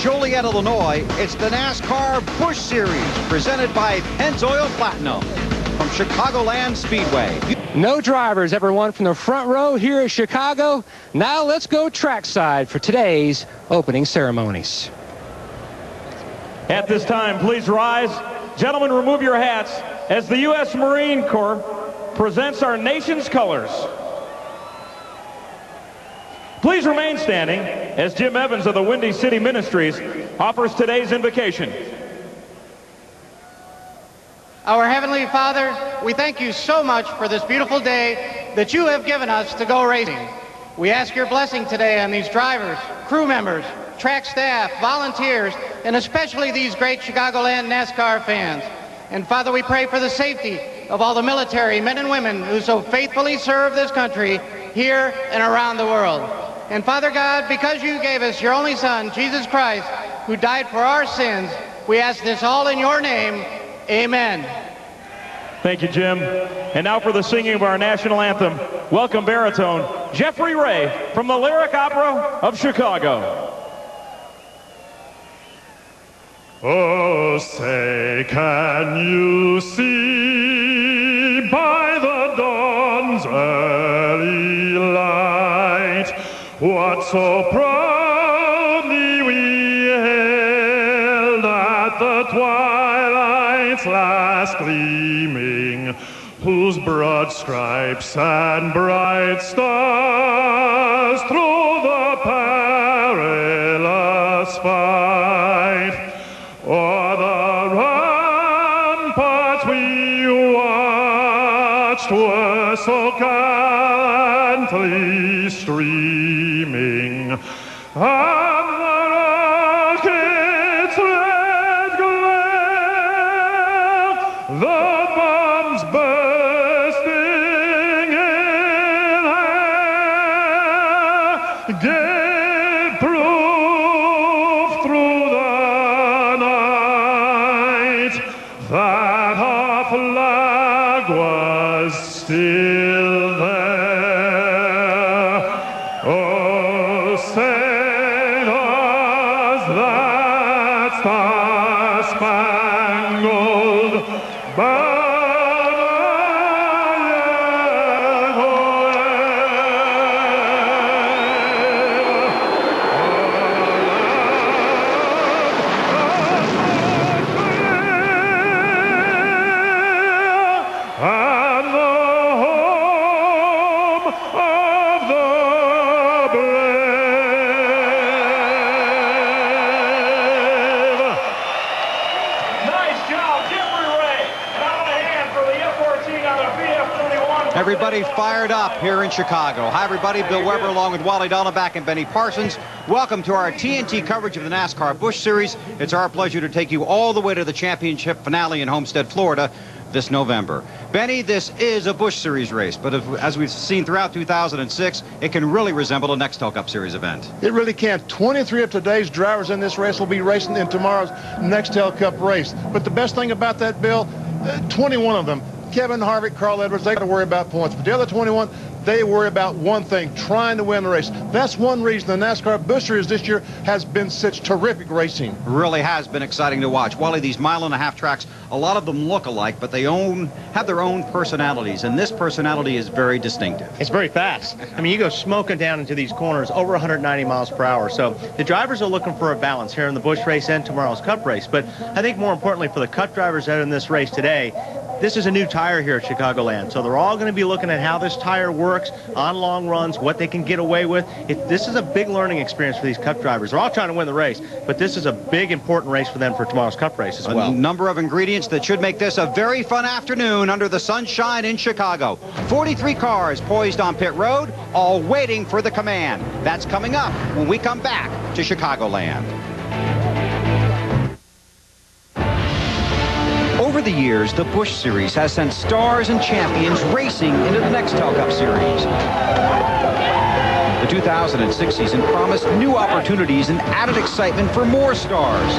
Joliet, Illinois, it's the NASCAR Busch Series, presented by Pennzoil Platinum from Chicagoland Speedway. No drivers ever won from the front row here at Chicago. Now let's go trackside for today's opening ceremonies. At this time, please rise. Gentlemen, remove your hats as the U.S. Marine Corps presents our nation's colors. Please remain standing as Jim Evans of the Windy City Ministries offers today's invocation. Our Heavenly Father, we thank you so much for this beautiful day that you have given us to go racing. We ask your blessing today on these drivers, crew members, track staff, volunteers, and especially these great Chicagoland NASCAR fans. And Father, we pray for the safety of all the military men and women who so faithfully serve this country here and around the world. And Father God, because you gave us your only Son, Jesus Christ, who died for our sins, we ask this all in your name. Amen. Thank you, Jim. And now for the singing of our national anthem, welcome baritone Jeffrey Ray from the Lyric Opera of Chicago. Oh, say, can you see by the dawn's early light what so proudly we hailed at the twilight's last gleaming, whose broad stripes and bright stars through the perilous fight o'er the ramparts we watched were so gallantly streaming, and the rocket's red glare, the bombs bursting in air, gave proof through the night that our flag was still there. Oh, say does that star-spangled banner yet and the home of the brave. Nice job, Jeffrey Ray. Now a hand for the F-14 on the VF-31. Everybody fired up here in Chicago. Hi, everybody. Bill Weber along with Wally Donovac and Benny Parsons. Welcome to our TNT coverage of the NASCAR Busch Series. It's our pleasure to take you all the way to the championship finale in Homestead, Florida this November. Benny, this is a Busch Series race, but as we've seen throughout 2006, it can really resemble a Nextel Cup Series event. It really can. 23 of today's drivers in this race will be racing in tomorrow's Nextel Cup race. But the best thing about that, Bill, 21 of them, Kevin Harvick, Carl Edwards, they got to worry about points. But the other 21, they worry about one thing, trying to win the race. That's one reason the NASCAR Busch Series this year has been such terrific racing. Really has been exciting to watch. Wally, these mile-and-a-half tracks, a lot of them look alike, but they have their own personalities, and this personality is very distinctive. It's very fast. I mean, you go smoking down into these corners over 190 miles per hour. So the drivers are looking for a balance here in the Busch race and tomorrow's Cup race. But I think more importantly for the Cup drivers that are in this race today, this is a new tire here at Chicagoland. So they're all going to be looking at how this tire works on long runs, what they can get away with. This is a big learning experience for these Cup drivers. They're all trying to win the race, but this is a big, important race for them for tomorrow's Cup race as well. A number of ingredients that should make this a very fun afternoon under the sunshine in Chicago. 43 cars poised on pit road, all waiting for the command. That's coming up when we come back to Chicagoland. Over the years, the Busch Series has sent stars and champions racing into the Nextel Cup Series. The 2006 season promised new opportunities and added excitement for more stars.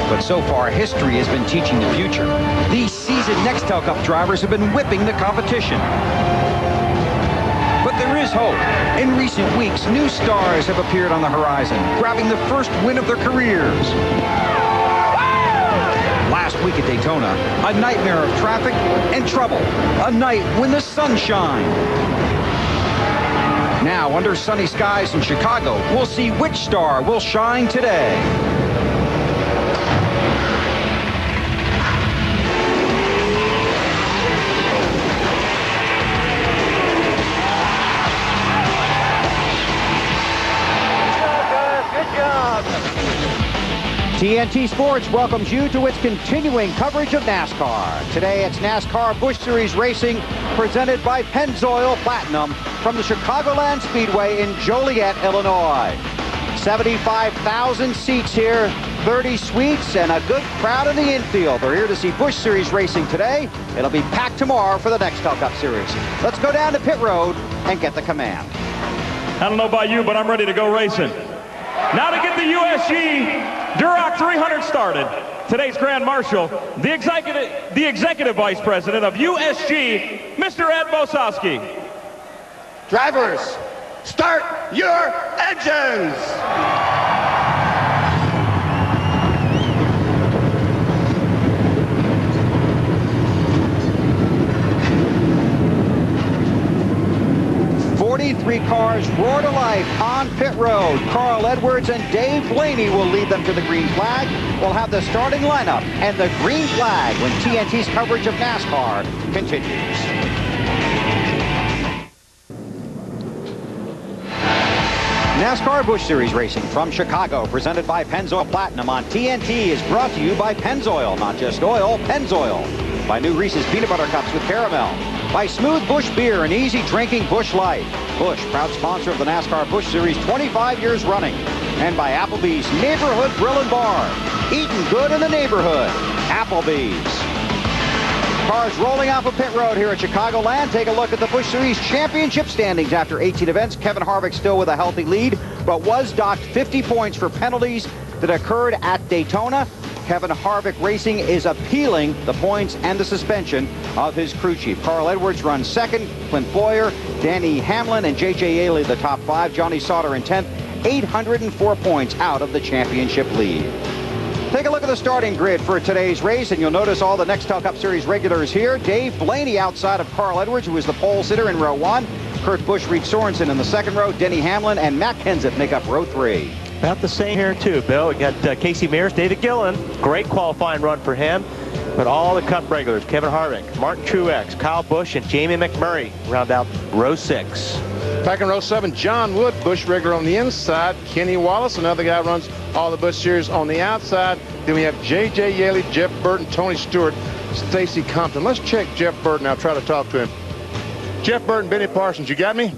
But so far, history has been teaching the future. These seasoned Nextel Cup drivers have been whipping the competition. But there is is hope. In recent weeks, new stars have appeared on the horizon, grabbing the first win of their careers. Last week at Daytona, a nightmare of traffic and trouble. A night when the sun shined. Now, under sunny skies in Chicago, we'll see which star will shine today. TNT Sports welcomes you to its continuing coverage of NASCAR. Today it's NASCAR Busch Series Racing presented by Pennzoil Platinum from the Chicagoland Speedway in Joliet, Illinois. 75,000 seats here, 30 suites, and a good crowd in the infield. They're here to see Busch Series Racing today. It'll be packed tomorrow for the Nextel Cup Series. Let's go down to pit road and get the command. I don't know about you, but I'm ready to go racing. Now to get the USG Durock 300 started. Today's Grand Marshal, the Executive Vice President of USG, Mr. Ed Bosowski. Drivers, start your engines! 43 cars roar to life on pit road. Carl Edwards and Dave Blaney will lead them to the green flag. We'll have the starting lineup and the green flag when TNT's coverage of NASCAR continues. NASCAR Busch Series Racing from Chicago, presented by Pennzoil Platinum on TNT, is brought to you by Pennzoil, not just oil, Pennzoil. By new Reese's Peanut Butter Cups with caramel. By Smooth Busch Beer and easy drinking Busch Light. Busch, proud sponsor of the NASCAR Busch Series 25 years running. And by Applebee's Neighborhood Grill and Bar. Eating good in the neighborhood. Applebee's. Cars rolling off of pit road here at Chicagoland. Take a look at the Busch Series championship standings after 18 events. Kevin Harvick still with a healthy lead, but was docked 50 points for penalties that occurred at Daytona. Kevin Harvick Racing is appealing the points and the suspension of his crew chief. Carl Edwards runs second, Clint Boyer, Danny Hamlin, and J.J. Yaley the top five. Johnny Sauter in 10th, 804 points out of the championship lead. Take a look at the starting grid for today's race, and you'll notice all the Nextel Cup Series regulars here. Dave Blaney outside of Carl Edwards, who is the pole sitter in row one. Kurt Busch, Reed Sorensen in the second row. Denny Hamlin and Matt Kenseth make up row three. About the same here, too, Bill. We got Casey Mears, David Gillen. Great qualifying run for him. But all the Cup regulars, Kevin Harvick, Martin Truex, Kyle Busch, and Jamie McMurray round out row six. Back in row 7, John Wood, Busch regular on the inside. Kenny Wallace, another guy runs all the Busch Series on the outside. Then we have J.J. Yaley, Jeff Burton, Tony Stewart, Stacy Compton. Let's check Jeff Burton. I'll try to talk to him. Jeff Burton, Benny Parsons, you got me?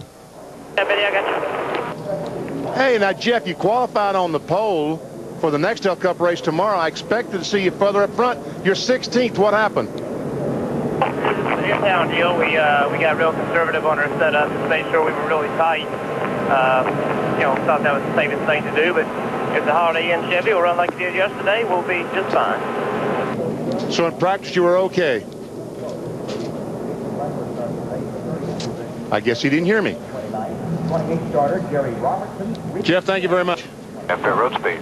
Yeah, Benny, I got you. Hey, now, Jeff, you qualified on the pole for the Nextel Cup race tomorrow. I expected to see you further up front. You're 16th. What happened? Here's town deal. We got real conservative on our setup. Just made sure we were really tight. Thought that was the safest thing to do. But if the Holiday Inn Chevy will run like it did yesterday, we'll be just fine. So in practice, you were okay? I guess you didn't hear me. 28 starter Jerry Robertson. Jeff, thank you very much. After road speed.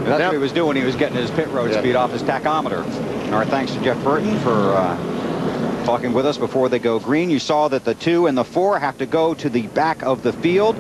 That's what he was doing. He was getting his pit road speed off his tachometer. And our thanks to Jeff Burton for talking with us before they go green. You saw that the 2 and the 4 have to go to the back of the field.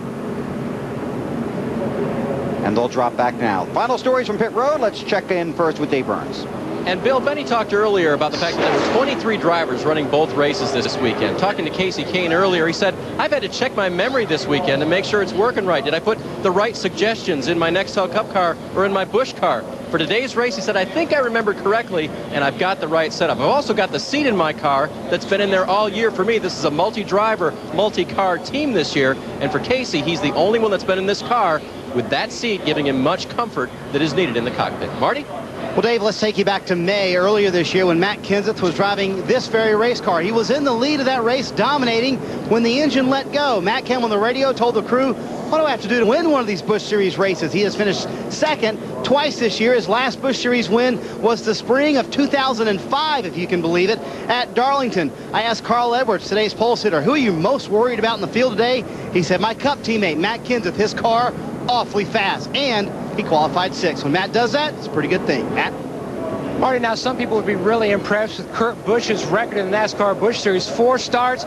And they'll drop back now. Final stories from pit road. Let's check in first with Dave Burns. And Bill, Benny talked earlier about the fact that there were 23 drivers running both races this weekend. Talking to Casey Kane earlier, he said, I've had to check my memory this weekend to make sure it's working right. Did I put the right suggestions in my Nextel Cup car or in my Busch car? For today's race, he said, I think I remember correctly, and I've got the right setup. I've also got the seat in my car that's been in there all year for me. This is a multi-driver, multi-car team this year. And for Casey, he's the only one that's been in this car with that seat giving him much comfort that is needed in the cockpit. Marty? Well, Dave, let's take you back to May earlier this year when Matt Kenseth was driving this very race car. He was in the lead of that race, dominating when the engine let go. Matt came on the radio, told the crew, What do I have to do to win one of these Busch Series races? He has finished second twice this year. His last Busch Series win was the spring of 2005, if you can believe it, at Darlington. I asked Carl Edwards, today's pole sitter, who are you most worried about in the field today? He said, my Cup teammate, Matt Kenseth. His car, awfully fast, and he qualified 6th. When Matt does that, it's a pretty good thing. Matt? Marty, now some people would be really impressed with Kurt Busch's record in the NASCAR Busch Series. 4 starts,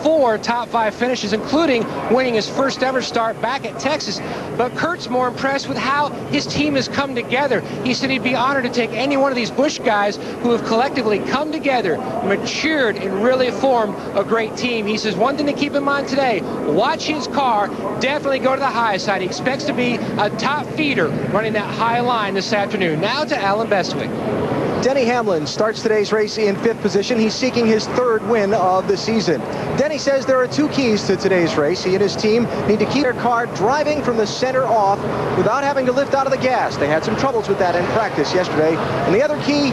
4 top 5 finishes, including winning his first ever start back at Texas. But Kurt's more impressed with how his team has come together. He said he'd be honored to take any one of these Busch guys who have collectively come together, matured, and really formed a great team. He says one thing to keep in mind today, watch his car definitely go to the high side. He expects to be a top feeder running that high line this afternoon. Now to Alan Bestwick. Denny Hamlin starts today's race in 5th position. He's seeking his 3rd win of the season. Denny says there are 2 keys to today's race. He and his team need to keep their car driving from the center off without having to lift out of the gas. They had some troubles with that in practice yesterday. And the other key,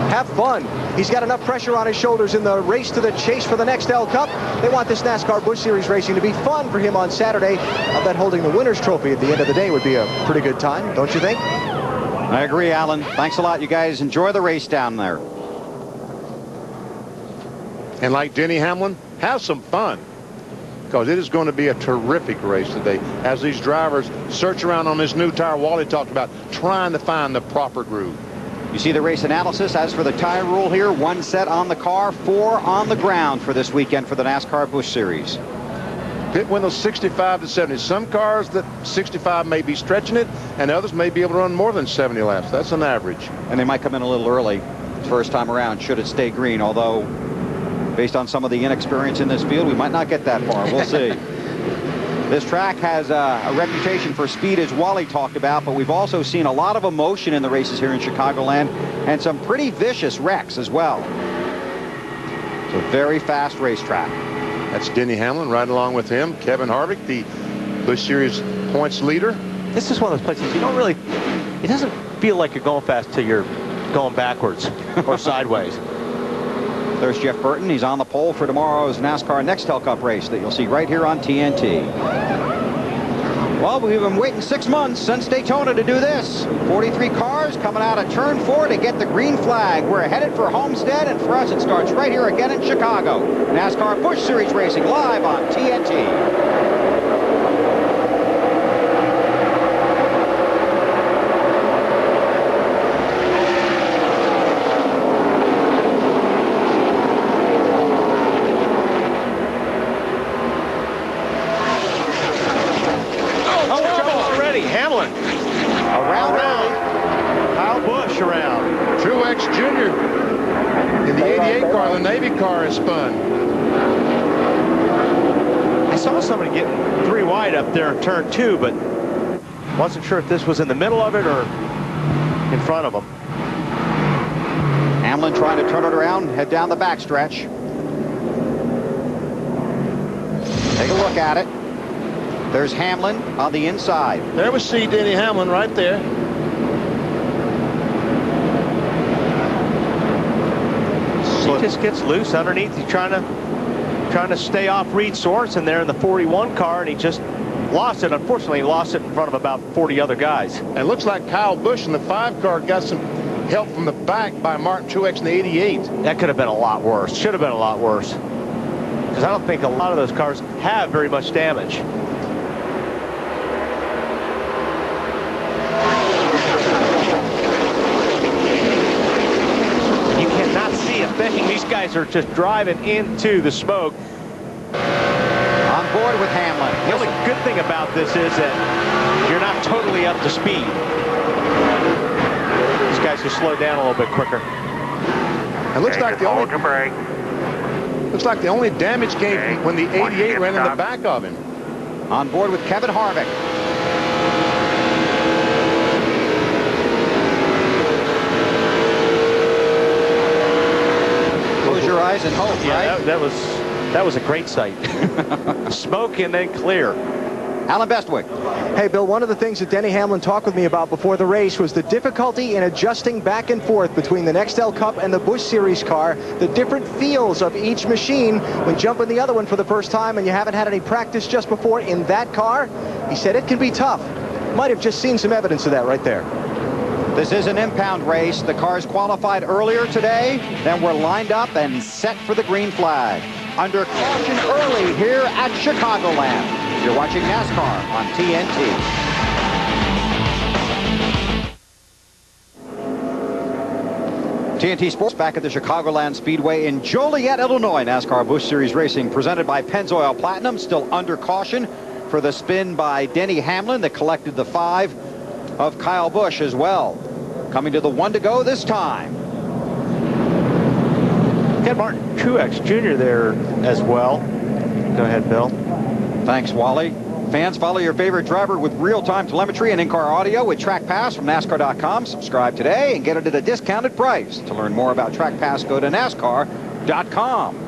have fun. He's got enough pressure on his shoulders in the race to the chase for the next L Cup. They want this NASCAR Busch Series racing to be fun for him on Saturday. I bet holding the winner's trophy at the end of the day would be a pretty good time, don't you think? I agree, Alan. Thanks a lot. You guys enjoy the race down there. And like Denny Hamlin, have some fun, because it is going to be a terrific race today as these drivers search around on this new tire Wally talked about, trying to find the proper groove. You see the race analysis. As for the tire rule here, 1 set on the car, 4 on the ground for this weekend for the NASCAR Busch Series. Pit windows 65 to 70. Some cars that 65 may be stretching it, and others may be able to run more than 70 laps. That's an average. And they might come in a little early first time around, should it stay green, although based on some of the inexperience in this field, we might not get that far. We'll see. This track has a reputation for speed, as Wally talked about, but we've also seen a lot of emotion in the races here in Chicagoland and some pretty vicious wrecks as well. It's a very fast racetrack. That's Denny Hamlin. Right along with him, Kevin Harvick, the Busch Series points leader. This is one of those places you don't really, it doesn't feel like you're going fast till you're going backwards or sideways. There's Jeff Burton. He's on the pole for tomorrow's NASCAR Nextel Cup race that you'll see right here on TNT. Well, we've been waiting 6 months since Daytona to do this. 43 cars coming out of turn 4 to get the green flag. We're headed for Homestead, and for us it starts right here again in Chicago. NASCAR Busch Series racing live on TNT. Car is spun. I saw somebody getting 3 wide up there in turn 2, but wasn't sure if this was in the middle of it or in front of him. Hamlin trying to turn it around, head down the backstretch. Take a look at it. There's Hamlin on the inside. There we see Denny Hamlin right there. He just gets loose underneath. He's trying to stay off Reed Sorensen there in the 41 car, and he just lost it. Unfortunately, he lost it in front of about 40 other guys. And it looks like Kyle Busch in the 5 car got some help from the back by Martin Truex in the 88. That could have been a lot worse. Should have been a lot worse. Because I don't think a lot of those cars have very much damage. These guys are just driving into the smoke. On board with Hamlin. The only good thing about this is that you're not totally up to speed. These guys just slow down a little bit quicker. It looks like the only damage came when the 88 ran in the back of him. On board with Kevin Harvick. Your eyes and hope, yeah, right? that was a great sight. Smoke and then clear. Alan Bestwick. Hey, Bill, one of the things that Denny Hamlin talked with me about before the race was the difficulty in adjusting back and forth between the Nextel Cup and the Busch Series car, the different feels of each machine when jumping the other one for the first time and you haven't had any practice just before in that car. He said it can be tough. Might have just seen some evidence of that right there. This is an impound race. The cars qualified earlier today, then were lined up and set for the green flag. Under caution early here at Chicagoland. You're watching NASCAR on TNT. TNT Sports back at the Chicagoland Speedway in Joliet, Illinois. NASCAR Busch Series Racing presented by Pennzoil Platinum, still under caution for the spin by Denny Hamlin that collected the 5 of Kyle Busch as well. Coming to the 1 to go this time. Got Martin Truex Jr. there as well. Go ahead, Bill. Thanks, Wally. Fans, follow your favorite driver with real-time telemetry and in-car audio with Track Pass from NASCAR.com. Subscribe today and get it at a discounted price. To learn more about Track Pass, go to NASCAR.com.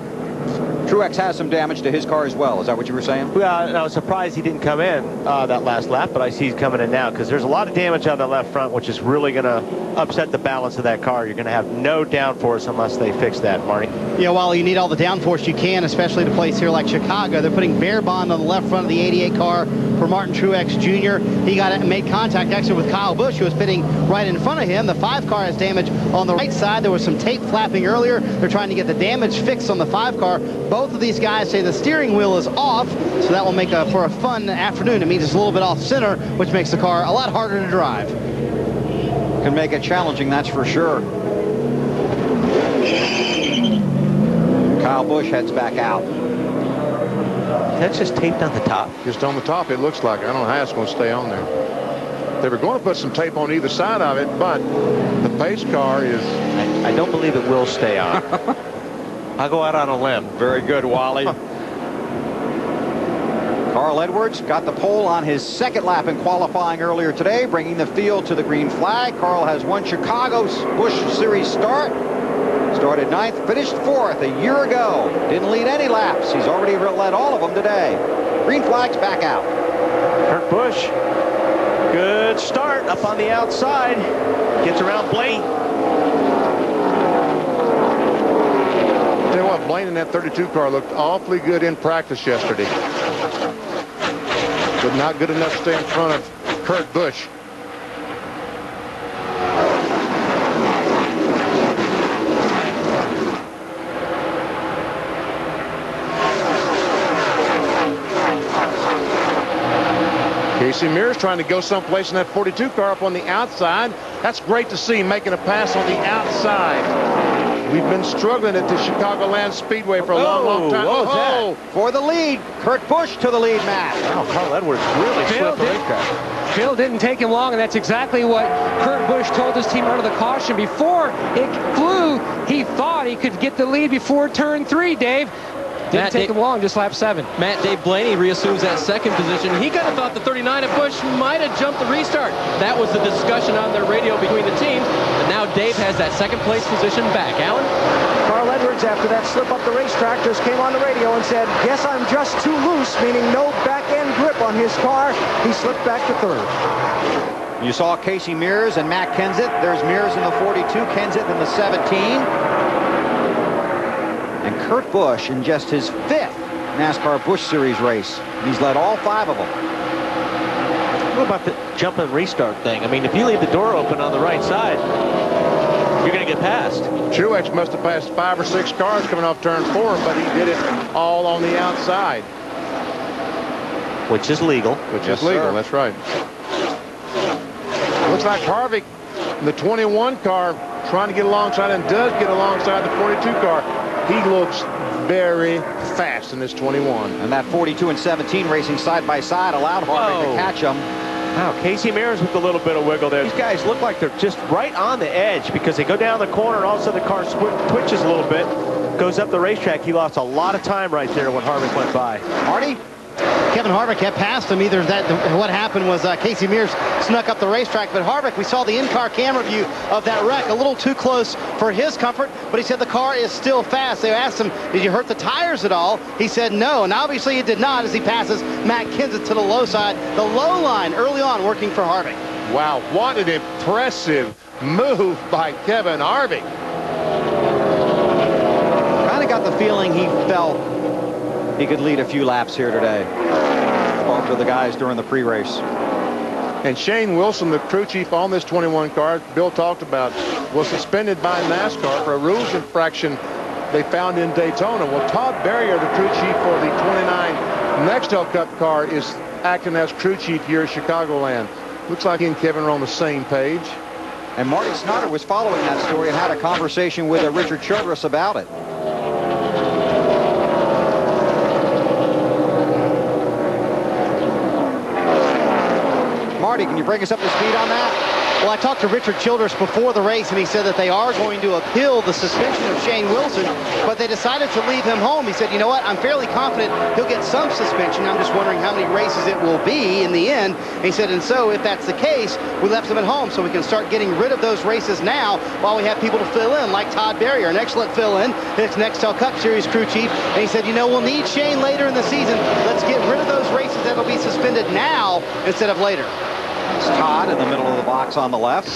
Truex has some damage to his car as well. Is that what you were saying? Well, I was surprised he didn't come in that last lap, but I see he's coming in now because there's a lot of damage on the left front, which is really going to upset the balance of that car. You're going to have no downforce unless they fix that, Marty. Yeah, well, you need all the downforce you can, especially to place here like Chicago. They're putting bare bond on the left front of the 88 car for Martin Truex Jr. He made contact actually with Kyle Busch, who was pitting right in front of him. The 5 car has damage on the right side. There was some tape flapping earlier. They're trying to get the damage fixed on the 5 car. Both of these guys say the steering wheel is off, so that will make for a fun afternoon. It means it's a little bit off center, which makes the car a lot harder to drive. Can make it challenging, that's for sure. Kyle Busch heads back out. That's just taped on the top. Just on the top, it looks like. I don't know how it's going to stay on there. They were going to put some tape on either side of it, but the pace car is... I don't believe it will stay on. I'll go out on a limb. Very good, Wally. Carl Edwards got the pole on his second lap in qualifying earlier today, bringing the field to the green flag. Carl has won Chicago's Busch Series start. Started 9th, finished 4th a year ago. Didn't lead any laps. He's already led all of them today. Green flag's back out. Kurt Busch, good start up on the outside. Gets around Blaney. Tell you what, Blaine in that 32 car looked awfully good in practice yesterday. But not good enough to stay in front of Kurt Busch. Casey Mears trying to go someplace in that 42 car up on the outside. That's great to see, making a pass on the outside. We've been struggling at the Chicagoland Speedway for a long time. Oh, for the lead. Kurt Busch to the lead, Matt. Oh, Carl Edwards really slipped the racetrack. Phil didn't take him long, and that's exactly what Kurt Busch told his team under the caution. Before it flew, he thought he could get the lead before turn 3, Dave. Didn't take him long, just lap 7. Matt, Dave Blaney reassumes that second position. He kind of thought the 39 at Busch might have jumped the restart. That was the discussion on their radio between the teams. But now Dave has that second place position back. Alan? Carl Edwards, after that slip up the racetrack, just came on the radio and said, "Guess I'm just too loose," meaning no back-end grip on his car. He slipped back to 3rd. You saw Casey Mears and Matt Kenseth. There's Mears in the 42, Kenseth in the 17. And Kurt Busch in just his 5th NASCAR Busch Series race. He's led all 5 of them. What about the jump and restart thing? I mean, if you leave the door open on the right side, you're going to get passed. Truex must have passed 5 or 6 cars coming off turn 4, but he did it all on the outside. Which is legal. Which is legal, that's right. Looks like Harvick in the 21 car trying to get alongside and does get alongside the 42 car. He looks very fast in this 21. And that 42 and 17 racing side by side allowed Harvick to catch him. Wow, Casey Mears with a little bit of wiggle there. These guys look like they're just right on the edge because they go down the corner and all of a sudden the car twitches a little bit, goes up the racetrack. He lost a lot of time right there when Harvick went by. Marty? Kevin Harvick had passed him. Either that, what happened was Casey Mears snuck up the racetrack, but Harvick, we saw the in-car camera view of that wreck, a little too close for his comfort, but he said the car is still fast. They asked him, did you hurt the tires at all? He said no, and obviously he did not as he passes Matt Kenseth to the low side. The low line early on working for Harvick. Wow, what an impressive move by Kevin Harvick. Kind of got the feeling he felt he could lead a few laps here today. Spoke to the guys during the pre-race. And Shane Wilson, the crew chief on this 21 car, Bill talked about, was suspended by NASCAR for a rules infraction they found in Daytona. Well, Todd Berrier, the crew chief for the 29 Nextel Cup car, is acting as crew chief here at Chicagoland. Looks like he and Kevin are on the same page. And Marty Snyder was following that story and had a conversation with Richard Childress about it. Marty, can you bring us up to speed on that? Well, I talked to Richard Childress before the race, and he said that they are going to appeal the suspension of Shane Wilson, but they decided to leave him home. He said, you know what, I'm fairly confident he'll get some suspension. I'm just wondering how many races it will be in the end. And he said, and so if that's the case, we left him at home so we can start getting rid of those races now while we have people to fill in, like Todd Berrier, an excellent fill-in, his Nextel Cup Series crew chief. And he said, you know, we'll need Shane later in the season. Let's get rid of those races that'll be suspended now instead of later. It's Todd in the middle of the box on the left,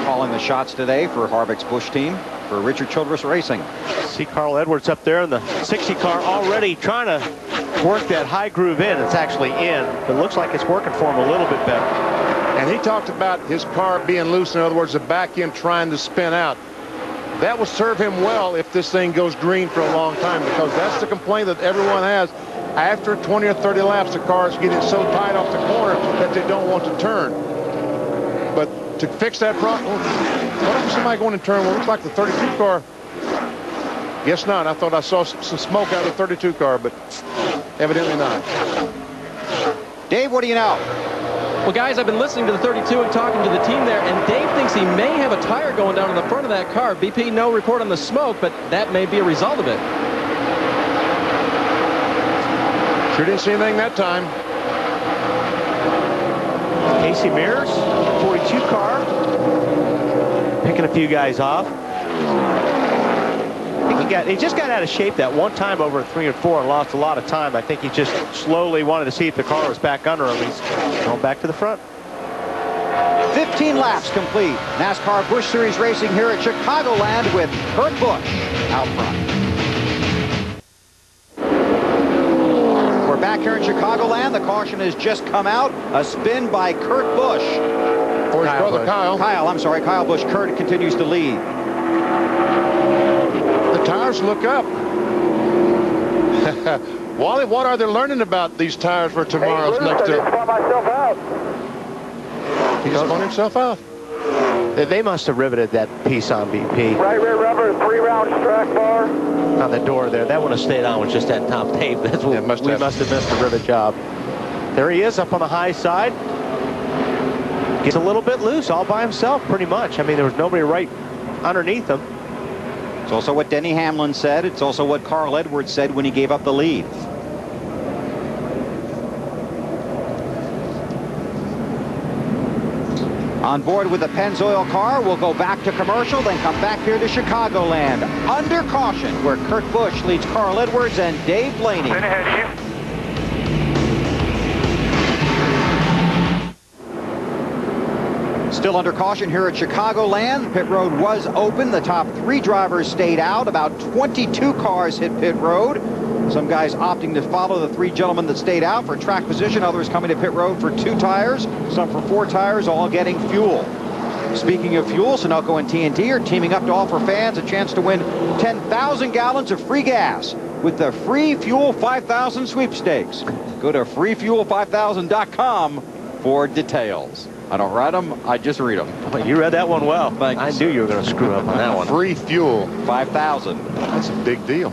calling the shots today for Harvick's Busch team, for Richard Childress Racing. See Carl Edwards up there in the 60 car already trying to work that high groove in. It's actually in, but it looks like it's working for him a little bit better. And he talked about his car being loose, in other words, the back end trying to spin out. That will serve him well if this thing goes green for a long time, because that's the complaint that everyone has. After 20 or 30 laps, the car is getting so tight off the corner that they don't want to turn. But to fix that problem, what if somebody going to turn? Well, it looks like the 32 car. Guess not. I thought I saw some smoke out of the 32 car, but evidently not. Dave, what do you know? Well, guys, I've been listening to the 32 and talking to the team there, and Dave thinks he may have a tire going down in the front of that car. BP, no report on the smoke, but that may be a result of it. Sure didn't see anything that time. Casey Mears, 42 car, picking a few guys off. I think he just got out of shape that one time over at 3 and 4 and lost a lot of time. I think he just slowly wanted to see if the car was back under him. He's going back to the front. 15 laps complete. NASCAR Busch Series Racing here at Chicagoland with Kurt Busch out front. We're back here in Chicagoland. The caution has just come out. A spin by Kurt Busch. Or his brother Kyle. Kyle Busch. Kurt continues to lead. The tires look up. Wally, what are they learning about these tires for tomorrow's next day? I just spun myself out. He just spun himself out. They must have riveted that piece on BP. Right rear rubber, 3-round track bar. On the door there. That would have stayed on with just that top tape. That's what we must have missed a rivet job. There he is up on the high side. Gets a little bit loose all by himself pretty much. I mean, there was nobody right underneath him. It's also what Denny Hamlin said. It's also what Carl Edwards said when he gave up the lead. On board with the Pennzoil car, we'll go back to commercial, then come back here to Chicagoland. Under caution, where Kurt Busch leads Carl Edwards and Dave Blaney. Straight ahead of you. Still under caution here at Chicagoland. Pit road was open. The top 3 drivers stayed out. About 22 cars hit pit road. Some guys opting to follow the 3 gentlemen that stayed out for track position. Others coming to pit road for 2 tires. Some for 4 tires, all getting fuel. Speaking of fuel, Sunoco and TNT are teaming up to offer fans a chance to win 10,000 gallons of free gas with the Free Fuel 5000 sweepstakes. Go to freefuel5000.com for details. I don't write them, I just read them. Well, you read that one well. Thanks. I knew you were going to screw up on that one. Free fuel 5,000. That's a big deal.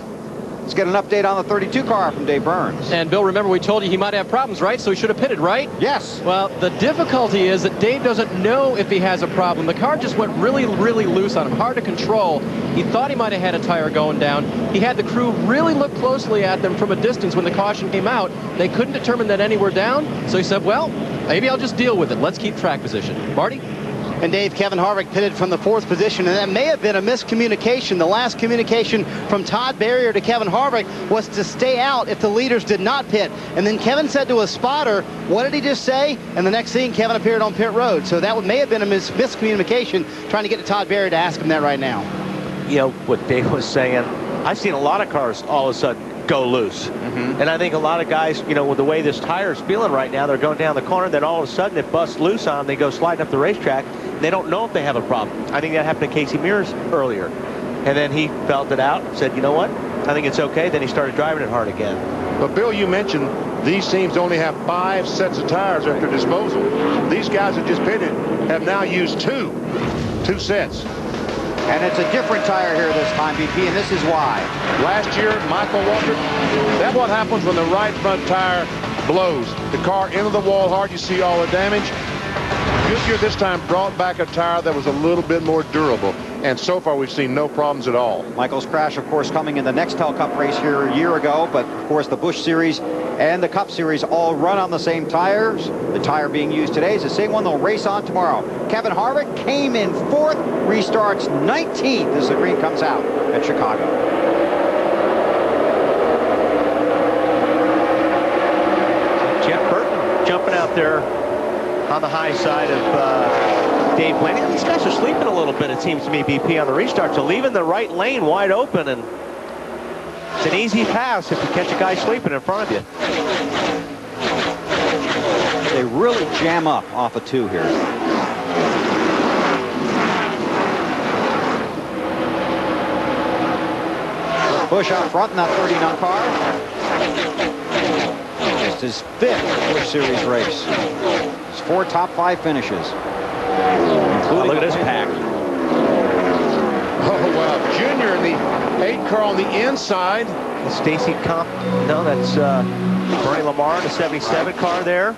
Let's get an update on the 32 car from Dave Burns. And Bill, remember we told you he might have problems, right? So he should have pitted, right? Yes. Well, the difficulty is that Dave doesn't know if he has a problem. The car just went really, really loose on him, hard to control. He thought he might have had a tire going down. He had the crew really look closely at them from a distance when the caution came out. They couldn't determine that any were down, so he said, well, maybe I'll just deal with it. Let's keep track position. Marty? And Dave, Kevin Harvick pitted from the 4th position, and that may have been a miscommunication. The last communication from Todd Berrier to Kevin Harvick was to stay out if the leaders did not pit. And then Kevin said to a spotter, what did he just say? And the next thing, Kevin appeared on pit road. So that may have been a miscommunication, trying to get to Todd Berrier to ask him that right now. You know, what Dave was saying, I've seen a lot of cars all of a sudden go loose. And I think a lot of guys, you know, with the way this tire is feeling right now, they're going down the corner, then all of a sudden it busts loose on them, they go sliding up the racetrack, and they don't know if they have a problem. I think that happened to Casey Mears earlier. And then he felt it out, said, you know what, I think it's okay. Then he started driving it hard again. But Bill, you mentioned these teams only have 5 sets of tires at their disposal. These guys that just pitted have now used two sets. And it's a different tire here this time, BP, and this is why. Last year, Michael Walker, that's what happens when the right front tire blows. The car into the wall hard, you see all the damage. Goodyear this time brought back a tire that was a little bit more durable. And so far, we've seen no problems at all. Michael's crash, of course, coming in the Nextel Cup race here a year ago. But, of course, the Busch Series and the Cup Series all run on the same tires. The tire being used today is the same one they'll race on tomorrow. Kevin Harvick came in 4th, restarts 19th as the green comes out at Chicago. Jeff Burton jumping out there on the high side of Dave Blaney. These guys are sleeping a little bit, it seems to me, BP, on the restart. So leaving the right lane wide open, and it's an easy pass if you catch a guy sleeping in front of you. They really jam up off of 2 here. Busch out front in that 39 car. It's his 5th Busch Series race. It's 4 top 5 finishes. Look at this pack. Oh, wow. Junior in the 8 car on the inside. Stacy Comp. No, that's Bernie Lamar in the 77 car there.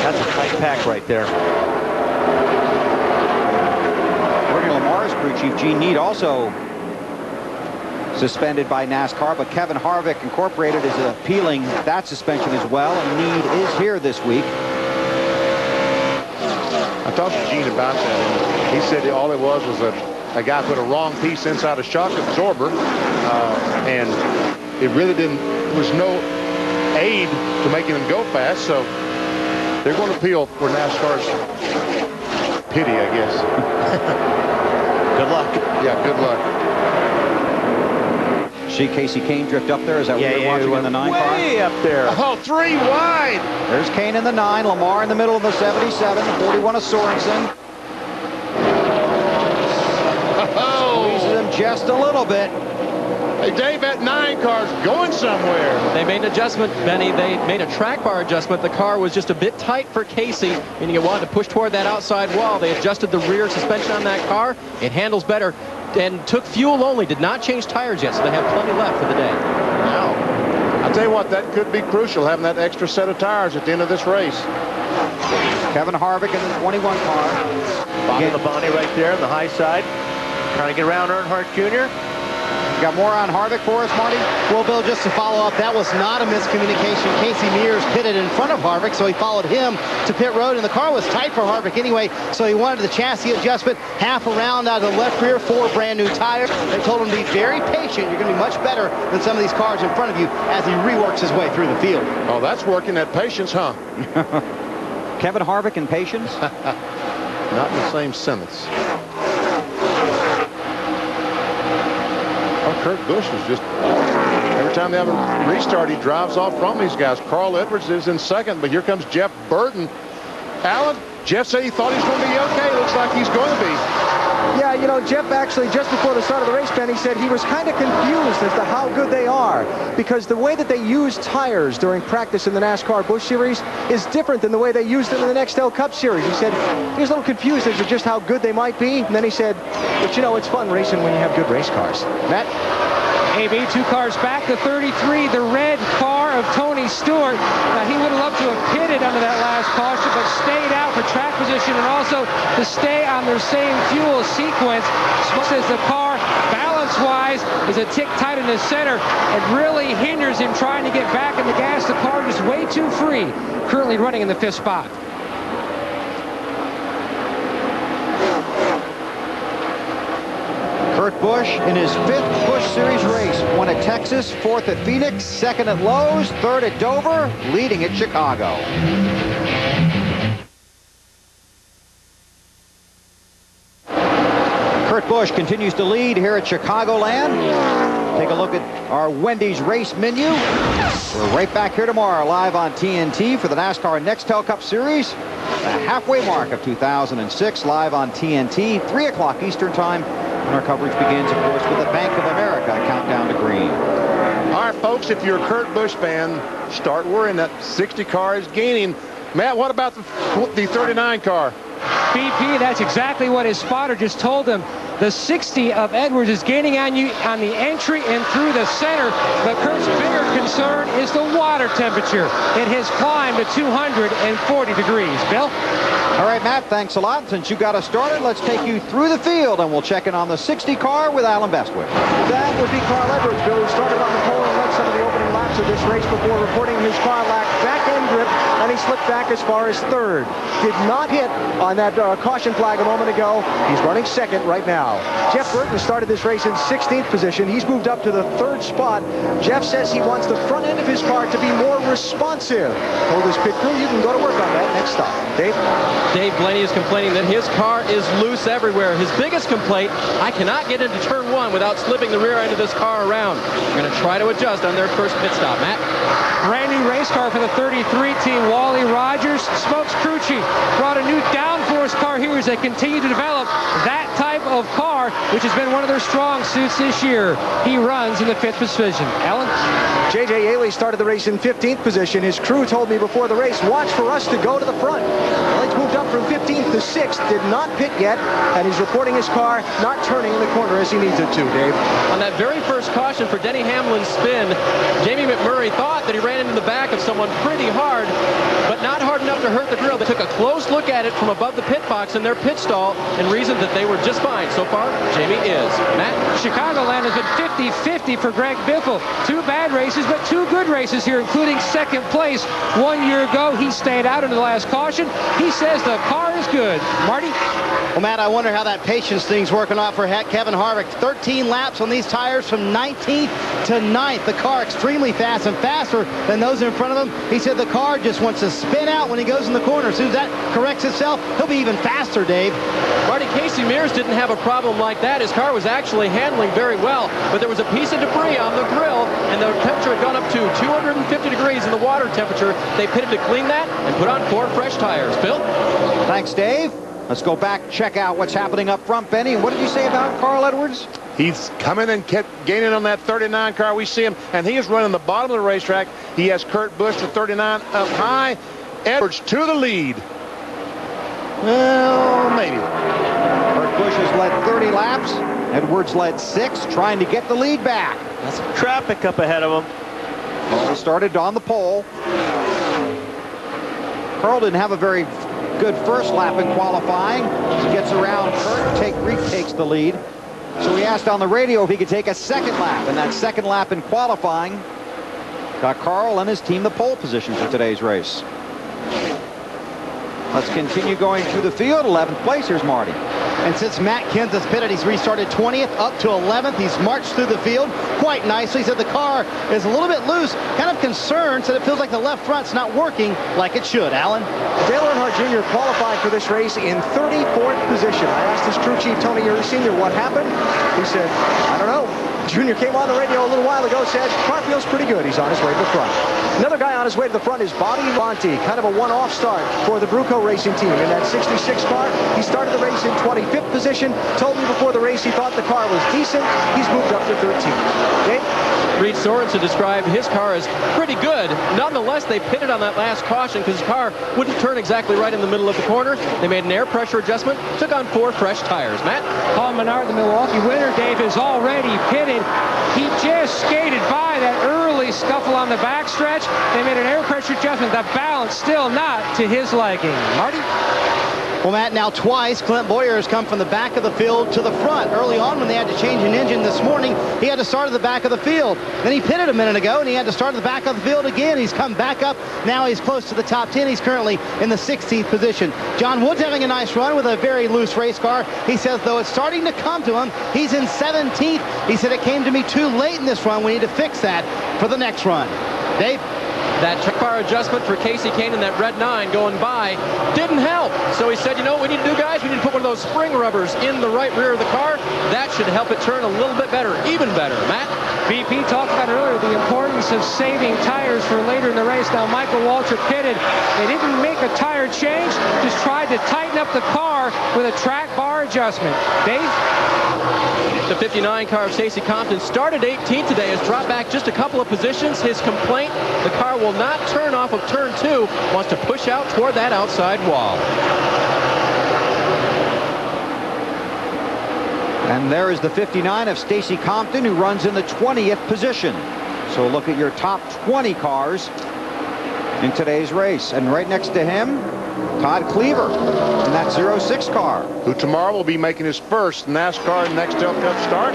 That's a tight pack right there. Bernie Lamar's crew chief, Gene Need, also suspended by NASCAR, but Kevin Harvick Incorporated is appealing that suspension as well, and Need is here this week. I talked to Gene about that, and he said all it was a guy put a wrong piece inside a shock absorber, and it really didn't, there was no aid to making him go fast, so they're going to appeal for NASCAR's pity, I guess. Good luck. Yeah, good luck. See Casey Kane drift up there. Is that what you're watching in the 9 car? Way up there. Oh, 3 wide. There's Kane in the 9, Lamar in the middle of the 77, the 41 of Sorensen. Squeezes him just a little bit. Hey, Dave, that 9 car's going somewhere. They made an adjustment, Benny. They made a track bar adjustment. The car was just a bit tight for Casey, meaning it wanted to push toward that outside wall. They adjusted the rear suspension on that car. It handles better and took fuel only, did not change tires yet, so they have plenty left for the day. Wow. I'll tell you what, that could be crucial, having that extra set of tires at the end of this race. Kevin Harvick in the 21 car. Bobby Labonte right there on the high side. Trying to get around Earnhardt Jr. You got more on Harvick for us, Marty? Well, Bill, just to follow up, that was not a miscommunication. Casey Mears pitted in front of Harvick, so he followed him to pit road, and the car was tight for Harvick anyway, so he wanted the chassis adjustment, half around out of the left rear, 4 brand new tires. They told him to be very patient. You're going to be much better than some of these cars in front of you as he reworks his way through the field. Oh, that's working, that patience, huh? Kevin Harvick and patience? Not in the same sentence. Kurt Busch is just, every time they have a restart, he drives off from these guys. Carl Edwards is in 2nd, but here comes Jeff Burton. Alan, Jeff said he thought he was going to be okay. Looks like he's going to be. Yeah, you know, Jeff actually, just before the start of the race, Ben, he said he was kind of confused as to how good they are, because the way that they use tires during practice in the NASCAR Busch Series is different than the way they used them in the Nextel Cup Series. He said he was a little confused as to just how good they might be, and then he said, but you know, it's fun racing when you have good race cars. Matt? AB 2 cars back, the 33, the red car car of Tony Stewart. Now, he would have loved to have pitted under that last caution, but stayed out for track position and also to stay on their same fuel sequence. Says the car, balance-wise, is a tick tight in the center. It really hinders him trying to get back in the gas. The car is way too free. Currently running in the 5th spot. Kurt Busch in his 5th Busch Series race. Won at Texas, 4th at Phoenix, 2nd at Lowe's, 3rd at Dover, leading at Chicago. Kurt Busch continues to lead here at Chicagoland. Take a look at our Wendy's race menu. We're right back here tomorrow live on TNT for the NASCAR Nextel Cup Series. The halfway mark of 2006 live on TNT, 3 o'clock Eastern Time. And our coverage begins, of course, with the Bank of America countdown to green. All right, folks, if you're a Kurt Busch fan, start worrying. That 60 car is gaining. Matt, what about the 39 car? BP, that's exactly what his spotter just told him. The 60 of Edwards is gaining on you on the entry and through the center, but Kurt's bigger concern is the water temperature. It has climbed to 240 degrees. Bill? All right, Matt, thanks a lot. Since you got us started, let's take you through the field, and we'll check in on the 60 car with Alan Bestwick. That would be Carl Edwards, Bill, who started on the pole and led some of the opening laps of this race before reporting his car lacked back-end grip, and he slipped back as far as 3rd. Did not hit on that caution flag a moment ago. He's running 2nd right now. Jeff Burton started this race in 16th position. He's moved up to the 3rd spot. Jeff says he wants the front end of his car to be more responsive. Told his pit crew, you can go to work on that next stop. Dave? Dave Blaney is complaining that his car is loose everywhere. His biggest complaint, I cannot get into turn 1 without slipping the rear end of this car around. They're going to try to adjust on their first pit stop. Matt? Brand new race car for the 33 team. Wally Rogers, Smokes Crucci brought a new downforce car here as they continue to develop that type of car, which has been one of their strong suits this year. He runs in the 5th position. Alan? J.J. Ailey started the race in 15th position. His crew told me before the race, watch for us to go to the front. Well, he's moved up from 15th to 6th, did not pit yet, and he's reporting his car not turning in the corner as he needs it to, Dave. On that very first caution for Denny Hamlin's spin, Jamie McMurray thought that he ran into the back of someone pretty hard, but not hard enough to hurt the grill. They took a close look at it from above the pit box in their pit stall and reasoned that they were just fine. So far, Jamie is. Matt? Chicagoland has been 50-50 for Greg Biffle. 2 bad races, but 2 good races here, including 2nd place 1 year ago. He stayed out into the last caution. He says the car is good. Marty? Well, Matt, I wonder how that patience thing's working out for Kevin Harvick. 13 laps on these tires from 19th to 9th. The car extremely fast and faster than those in front of him. He said the car just wants to spin out when he goes in the corner. As soon as that corrects itself, he'll be even faster, Dave. Marty, Casey Mears didn't have a problem like that. His car was actually handling very well, but there was a piece of debris on the grill, and the temperature had gone up to 250 degrees in the water temperature. They pitted to clean that and put on 4 fresh tires. Bill? Thanks, Dave. Let's go back, check out what's happening up front, Benny. What did you say about Carl Edwards? He's coming and kept gaining on that 39 car. We see him, and he is running the bottom of the racetrack. He has Kurt Busch, the 39, up high. Edwards to the lead. Well, maybe. Kurt Busch has led 30 laps. Edwards led 6, trying to get the lead back. That's traffic up ahead of him. Carl started on the pole. Carl didn't have a very good first lap in qualifying. He gets around Kurt, retakes the lead. So he asked on the radio if he could take a second lap, and that second lap in qualifying got Carl and his team the pole position for today's race. Let's continue going through the field. 11th place, here's Marty. And since Matt Kens has pitted, he's restarted 20th up to 11th. He's marched through the field quite nicely. He said the car is a little bit loose, kind of concerned, said it feels like the left front's not working like it should. Alan? Dale Earnhardt Jr. qualified for this race in 34th position. I asked his crew chief, Tony Eury Sr., what happened. He said, I don't know. Junior came on the radio a little while ago, said, car feels pretty good. He's on his way to the front. Another guy on his way to the front is Bobby Monti, kind of a one-off start for the Bruco Racing team. In that 66 car, he started the race in 25th position, told me before the race he thought the car was decent. He's moved up to 13th. Dave? Reed Sorensen described his car as pretty good. Nonetheless, they pitted on that last caution because his car wouldn't turn exactly right in the middle of the corner. They made an air pressure adjustment, took on 4 fresh tires. Matt? Paul Menard, the Milwaukee winner, Dave, is already pitting skated. He just skated by that early scuffle on the backstretch. They made an air pressure adjustment. The balance still not to his liking. Marty? Well, Matt, now twice Clint Boyer has come from the back of the field to the front. Early on when they had to change an engine this morning, he had to start at the back of the field. Then he pitted a minute ago, and he had to start at the back of the field again. He's come back up. Now he's close to the top 10. He's currently in the 16th position. John Wood's having a nice run with a very loose race car. He says, though it's starting to come to him, he's in 17th. He said, it came to me too late in this run. We need to fix that for the next run. Dave? That check bar adjustment for Casey Kane in that red 9 going by didn't help. So he said, you know what we need to do, guys? We need to put one of those spring rubbers in the right rear of the car. That should help it turn a little bit better, even better. Matt? BP talked about earlier the importance of saving tires for later in the race. Now Michael Waltrip pitted. They didn't make a tire change, just tried to tighten up the car with a track bar adjustment. Dave? The 59 car of Stacey Compton started 18th today, has dropped back just a couple of positions. His complaint, the car will not turn off of turn 2, wants to push out toward that outside wall. And there is the 59 of Stacey Compton, who runs in the 20th position. So look at your top 20 cars in today's race. And right next to him, Todd Cleaver in that 06 car, who tomorrow will be making his first NASCAR Nextel Cup start.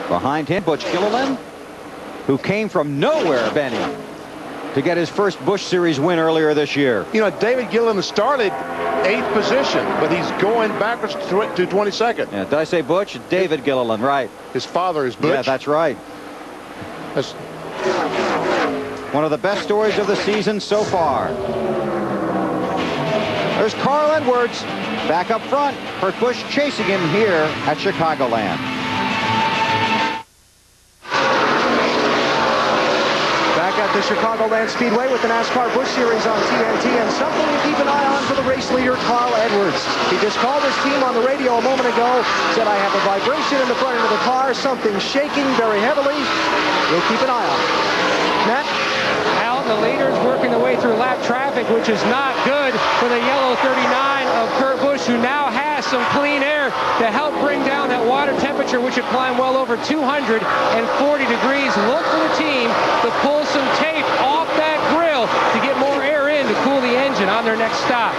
Behind him, Butch Gilliland, who came from nowhere, Benny, to get his first Busch Series win earlier this year. You know, David Gilliland started 8th position, but he's going backwards to 22nd. Yeah, did I say Butch? David Gilliland, right. His father is Butch. Yeah, that's right. That's one of the best stories of the season so far. There's Carl Edwards back up front. Kurt Busch chasing him here at Chicagoland. Back at the Chicagoland Speedway with the NASCAR Busch Series on TNT, and something to keep an eye on for the race leader, Carl Edwards. He just called his team on the radio a moment ago, said, I have a vibration in the front end of the car, something shaking very heavily. We'll keep an eye on it. Matt? The leader's working the way through lap traffic, which is not good for the yellow 39 of Kurt Busch, who now has some clean air to help bring down that water temperature, which had climbed well over 240 degrees. Look for the team to pull some tape off that grill to get more air in to cool the engine on their next stop.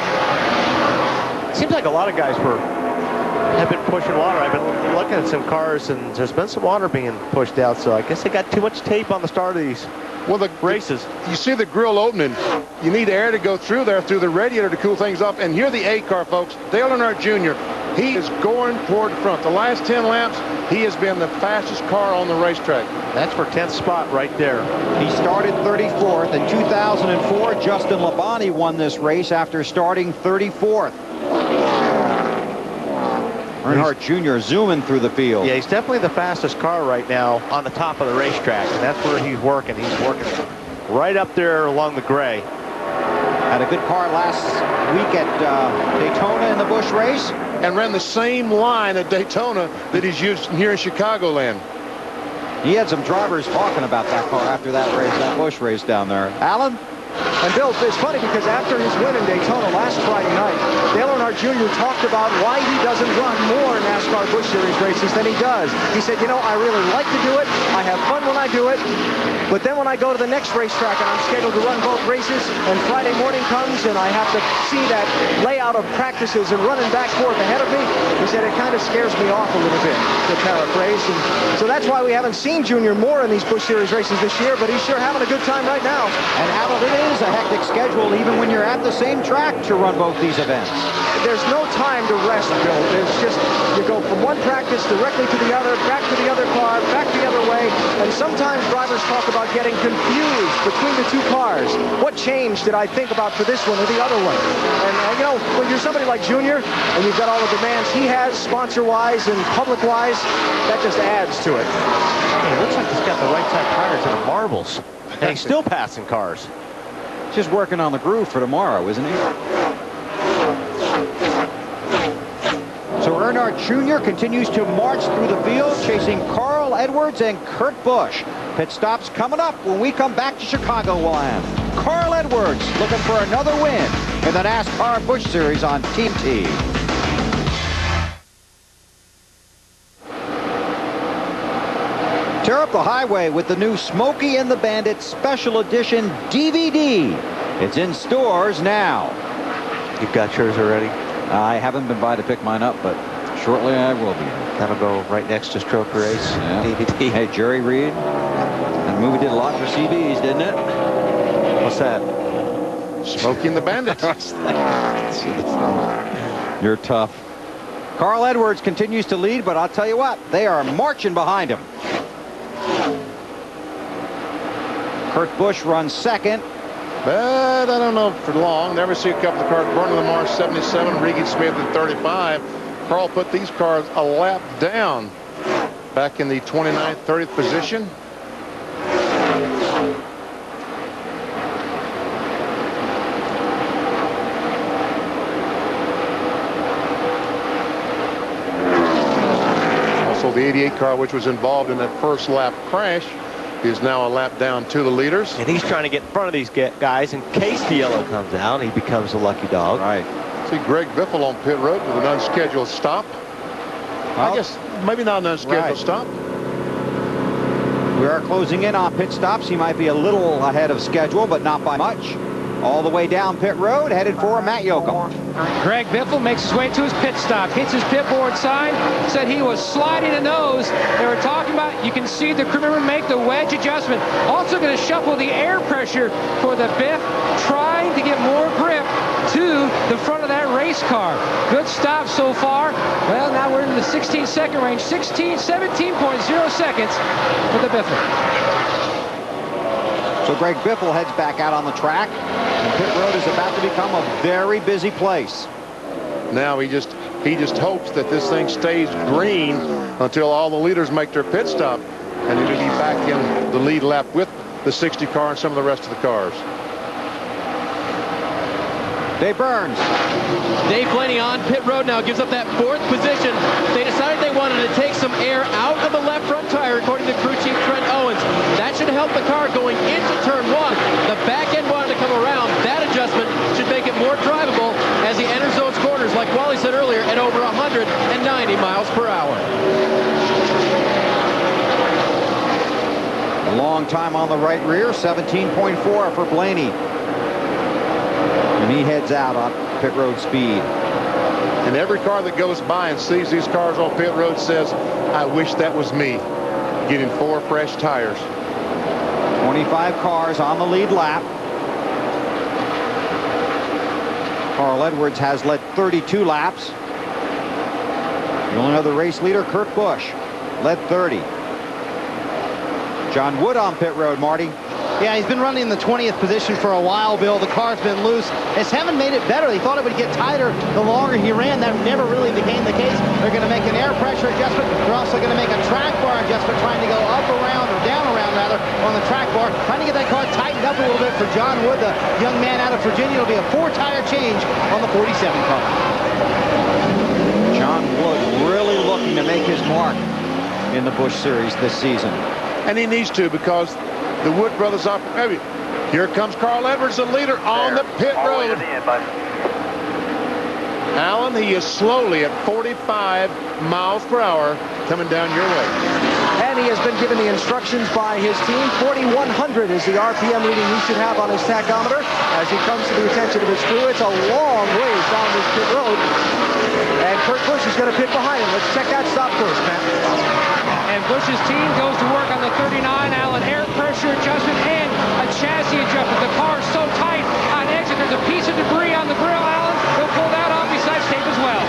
Seems like a lot of guys have been pushing water. I've been looking at some cars, and there's been some water being pushed out, so I guess they got too much tape on the start of these races. You see the grill opening. You need air to go through there, through the radiator to cool things off. And here the A car, folks. Dale Earnhardt Jr., he is going toward the front. The last 10 laps, he has been the fastest car on the racetrack. That's for 10th spot right there. He started 34th. In 2004, Justin Labonte won this race after starting 34th. Earnhardt Jr. zooming through the field. Yeah, he's definitely the fastest car right now on the top of the racetrack, and that's where he's working. He's working right up there along the gray. Had a good car last week at Daytona in the Busch race. And ran the same line at Daytona that he's used here in Chicagoland. He had some drivers talking about that car after that race, that Busch race down there. Alan? And Bill, it's funny because after his win in Daytona last Friday night, Dale Earnhardt Jr. talked about why he doesn't run more NASCAR Busch Series races than he does. He said, you know, I really like to do it. I have fun when I do it. But then when I go to the next racetrack and I'm scheduled to run both races, and Friday morning comes and I have to see that layout of practices and running back and forth ahead of me, he said it kind of scares me off a little bit, to paraphrase. And so that's why we haven't seen Junior more in these Busch Series races this year, but he's sure having a good time right now. And Alan, it is a hectic schedule even when you're at the same track to run both these events. There's no time to rest, Bill. It's just you go from one practice directly to the other, back to the other car, back the other way, and sometimes drivers talk about getting confused between the two cars. What change did I think about for this one or the other one? And you know, when you're somebody like Junior and you've got all the demands he has sponsor-wise and public-wise, that just adds to it. It looks like he's got the right side tires in the marbles, and he's still passing cars. Just working on the groove for tomorrow, isn't he? So Earnhardt Jr. continues to march through the field, chasing Carl Edwards and Kurt Busch. Pit stops coming up when we come back to Chicagoland. Carl Edwards looking for another win in the NASCAR Busch Series on Team T. Tear up the highway with the new Smokey and the Bandit Special Edition DVD. It's in stores now. You've got yours already? I haven't been by to pick mine up, but shortly I will be. That'll go right next to Stroke Race DVD. Hey, Jerry Reed. That movie did a lot for CBs, didn't it? What's that? Smokey and the Bandit. You're tough. Carl Edwards continues to lead, but I'll tell you what, they are marching behind him. Kurt Busch runs second. But I don't know for long. Never see a couple of cars. Vernon Lamar 77, Regan Smith at 35. Carl put these cars a lap down back in the 29th, 30th position. Also the 88 car, which was involved in that first lap crash, is now a lap down to the leaders. And he's trying to get in front of these guys in case the yellow comes out. He becomes a lucky dog. Right. See Greg Biffle on pit road with an unscheduled stop. Well, I guess maybe not an unscheduled stop. We are closing in on pit stops. He might be a little ahead of schedule, but not by much. All the way down pit road, headed for Matt Yoakum. Greg Biffle makes his way to his pit stop, hits his pit board sign, said he was sliding a nose. They were talking about, you can see the crew member make the wedge adjustment. Also going to shuffle the air pressure for the Biff, trying to get more grip to the front of that race car. Good stop so far. Well, now we're in the 16-second range, 17.0 seconds for the Biffle. So Greg Biffle heads back out on the track, and pit road is about to become a very busy place. Now he just hopes that this thing stays green until all the leaders make their pit stop, and he'll be back in the lead lap with the 60 car and some of the rest of the cars. Dave Burns. Dave Blaney on pit road now, gives up that fourth position. They decided they wanted to take some air out of the left front tire, according to crew chief Trent Owens. That should help the car going into turn one. The back end wanted to come around. That adjustment should make it more drivable as he enters those corners, like Wally said earlier, at over 190 miles per hour. A long time on the right rear, 17.4 for Blaney. And he heads out on pit road speed. And every car that goes by and sees these cars on pit road says, I wish that was me, getting 4 fresh tires. 25 cars on the lead lap. Carl Edwards has led 32 laps. The only other race leader, Kurt Busch, led 30. John Wood on pit road, Marty. Yeah, he's been running in the 20th position for a while, Bill. The car's been loose. It's haven't made it better. He thought it would get tighter the longer he ran. That never really became the case. They're going to make an air pressure adjustment. They're also going to make a track bar adjustment, trying to go up around, or down around rather, on the track bar, trying to get that car tightened up a little bit for John Wood, the young man out of Virginia. It'll be a 4-tire change on the 47 car. John Wood really looking to make his mark in the Busch Series this season. And he needs to, because the Wood brothers are, maybe. Here comes Carl Edwards, the leader on the pit road. Alan, he is slowly at 45 miles per hour coming down your way. And he has been given the instructions by his team. 4,100 is the RPM reading he should have on his tachometer as he comes to the attention of his crew. It's a long ways down this pit road. And Kurt Busch is going to pit behind him. Let's check that stop first, Matt. And Busch's team goes to work on the 39, Allen, air pressure adjustment and a chassis adjustment. The car's so tight on exit, there's a piece of debris on the grill, Allen. They'll pull that off besides tape as well.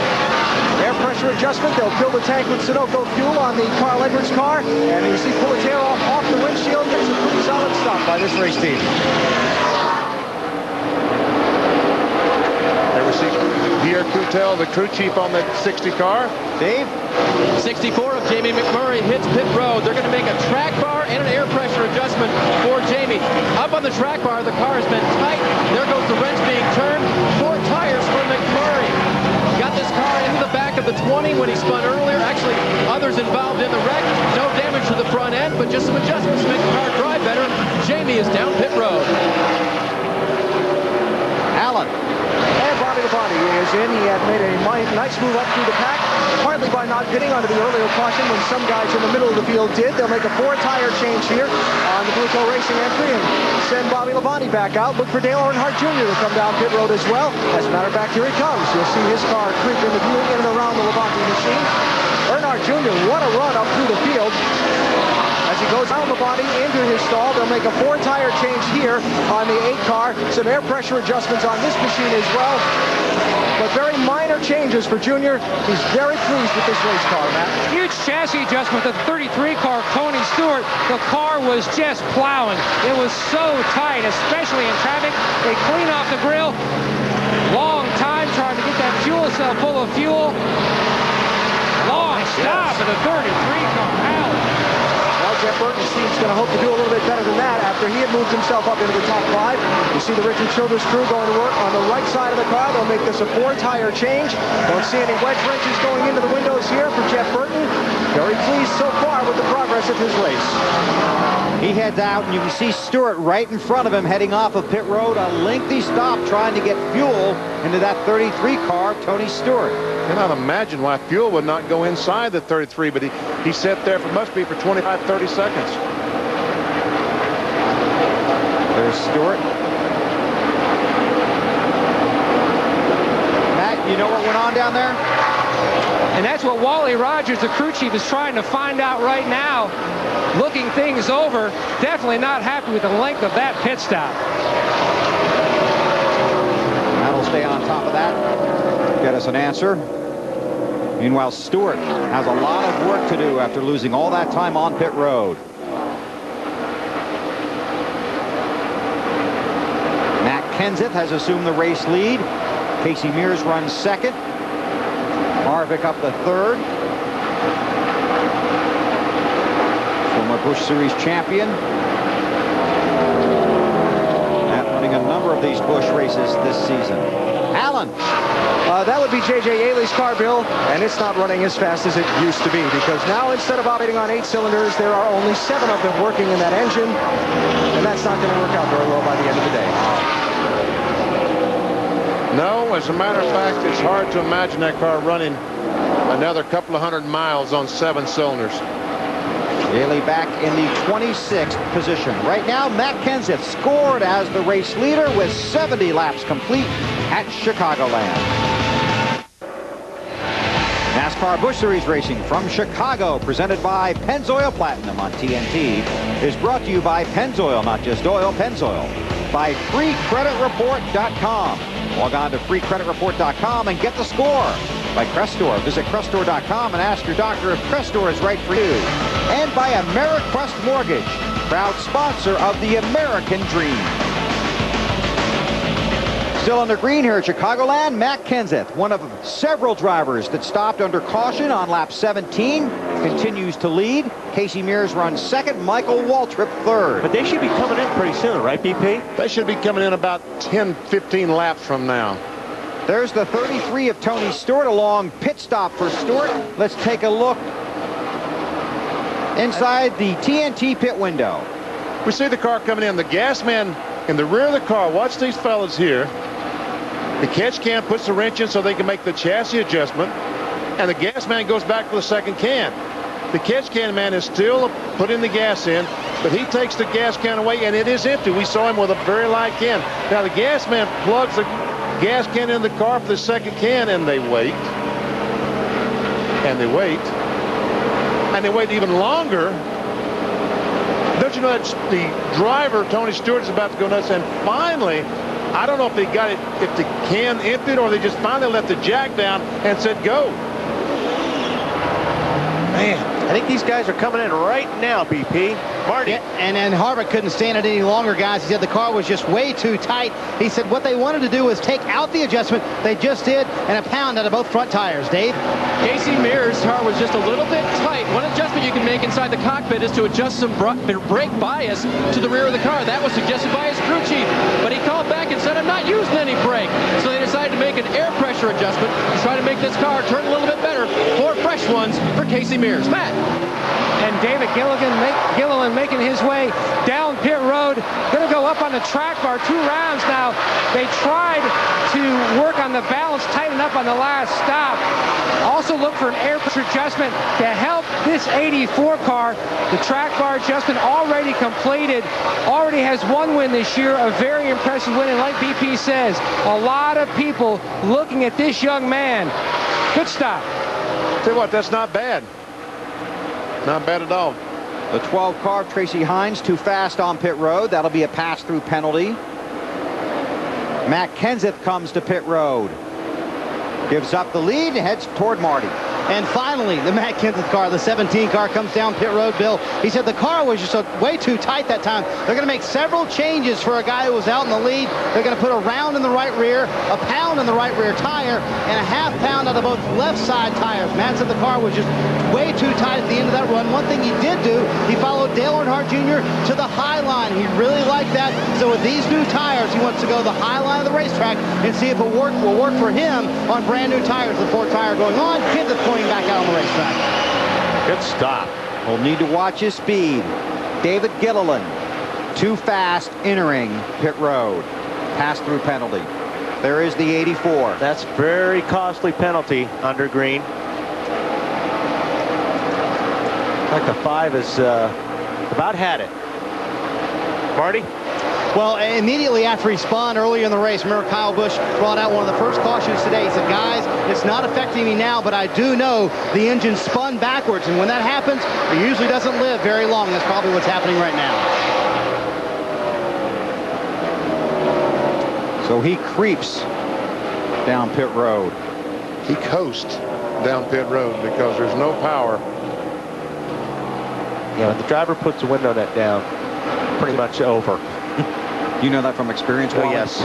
Air pressure adjustment. They'll fill the tank with Sunoco fuel on the Carl Edwards car. And you see pull its air off the windshield. Gets a pretty solid stop by this race team. There we see Pierre Coutel, the crew chief on that 60 car. Dave? 64 of Jamie McMurray hits pit road. They're going to make a track bar and an air pressure adjustment for Jamie. Up on the track bar, the car has been tight. There goes the wrench being turned. 4 tires for McMurray. Got this car into the back of the 20 when he spun earlier. Actually, others involved in the wreck. No damage to the front end, but just some adjustments to make the car drive better. Jamie is down pit road. Allen. And body to body is is in. He had made a nice move up through the pack, partly by not getting onto the earlier caution when some guys in the middle of the field did. They'll make a 4-tire change here on the Blue Coat Racing entry and send Bobby Labonte back out. Look for Dale Earnhardt Jr. to come down pit road as well. As a matter of fact, here he comes. You'll see his car creep into view in and around the Labonte machine. Earnhardt Jr., what a run up through the field. As he goes down the body into his stall, they'll make a 4-tire change here on the 8 car. Some air pressure adjustments on this machine as well. But very minor changes for Junior. He's very pleased with this race car, Matt. Huge chassis adjustment with the 33 car, Tony Stewart. The car was just plowing. It was so tight, especially in traffic. They clean off the grill. Long time trying to get that fuel cell full of fuel. Long stop of the 33 car. Allen. Jeff Burton's team's going to hope to do a little bit better than that after he had moved himself up into the top 5. You see the Richard Childress crew going to work on the right side of the car. They'll make this a 4-tire change. Don't see any wedge wrenches going into the windows here for Jeff Burton. Very pleased so far with the progress of his race. He heads out, and you can see Stewart right in front of him heading off of pit road. A lengthy stop trying to get fuel into that 33 car, Tony Stewart. I cannot imagine why fuel would not go inside the 33, but he sat there must be for 25, 30 seconds. There's Stewart. Matt, you know what went on down there? And that's what Wally Rogers, the crew chief, is trying to find out right now. Looking things over. Definitely not happy with the length of that pit stop. That'll stay on top of that. Get us an answer. Meanwhile, Stewart has a lot of work to do after losing all that time on pit road. Matt Kenseth has assumed the race lead. Casey Mears runs second. Harvick up the third. Former Busch Series champion. Matt running a number of these Busch races this season. Allen. That would be J.J. Yaley's car, Bill, and it's not running as fast as it used to be because now instead of operating on 8 cylinders, there are only 7 of them working in that engine, and that's not going to work out very well by the end of the day. No, as a matter of fact, it's hard to imagine that car running another couple of 100 miles on 7 cylinders. Yaley back in the 26th position. Right now, Matt Kenseth scored as the race leader with 70 laps complete at Chicagoland. NASCAR Busch Series Racing from Chicago, presented by Pennzoil Platinum on TNT, is brought to you by Pennzoil, not just oil, Pennzoil. By FreeCreditReport.com. Log on to FreeCreditReport.com and get the score. By Crestor. Visit Crestor.com and ask your doctor if Crestor is right for you. And by AmeriQuest Mortgage, proud sponsor of the American Dream. Still under green here at Chicagoland, Matt Kenseth, one of several drivers that stopped under caution on lap 17, continues to lead. Casey Mears runs second, Michael Waltrip third. But they should be coming in pretty soon, right, BP? They should be coming in about 10, 15 laps from now. There's the 33 of Tony Stewart, a long pit stop for Stewart. Let's take a look inside the TNT pit window. We see the car coming in. The gas man in the rear of the car. Watch these fellas here. The catch can puts the wrench in so they can make the chassis adjustment, and the gas man goes back for the second can. The catch can man is still putting the gas in, but he takes the gas can away, and it is empty. We saw him with a very light can. Now the gas man plugs the gas can in the car for the second can, and they wait. And they wait. And they wait even longer. Don't you know that the driver, Tony Stewart, is about to go nuts, and finally, I don't know if they got it, if the can emptied or they just finally let the jack down and said go. Man, I think these guys are coming in right now, BP. Marty. Yeah, and Harvick couldn't stand it any longer, guys. He said the car was just way too tight. He said what they wanted to do was take out the adjustment. They just did, and a pound out of both front tires. Dave? Casey Mears' car was just a little bit tight. One adjustment you can make inside the cockpit is to adjust some brake bias to the rear of the car. That was suggested by his crew chief, but he called back and said, I'm not using any brake. So they decided to make an air pressure adjustment to try to make this car turn a little bit better. 4 fresh ones for Casey Mears. Matt. And David Gilliland making his way down pit road. Going to go up on the track bar 2 rounds now. They tried to work on the balance, tighten up up on the last stop. Also look for an air pressure adjustment to help this 84 car. The track bar adjustment already completed. Already has one win this year, a very impressive win. And like BP says, a lot of people looking at this young man. Good stop. Tell you what, that's not bad. Not bad at all. The 12 car, Tracy Hines, too fast on pit road. That'll be a pass-through penalty. Matt Kenseth comes to pit road. Gives up the lead and heads toward Marty. And finally, the Matt Kenseth car, the 17 car, comes down pit road, Bill. He said the car was just way too tight that time. They're going to make several changes for a guy who was out in the lead. They're going to put a round in the right rear, a pound in the right rear tire, and a half pound out of both left side tires. Matt said the car was just way too tight at the end of that run. One thing he did do, he followed Dale Earnhardt Jr. to the high line. He really liked that. So with these new tires, he wants to go to the high line of the racetrack and see if it will work for him on brand new tires. The Ford tire going on, Kenseth going back out on the racetrack. Good stop. Will need to watch his speed. David Gilliland, too fast entering pit road. Pass-through penalty. There is the 84. That's very costly penalty under green. Like the 5 is about had it. Marty? Well, immediately after he spun earlier in the race, remember Kyle Busch brought out one of the first cautions today. He said, guys, it's not affecting me now, but I do know the engine spun backwards. And when that happens, it usually doesn't live very long. That's probably what's happening right now. So he creeps down pit road. He coasts down pit road because there's no power. Yeah, when the driver puts the window net down, pretty much over. You know that from experience, Wally? Oh, yes.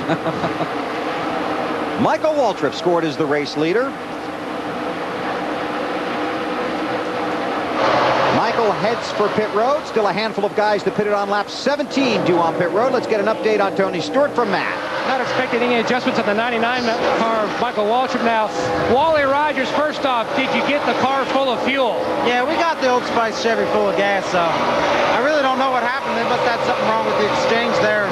Michael Waltrip scored as the race leader. Michael heads for pit road. Still a handful of guys that pitted on lap 17 due on pit road. Let's get an update on Tony Stewart from Matt. Not expecting any adjustments on the 99 car of Michael Waltrip now. Wally Rogers, first off, did you get the car full of fuel? Yeah, we got the Old Spice Chevy full of gas, so I really don't know what happened. They must have had something wrong with the exchange there.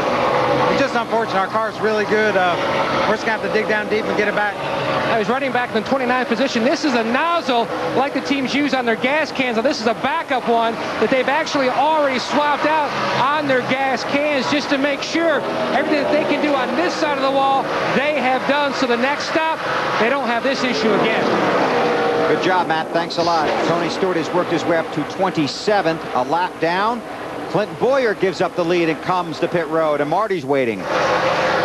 It's just unfortunate. Our car's really good. We're just going to have to dig down deep and get it back. I was running back in the 29th position. This is a nozzle like the teams use on their gas cans. Now, this is a backup one that they've actually already swapped out on their gas cans just to make sure everything that they can do on this side of the wall, they have done. So the next stop, they don't have this issue again. Good job, Matt. Thanks a lot. Tony Stewart has worked his way up to 27th, a lap down. Clinton Boyer gives up the lead and comes to pit road, and Marty's waiting.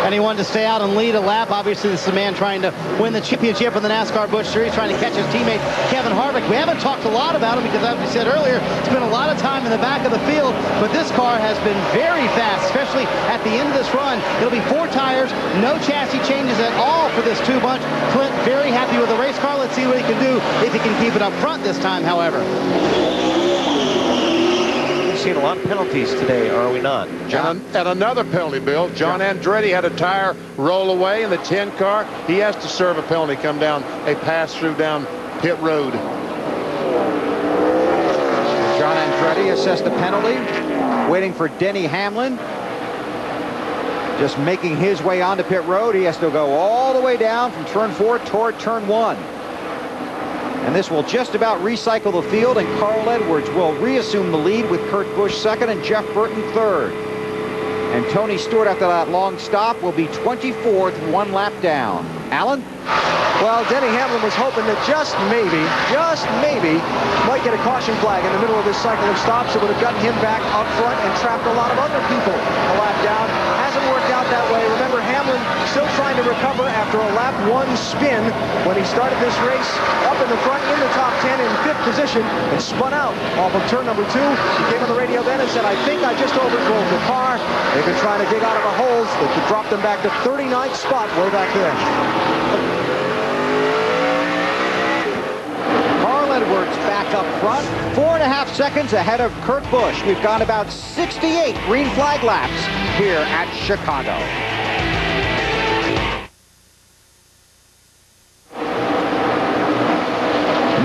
And he wanted to stay out and lead a lap. Obviously, this is a man trying to win the championship in the NASCAR Busch Series, trying to catch his teammate Kevin Harvick. We haven't talked a lot about him because, as we said earlier, spent a lot of time in the back of the field, but this car has been very fast, especially at the end of this run. It'll be 4 tires, no chassis changes at all for this 2 bunch. Clint very happy with the race car. Let's see what he can do if he can keep it up front this time, however. Seen a lot of penalties today, are we not? John, and another penalty, Bill. John Andretti had a tire roll away in the 10 car. He has to serve a penalty, come down a pass-through down pit road. John Andretti assessed the penalty, waiting for Denny Hamlin. Just making his way onto pit road. He has to go all the way down from turn 4 toward turn 1. And this will just about recycle the field, and Carl Edwards will reassume the lead with Kurt Busch second and Jeff Burton third. And Tony Stewart, after that long stop, will be 24th, 1 lap down. Alan? Well, Denny Hamlin was hoping that just maybe, might get a caution flag in the middle of this cycle of stops. It would have gotten him back up front and trapped a lot of other people a lap down. Hasn't worked out that way. Remember, Hamlin still trying to recover after a lap 1 spin when he started this race up in the front in the top 10 in 5th position and spun out off of turn number 2. He came on the radio then and said, I think I just overdrove the car. They've been trying to dig out of the holes. They could drop them back to 39th spot way back there. Edwards back up front, 4.5 seconds ahead of Kurt Busch. We've gone about 68 green flag laps here at Chicago.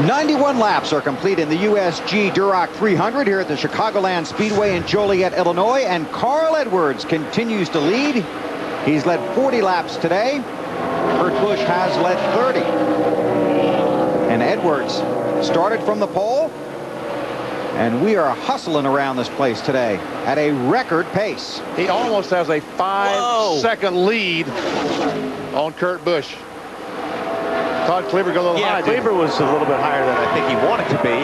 "91 laps are complete in the USG Durock 300 here at the Chicagoland Speedway in Joliet, Illinois, and Carl Edwards continues to lead. He's led 40 laps today. Kurt Busch has led 30. And Edwards started from the pole. And we are hustling around this place today at a record pace. He almost has a 5-second lead on Kurt Busch. Todd Cleaver go a little high. Yeah, Cleaver was a little bit higher than I think he wanted to be.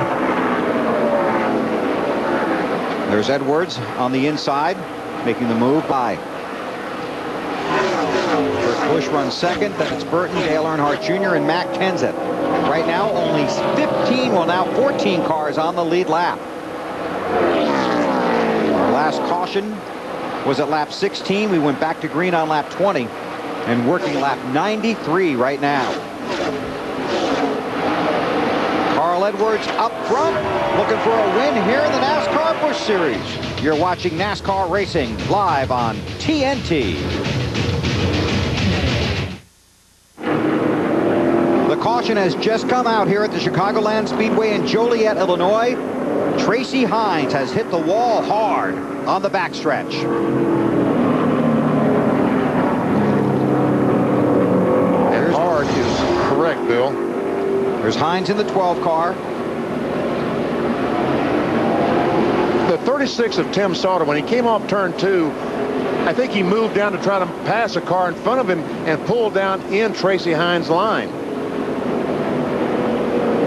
There's Edwards on the inside, making the move by. Kurt Busch runs second, then it's Burton, Dale Earnhardt Jr., and Mac Kenseth. Right now, only 15, well now 14 cars on the lead lap. Our last caution was at lap 16. We went back to green on lap 20 and working lap 93 right now. Carl Edwards up front, looking for a win here in the NASCAR Busch Series. You're watching NASCAR Racing live on TNT. The caution has just come out here at the Chicagoland Speedway in Joliet, Illinois. Tracy Hines has hit the wall hard on the backstretch. And hard is correct, Bill. There's Hines in the 12 car. The 36 of Tim Sauter, when he came off turn 2, I think he moved down to try to pass a car in front of him and pulled down in Tracy Hines' line.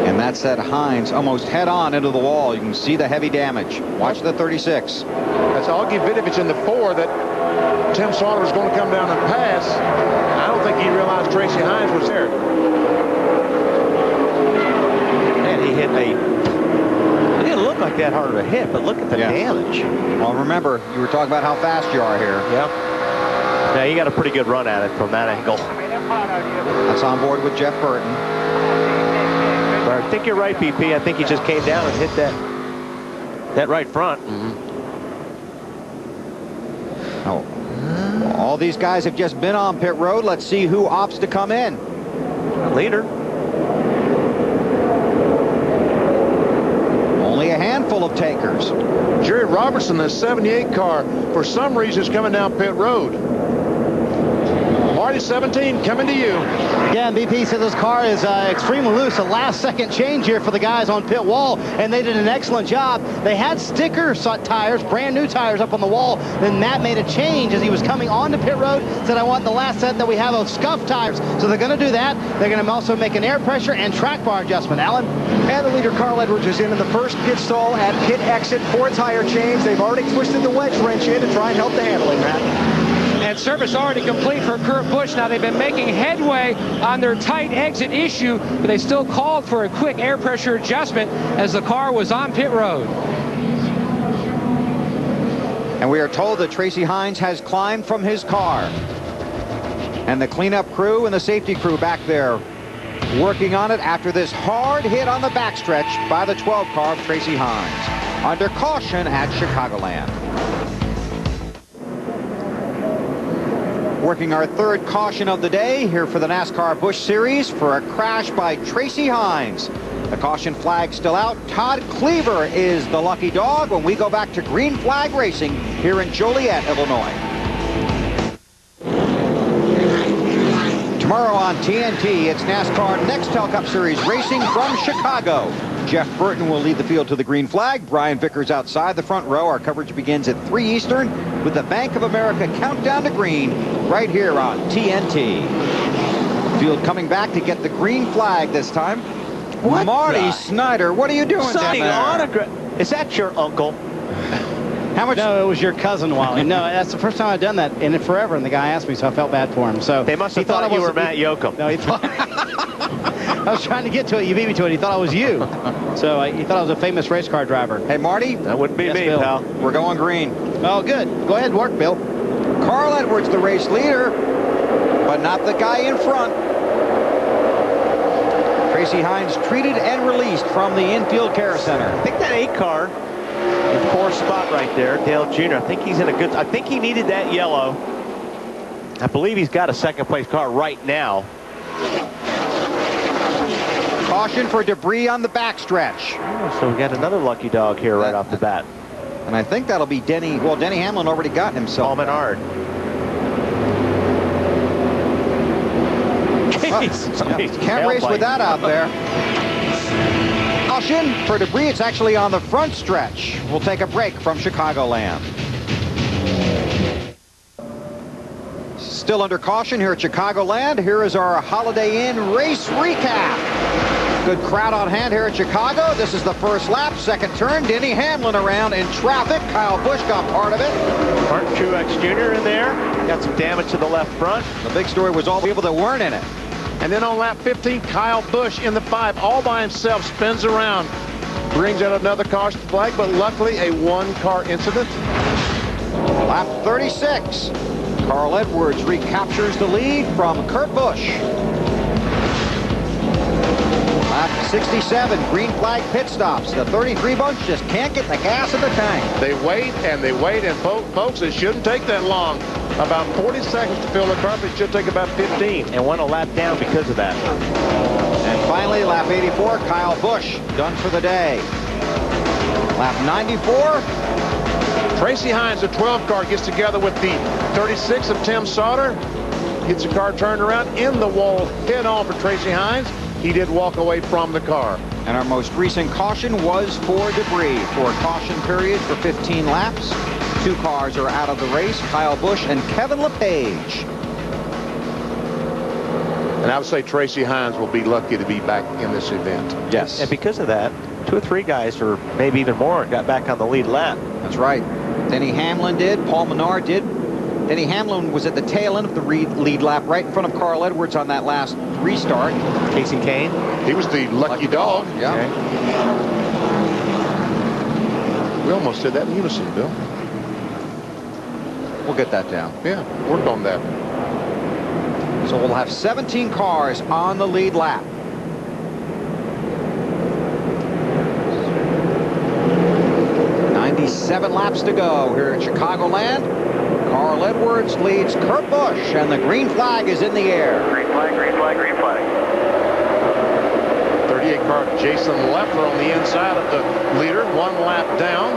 And that set Hines almost head on into the wall. You can see the heavy damage. Watch the 36. That's Augie Vidovich in the 4 that Tim Sauter was going to come down and pass. I don't think he realized Tracy Hines was there. Man, he hit it didn't look like that hard of a hit, but look at the damage. Well, remember, you were talking about how fast you are here. Yep. Yeah, you got a pretty good run at it from that angle. That's on board with Jeff Burton. But I think you're right, BP. I think he just came down and hit that right front. Oh. All these guys have just been on pit road. Let's see who opts to come in. Leader. Only a handful of takers. Jerry Robertson, the 78 car, for some reason is coming down pit road. Marty 17 coming to you. Yeah, BP said this car is extremely loose. A last-second change here for the guys on pit wall, and they did an excellent job. They had sticker tires, brand new tires up on the wall. Then Matt made a change as he was coming onto pit road, said, I want the last set that we have of scuff tires. So they're going to do that. They're going to also make an air pressure and track bar adjustment. Alan? And the leader, Carl Edwards, is in the first pit stall at pit exit for a tire change. They've already twisted the wedge wrench in to try and help the handling, Matt. And service already complete for Kurt Busch. Now they've been making headway on their tight exit issue, but they still called for a quick air pressure adjustment as the car was on pit road. And we are told that Tracy Hines has climbed from his car. And the cleanup crew and the safety crew back there working on it after this hard hit on the backstretch by the 12 car of Tracy Hines. Under caution at Chicagoland. Working our third caution of the day here for the NASCAR Busch Series for a crash by Tracy Hines. The caution flag still out. Todd Cleaver is the lucky dog when we go back to green flag racing here in Joliet, Illinois. Tomorrow on TNT, it's NASCAR Nextel Cup Series racing from Chicago. Jeff Burton will lead the field to the green flag. Brian Vickers outside the front row. Our coverage begins at 3 Eastern with the Bank of America countdown to green right here on TNT. Field coming back to get the green flag this time. What Marty Snyder, what are you doing down there? Autograph. Is that your uncle? How much? No, it was your cousin, Wally. No, that's the first time I've done that in forever, and the guy asked me, so I felt bad for him. So they must have thought you were Matt Yoakum. No, he thought I was trying to get to it. You beat me to it. He thought I was you. So he thought I was a famous race car driver. Hey, Marty. That wouldn't be me, Bill. pal. We're going green. Oh, good. Go ahead and work, Bill. Carl Edwards, the race leader, but not the guy in front. Tracy Hines treated and released from the infield care center. I think that 8 car in 4th spot right there, Dale Jr. I think he's in a good. I think he needed that yellow. I believe he's got a 2nd place car right now. Caution for debris on the backstretch. Oh, so we got another lucky dog here right off the bat. And I think that'll be Denny. Well, Denny Hamlin already got himself. Paul Menard. Jeez. Can't race with that out there. Caution for debris. It's actually on the front stretch. We'll take a break from Chicagoland. Still under caution here at Chicagoland. Here is our Holiday Inn race recap. Good crowd on hand here at Chicago. This is the first lap, second turn. Denny Hamlin around in traffic. Kyle Busch got part of it. Martin Truex Jr. in there. Got some damage to the left front. The big story was all the people that weren't in it. And then on lap 15, Kyle Busch in the 5, all by himself, spins around, brings out another caution flag, but luckily a one-car incident. Lap 36. Carl Edwards recaptures the lead from Kurt Busch. Lap 67, green flag pit stops. The 33 bunch just can't get the gas in the tank. They wait, and folks, it shouldn't take that long. About 40 seconds to fill the carpet. It should take about 15. And went a lap down because of that. And finally, lap 84, Kyle Busch done for the day. Lap 94. Tracy Hines, the 12 car, gets together with the 36 of Tim Sauter. Gets the car turned around in the wall head on for Tracy Hines. He did walk away from the car. And our most recent caution was for debris. For a caution period for 15 laps. 2 cars are out of the race, Kyle Busch and Kevin LePage. And I would say Tracy Hines will be lucky to be back in this event. Yes. And because of that, 2 or 3 guys, or maybe even more, got back on the lead lap. That's right. Denny Hamlin did. Paul Menard did. Denny Hamlin was at the tail end of the lead lap, right in front of Carl Edwards on that last restart. Casey Kane. He was the lucky dog. Yeah. Okay. We almost did that in unison, Bill. We'll get that down. Yeah, work on that. So we'll have 17 cars on the lead lap. Seven laps to go here at Chicagoland. Carl Edwards leads Kurt Busch, and the green flag is in the air. Green flag, green flag, green flag. 38 car Jason Leffler on the inside of the leader, 1 lap down.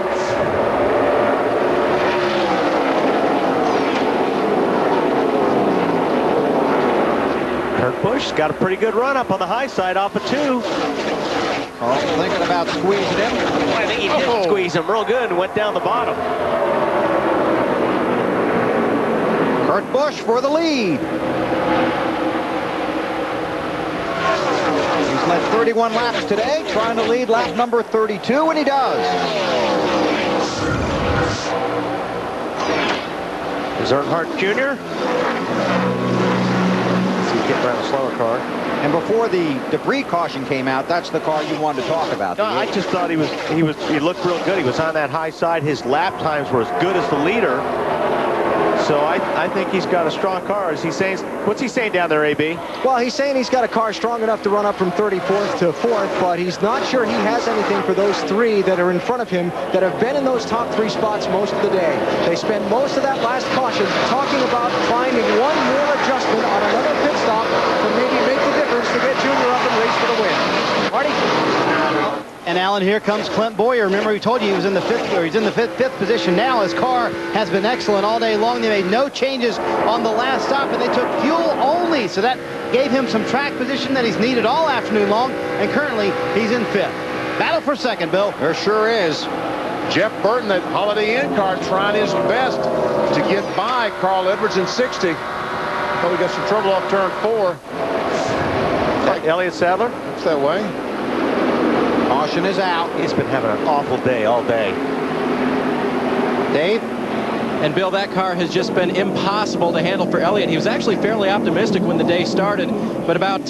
Kurt Busch got a pretty good run up on the high side off of 2. Carl thinking about squeezing him. I think he did squeeze him real good and went down the bottom. Kurt Busch for the lead. He's led 31 laps today, trying to lead lap number 32, and he does. Is Earnhardt Jr.? He's getting around a slower car. And before the debris caution came out, that's the car you wanted to talk about. No, I just thought he looked real good. He was on that high side. His lap times were as good as the leader. So I think he's got a strong car. Is he saying, what's he saying down there, AB? Well, he's saying he's got a car strong enough to run up from 34th to 4th, but he's not sure he has anything for those 3 that are in front of him that have been in those top 3 spots most of the day. They spent most of that last caution talking about finding one more adjustment on another pit stop to maybe make the difference to get Junior up and race for the win. Marty? And Alan, here comes Clint Boyer. Remember, we told you he was in the fifth position now. His car has been excellent all day long. They made no changes on the last stop, and they took fuel only. So that gave him some track position that he's needed all afternoon long. And currently, he's in 5th. Battle for 2nd, Bill. There sure is. Jeff Burton, that Holiday Inn car, trying his best to get by Carl Edwards in 60. Oh, we got some trouble off turn 4. Elliott Sadler? It's that way. Caution is out. He's been having an awful day all day. Dave? And Bill, that car has just been impossible to handle for Elliott. He was actually fairly optimistic when the day started, but about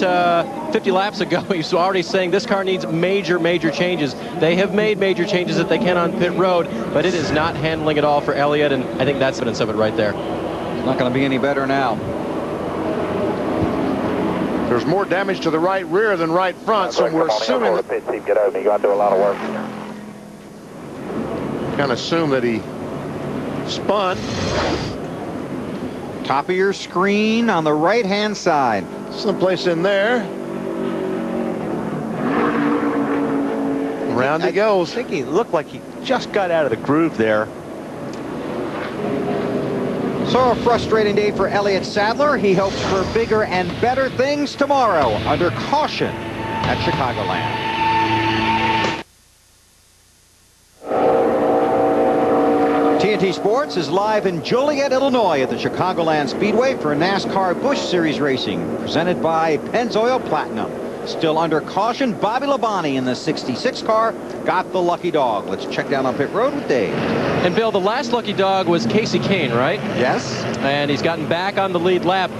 50 laps ago, he was already saying this car needs major changes. They have made major changes that they can on pit road, but it is not handling it all for Elliott, and I think that's evidence of it right there. It's not going to be any better now. There's more damage to the right rear than right front, so we're assuming that... Get over. You got to do a lot of work. Kind of assume that he spun. Top of your screen on the right-hand side. Someplace in there. Round he goes. I think he looked like he just got out of the groove there. So a frustrating day for Elliott Sadler. He hopes for bigger and better things tomorrow under caution at Chicagoland. TNT Sports is live in Joliet, Illinois at the Chicagoland Speedway for NASCAR Busch Series racing presented by Pennzoil Platinum. Still under caution, Bobby Labonte in the 66 car got the lucky dog. Let's check down on pit road with Dave. And Bill, the last lucky dog was Casey Kane, right? Yes. And he's gotten back on the lead lap.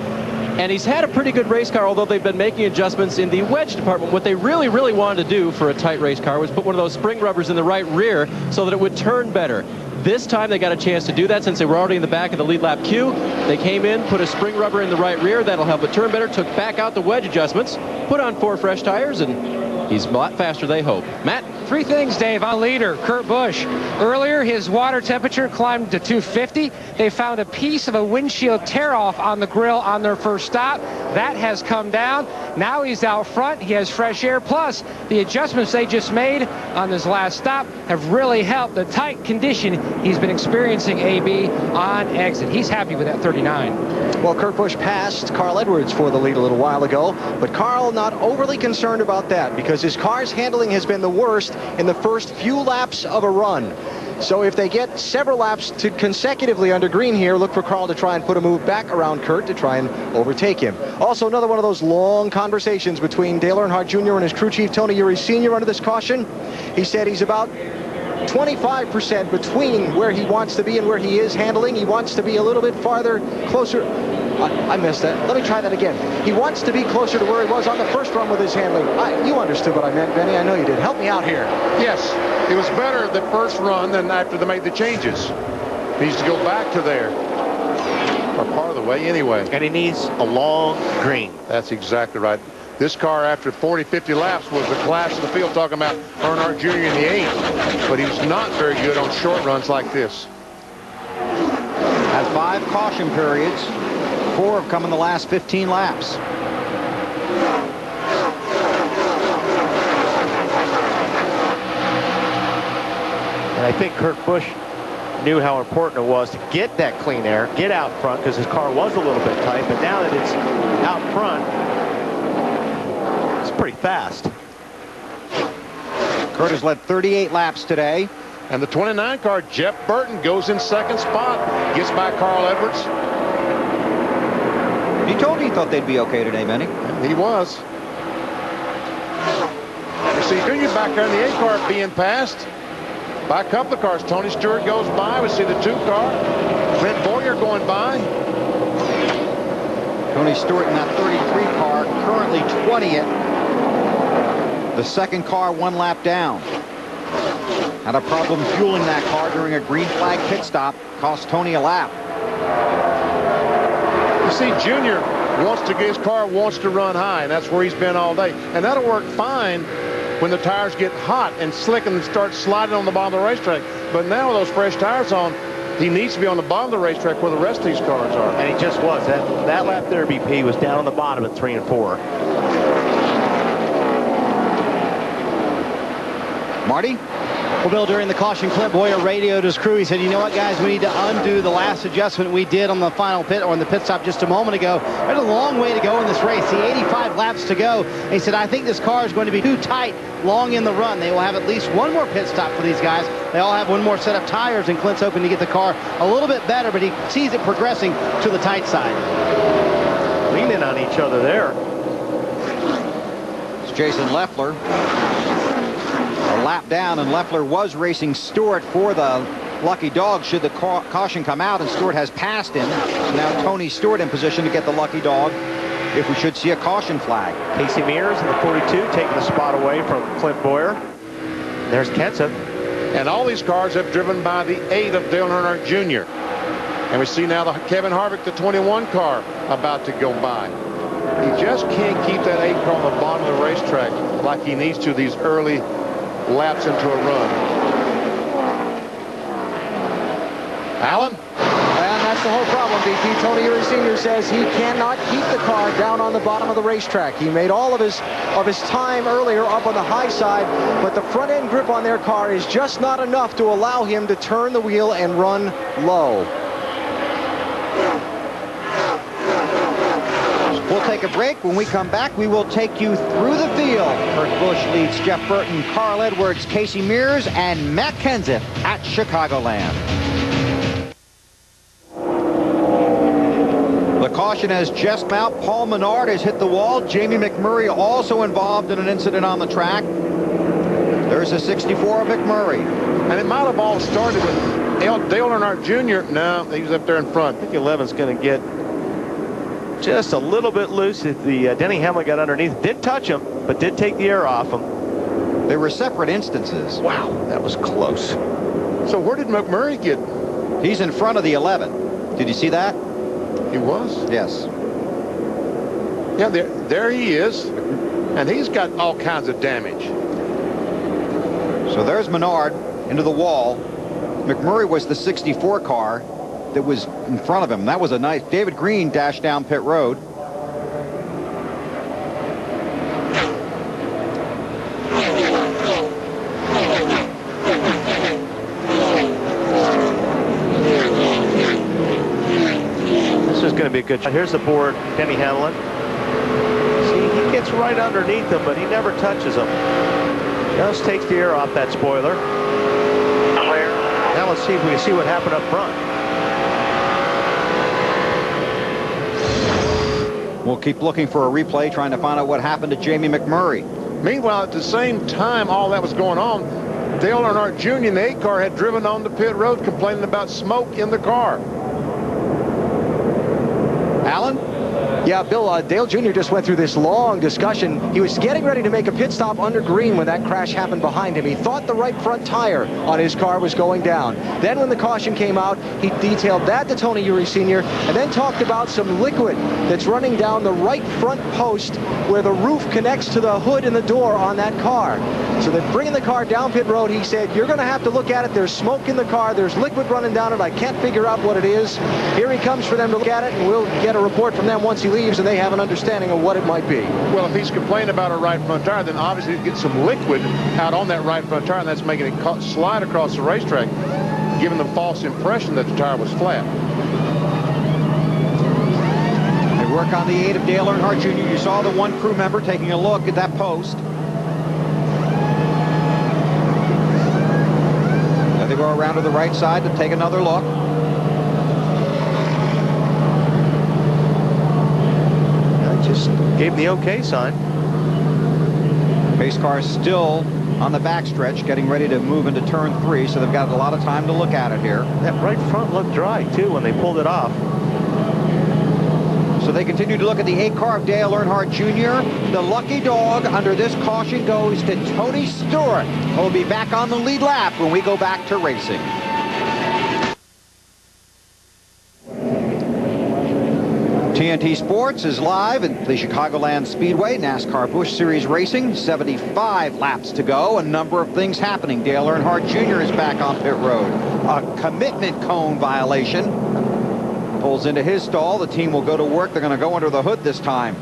And he's had a pretty good race car, although they've been making adjustments in the wedge department. What they really, really wanted to do for a tight race car was put one of those spring rubbers in the right rear so that it would turn better. This time they got a chance to do that since they were already in the back of the lead lap queue. They came in, put a spring rubber in the right rear. That'll help it turn better. Took back out the wedge adjustments, put on 4 fresh tires, and he's a lot faster, they hope. Matt? 3 things, Dave, on leader, Kurt Busch. Earlier, his water temperature climbed to 250. They found a piece of a windshield tear-off on the grill on their first stop. That has come down. Now he's out front. He has fresh air. Plus, the adjustments they just made on his last stop have really helped the tight condition he's been experiencing, AB, on exit. He's happy with that 39. Well, Kurt Busch passed Carl Edwards for the lead a little while ago, but Carl not overly concerned about that because his car's handling has been the worst in the first few laps of a run. So if they get several laps to consecutively under green here, look for Carl to try and put a move back around Kurt to try and overtake him. Also, another one of those long conversations between Dale Earnhardt Jr. and his crew chief, Tony Eury Sr. under this caution. He said he's about 25% between where he wants to be and where he is handling. He wants to be a little bit farther, closer. I missed that. Let me try that again. He wants to be closer to where he was on the first run with his handling. You understood what I meant, Benny. I know you did. Help me out here. Yes, it was better the first run than after they made the changes. He needs to go back to there. Or part of the way anyway. And he needs a long green. That's exactly right. This car, after 40, 50 laps, was the class of the field, talking about Earnhardt Jr. in the 8th. But he was not very good on short runs like this. Has 5 caution periods. 4 have come in the last 15 laps. And I think Kurt Busch knew how important it was to get that clean air, get out front, because his car was a little bit tight. But now that it's out front, it's pretty fast. Kurt has led 38 laps today. And the 29 car, Jeff Burton, goes in 2nd spot. Gets by Carl Edwards. You told me you thought they'd be okay today, Benny. He was. You see Junior back there in the 8 car being passed by a couple of cars. Tony Stewart goes by. We see the 2 car. Clint Boyer going by. Tony Stewart in that 33 car, currently 20th. The 2nd car 1 lap down. Had a problem fueling that car during a green flag pit stop. Cost Tony a lap. You see, Junior wants to get his car, wants to run high, and that's where he's been all day. And that'll work fine when the tires get hot and slick and start sliding on the bottom of the racetrack. But now with those fresh tires on, he needs to be on the bottom of the racetrack where the rest of these cars are. And he just was. That lap there, BP, was down on the bottom at 3 and 4. Marty? Well, Bill, during the caution, Clint Boyer radioed his crew. He said, you know what, guys, we need to undo the last adjustment we did on the final pit, or in the pit stop just a moment ago. There's a long way to go in this race. The 85 laps to go. And he said, I think this car is going to be too tight long in the run. They will have at least one more pit stop for these guys. They all have one more set of tires, and Clint's hoping to get the car a little bit better, but he sees it progressing to the tight side. Leaning on each other there. It's Jason Leffler. A lap down, and Leffler was racing Stewart for the lucky dog should the caution come out, and Stewart has passed him. So now Tony Stewart in position to get the lucky dog if we should see a caution flag. Casey Mears in the 42 taking the spot away from Clint Boyer. There's Kenson. And all these cars have driven by the 8 of Dale Earnhardt Jr. And we see now the Kevin Harvick, the 21 car, about to go by. He just can't keep that 8 car on the bottom of the racetrack like he needs to these early laps into a run. Allen? And that's the whole problem, BP. Tony Eury Sr. says he cannot keep the car down on the bottom of the racetrack. He made all of his time earlier up on the high side, but the front end grip on their car is just not enough to allow him to turn the wheel and run low. We'll take a break. When we come back, we will take you through the field. Kurt Busch leads Jeff Burton, Carl Edwards, Casey Mears, and Matt Kenseth at Chicagoland. The caution has just out. Paul Menard has hit the wall. Jamie McMurray also involved in an incident on the track. There's a 64 of McMurray. And it might have all started with Dale Earnhardt Jr. No, he was up there in front. I think 11's going to get just a little bit loose. The Denny Hamlin got underneath. Did touch him, but did take the air off him. They were separate instances. Wow, that was close. So where did McMurray get? He's in front of the 11. Did you see that? He was? Yes. Yeah, there he is. And he's got all kinds of damage. So there's Menard into the wall. McMurray was the 64 car that was in front of him. That was a nice. David Green dashed down pit road. This is going to be a good shot. Here's the board, Denny Hamlin. See, he gets right underneath him, but he never touches him. Just takes the air off that spoiler. Clear. Now let's see if we can see what happened up front. We'll keep looking for a replay, trying to find out what happened to Jamie McMurray. Meanwhile, at the same time all that was going on, Dale Earnhardt Jr. in the 8 car had driven on the pit road complaining about smoke in the car. Alan? Yeah, Bill, Dale Jr. just went through this long discussion. He was getting ready to make a pit stop under green when that crash happened behind him. He thought the right front tire on his car was going down. Then when the caution came out, he detailed that to Tony Eury Sr. and then talked about some liquid that's running down the right front post where the roof connects to the hood and the door on that car. So they're bringing the car down pit road. He said, you're going to have to look at it. There's smoke in the car. There's liquid running down it. I can't figure out what it is. Here he comes for them to look at it, and we'll get a report from them once he leaves, and they have an understanding of what it might be. Well, if he's complaining about a right front tire, then obviously he's getting some liquid out on that right front tire, and that's making it slide across the racetrack, giving the false impression that the tire was flat. They work on the 8 of Dale Earnhardt Jr. You saw the one crew member taking a look at that post. Now they go around to the right side to take another look. Just gave him the okay sign. Pace car still on the backstretch, getting ready to move into turn 3, so they've got a lot of time to look at it here. That right front looked dry, too, when they pulled it off. So they continue to look at the 8 car of Dale Earnhardt Jr. The lucky dog under this caution goes to Tony Stewart, who will be back on the lead lap when we go back to racing. TNT Sports is live at the Chicagoland Speedway, NASCAR Busch Series Racing. 75 laps to go. A number of things happening. Dale Earnhardt Jr. is back on pit road. A commitment cone violation. Pulls into his stall. The team will go to work. They're going to go under the hood this time.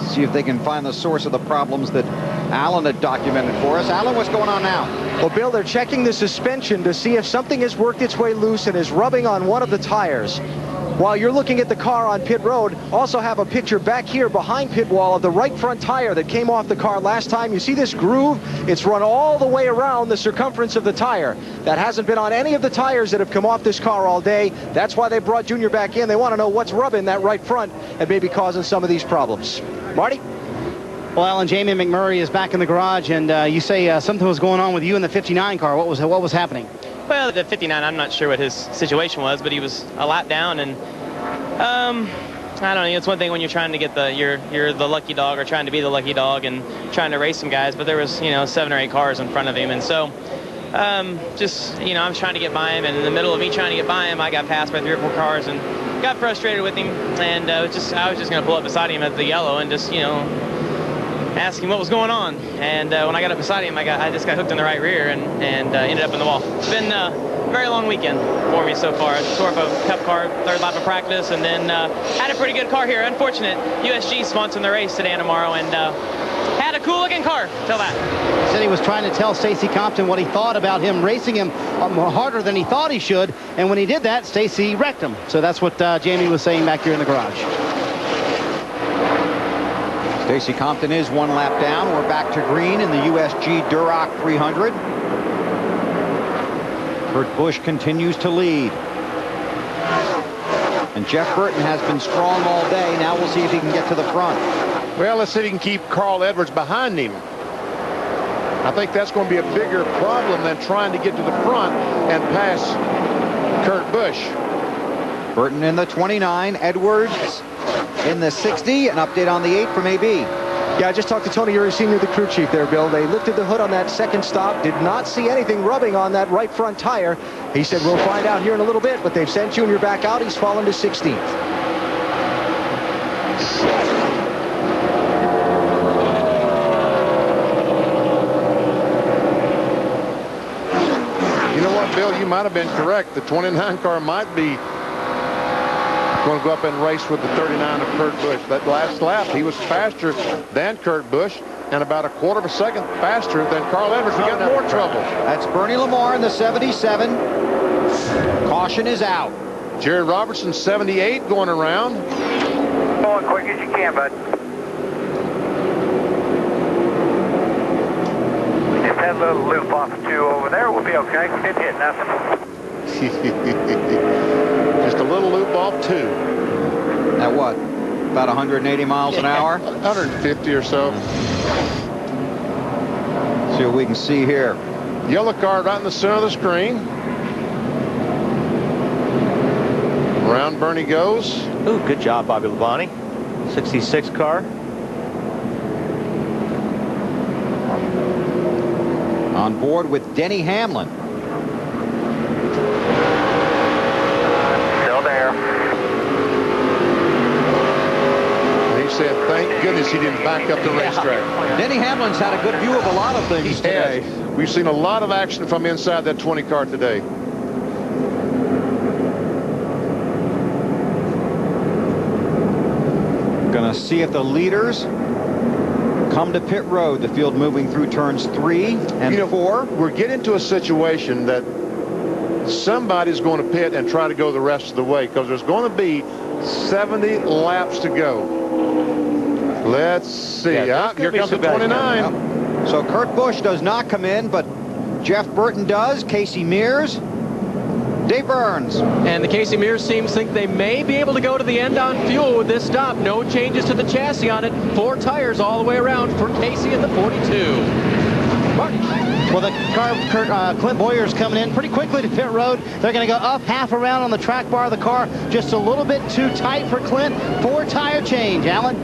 See if they can find the source of the problems that Alan had documented for us. Alan, what's going on now? Well, Bill, they're checking the suspension to see if something has worked its way loose and is rubbing on one of the tires. While you're looking at the car on pit road, also have a picture back here behind pit wall of the right front tire that came off the car last time. You see this groove? It's run all the way around the circumference of the tire. That hasn't been on any of the tires that have come off this car all day. That's why they brought Junior back in. They want to know what's rubbing that right front and maybe causing some of these problems. Marty? Well, Alan, Jamie McMurray is back in the garage, and you say something was going on with you in the 59 car. What was happening? Well, the 59, I'm not sure what his situation was, but he was a lap down, and I don't know. It's one thing when you're trying to get you're the lucky dog or trying to be the lucky dog and trying to race some guys, but there was 7 or 8 cars in front of him, and so just I'm trying to get by him, and in the middle of me trying to get by him, I got passed by 3 or 4 cars and got frustrated with him, and I was just going to pull up beside him at the yellow and just ask him what was going on. And when I got up beside him, I just got hooked in the right rear and ended up in the wall. It's been a very long weekend for me so far. Tore up a cup car, 3rd lap of practice, and then had a pretty good car here. Unfortunate, USG sponsoring the race today and tomorrow, and had a cool-looking car till that. He said he was trying to tell Stacy Compton what he thought about him racing him harder than he thought he should, and when he did that, Stacy wrecked him. So that's what Jamie was saying back here in the garage. Casey Compton is 1 lap down. We're back to green in the USG Durock 300. Kurt Busch continues to lead. And Jeff Burton has been strong all day. Now we'll see if he can get to the front. Well, let's see if he can keep Carl Edwards behind him. I think that's going to be a bigger problem than trying to get to the front and pass Kurt Busch. Burton in the 29, Edwards in the 60. An update on the 8 from AB. Yeah, I just talked to Tony Uri Sr., the crew chief there, Bill. They lifted the hood on that second stop, did not see anything rubbing on that right front tire. He said, we'll find out here in a little bit, but they've sent Junior back out. He's fallen to 16th. Bill, you might have been correct. The 29 car might be going to go up and race with the 39 of Kurt Busch. That last lap, he was faster than Kurt Busch and about a quarter of a second faster than Carl Edwards. We got more trouble. That's Bernie Lamar in the 77. Caution is out. Jerry Robertson, 78, going around. Going quick as you can, bud. That little loop off 2 over there will be okay. Didn't hit nothing. Just a little loop off 2. At what? About 180 miles an hour? 150 or so. See what we can see here. Yellow car right in the center of the screen. Around Bernie goes. Ooh, good job, Bobby Labonte. 66 car. On board with Denny Hamlin. Still there. He said, thank goodness he didn't back up the racetrack. Denny Hamlin's had a good view of a lot of things today. We've seen a lot of action from inside that 20 car today. Gonna see if the leaders come to pit road. The field moving through turns 3 and 4. We're getting to a situation that somebody's going to pit and try to go the rest of the way because there's going to be 70 laps to go. Let's see. Yeah, here comes the 29. Yep. So Kurt Busch does not come in, but Jeff Burton does. Casey Mears. Dave Burns. And the Casey Mears teams think they may be able to go to the end on fuel with this stop. No changes to the chassis on it. 4 tires all the way around for Casey in the 42. Martin. Well, the car, Clint Boyer's coming in pretty quickly to pit road. They're going to go up half around on the track bar of the car. Just a little bit too tight for Clint. 4-tire change. Alan?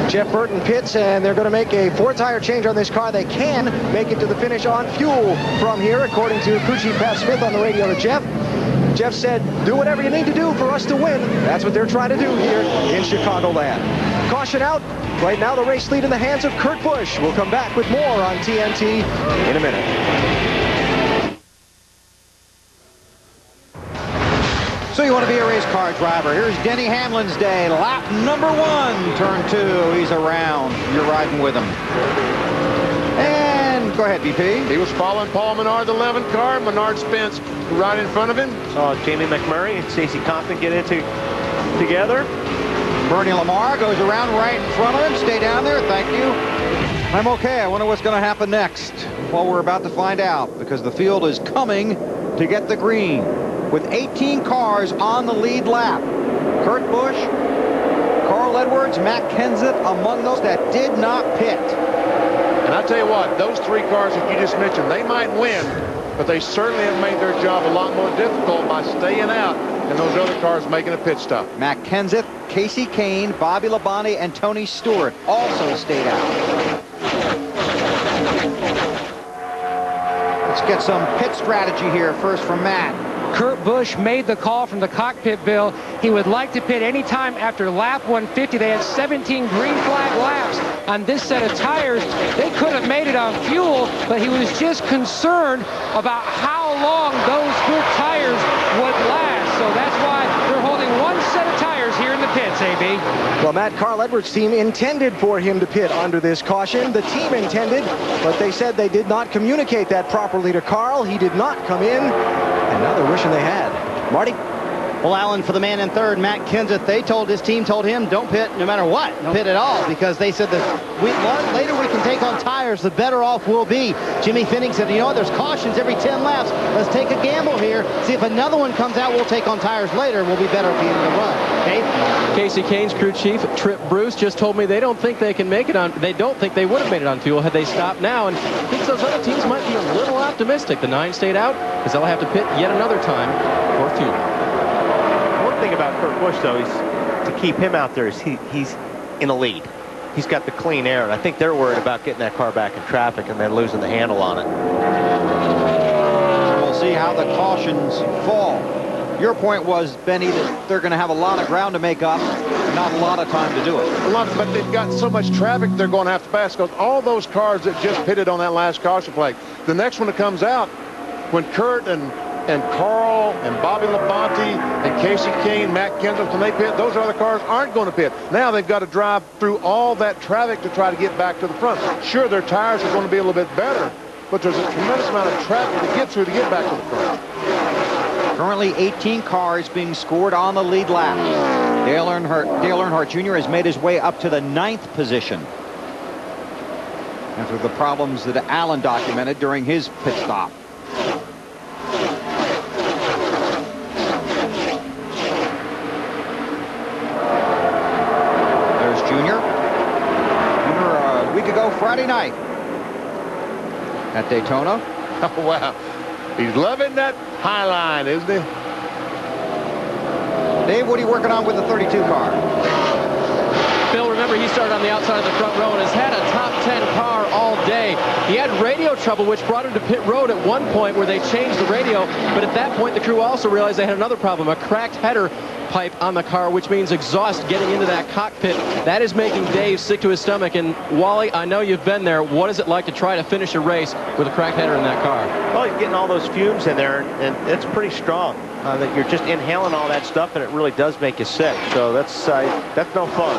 Jeff Burton pits, and they're going to make a 4-tire change on this car. They can make it to the finish on fuel from here, according to crew chief Pat Smith on the radio to Jeff. Jeff said, do whatever you need to do for us to win. That's what they're trying to do here in Chicagoland. Caution out. Right now, the race lead in the hands of Kurt Busch. We'll come back with more on TNT in a minute. So you want to be a race car driver. Here's Denny Hamlin's day. Lap number 1, turn 2. He's around. You're riding with him. And go ahead, BP. He was following Paul Menard, the 11 car. Menard Spence right in front of him. Saw Jamie McMurray and Stacey Compton get into together. Bernie Lamar goes around right in front of him. Stay down there. Thank you. I'm okay. I wonder what's going to happen next. Well, we're about to find out because the field is coming to get the green with 18 cars on the lead lap. Kurt Busch, Carl Edwards, Matt Kenseth among those that did not pit. And I tell you what, those 3 cars that you just mentioned, they might win, but they certainly have made their job a lot more difficult by staying out and those other cars making a pit stop. Matt Kenseth, Casey Kane, Bobby Labonte, and Tony Stewart also stayed out. Let's get some pit strategy here first from Matt. Kurt Busch made the call from the cockpit, Bill. He would like to pit any time after lap 150. They had 17 green flag laps on this set of tires. They could have made it on fuel, but he was just concerned about how long those good tires would last. So that's why they're holding 1 set of tires here in the pits, AB. Well, Matt, Carl Edwards' team intended for him to pit under this caution. The team intended, but they said they did not communicate that properly to Carl. He did not come in, and now they're wishing they had. Marty? Well, Alan, for the man in third, Matt Kenseth, his team told him, don't pit no matter what. Don't pit at all, because they said that later we can take on tires, the better off we'll be. Jimmy Finning said, there's cautions every 10 laps. Let's take a gamble here. See if another one comes out, we'll take on tires later. We'll be better at the end of the run. Okay? Casey Kane's crew chief, Trip Bruce, just told me they don't think they can make it on, they don't think they would have made it on fuel had they stopped now, and thinks those other teams might be a little optimistic. The 9 stayed out because they'll have to pit yet another time for fuel. One thing about Kurt Busch, though, is to keep him out there is he's in the lead. He's got the clean air, and I think they're worried about getting that car back in traffic and then losing the handle on it. We'll see how the cautions fall. Your point was, Benny, that they're going to have a lot of ground to make up and not a lot of time to do it. But they've got so much traffic they're going to have to pass, because all those cars that just pitted on that last caution flag, the next one that comes out, when Kurt and Carl and Bobby Labonte and Casey Kane, Matt Kenseth, when they pit, those other cars aren't going to pit. Now they've got to drive through all that traffic to try to get back to the front. Sure, their tires are going to be a little bit better, but there's a tremendous amount of traffic to get through to get back to the front. Currently 18 cars being scored on the lead lap. Dale Earnhardt Jr. has made his way up to the 9th position after the problems that Allen documented during his pit stop. There's Junior. Junior a week ago Friday night at Daytona. Oh, wow. He's loving that high line, isn't he? Dave, what are you working on with the 32 car? Bill, remember, he started on the outside of the front row and has had a top 10 car all day. He had radio trouble, which brought him to pit road at one point where they changed the radio. But at that point, the crew also realized they had another problem, a cracked header pipe on the car, which means exhaust getting into that cockpit. That is making Dave sick to his stomach. And Wally, I know you've been there. What is it like to try to finish a race with a cracked header in that car? Well, he's getting all those fumes in there, and it's pretty strong. That you're just inhaling all that stuff, and it really does make you sick. So that's no fun.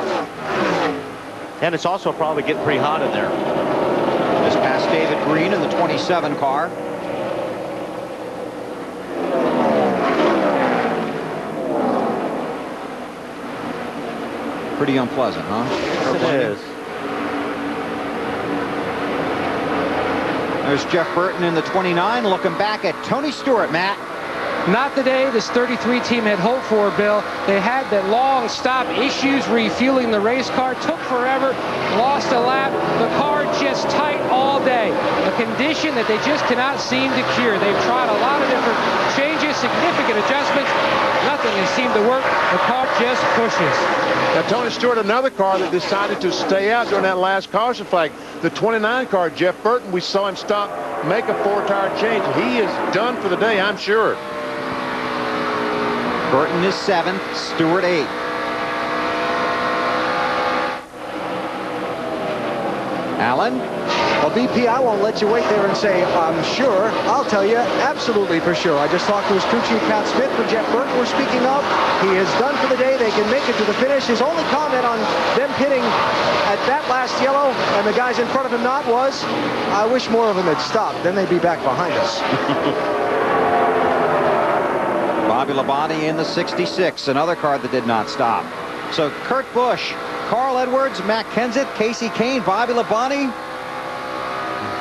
And it's also probably getting pretty hot in there. Just past David Green in the 27 car. Pretty unpleasant, huh? Yes, it is. There's Jeff Burton in the 29 looking back at Tony Stewart, Matt. Not the day this 33 team had hoped for, Bill. They had that long stop, issues refueling the race car, took forever, lost a lap. The car just tight all day. A condition that they just cannot seem to cure. They've tried a lot of different changes, significant adjustments. Nothing has seemed to work. The car just pushes. Now, Tony Stewart, another car that decided to stay out during that last caution flag. The 29 car, Jeff Burton, we saw him stop, make a 4-tire change. He is done for the day, I'm sure. Burton is 7th, Stewart 8th. Allen? Well, BP, I won't let you wait there and say, I'm sure. I'll tell you, absolutely for sure. I just talked to his crew chief, Pat Smith, for Jeff Burton we're speaking of. He is done for the day. They can make it to the finish. His only comment on them pitting at that last yellow and the guys in front of him not was, I wish more of them had stopped. Then they'd be back behind us. Bobby Labonte in the 66, another car that did not stop. So Kurt Busch, Carl Edwards, Matt Kenseth, Casey Kane, Bobby Labonte,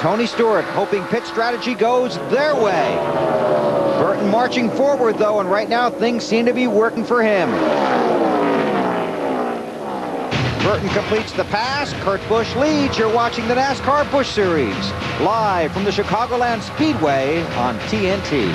Tony Stewart hoping pit strategy goes their way. Burton marching forward, though, and right now things seem to be working for him. Burton completes the pass. Kurt Busch leads. You're watching the NASCAR Busch Series live from the Chicagoland Speedway on TNT.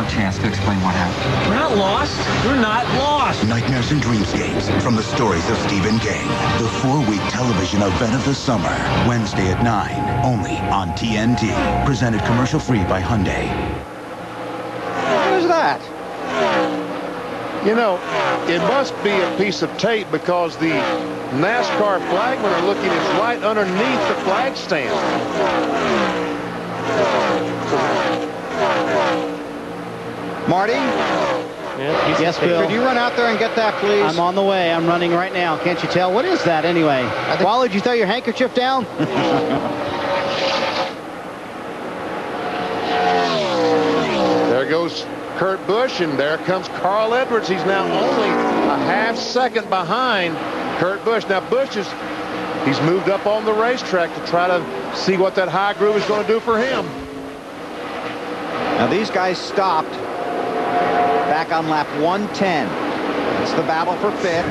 Chance to explain what happened. We're not lost. We're not lost. Nightmares and Dreamscapes from the stories of Stephen King. The 4-week television event of the summer. Wednesday at 9. Only on TNT. Presented commercial free by Hyundai. What is that? You know, it must be a piece of tape because the NASCAR flagmen are looking. It's right underneath the flag stand. Marty? Yes, Bill. Could you run out there and get that, please? I'm on the way. I'm running right now. Can't you tell? What is that, anyway? Wally, did you throw your handkerchief down? Kurt Busch, and there comes Carl Edwards. He's now only a half second behind Kurt Busch. Now he's moved up on the racetrack to try to see what that high groove is going to do for him. Now these guys stopped back on lap 110. It's the battle for fifth.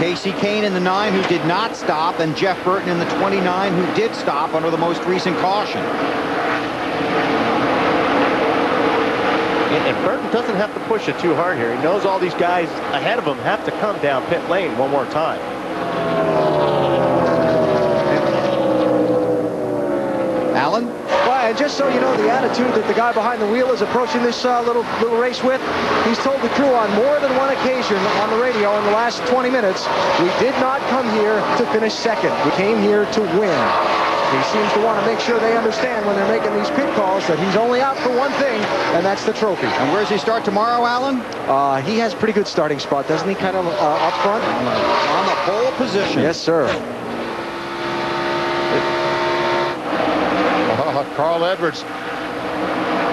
Casey Kane in the 9 who did not stop, and Jeff Burton in the 29 who did stop under the most recent caution. And Burton doesn't have to push it too hard here. He knows all these guys ahead of him have to come down pit lane one more time. Alan? Well, and just so you know the attitude that the guy behind the wheel is approaching this little race with, he's told the crew on more than one occasion on the radio in the last 20 minutes, we did not come here to finish second. We came here to win. He seems to want to make sure they understand when they're making these pit calls that he's only out for one thing, and that's the trophy. And where does he start tomorrow, Alan? He has a pretty good starting spot, doesn't he? Kind of up front? On the pole position. Yes, sir. Carl Edwards.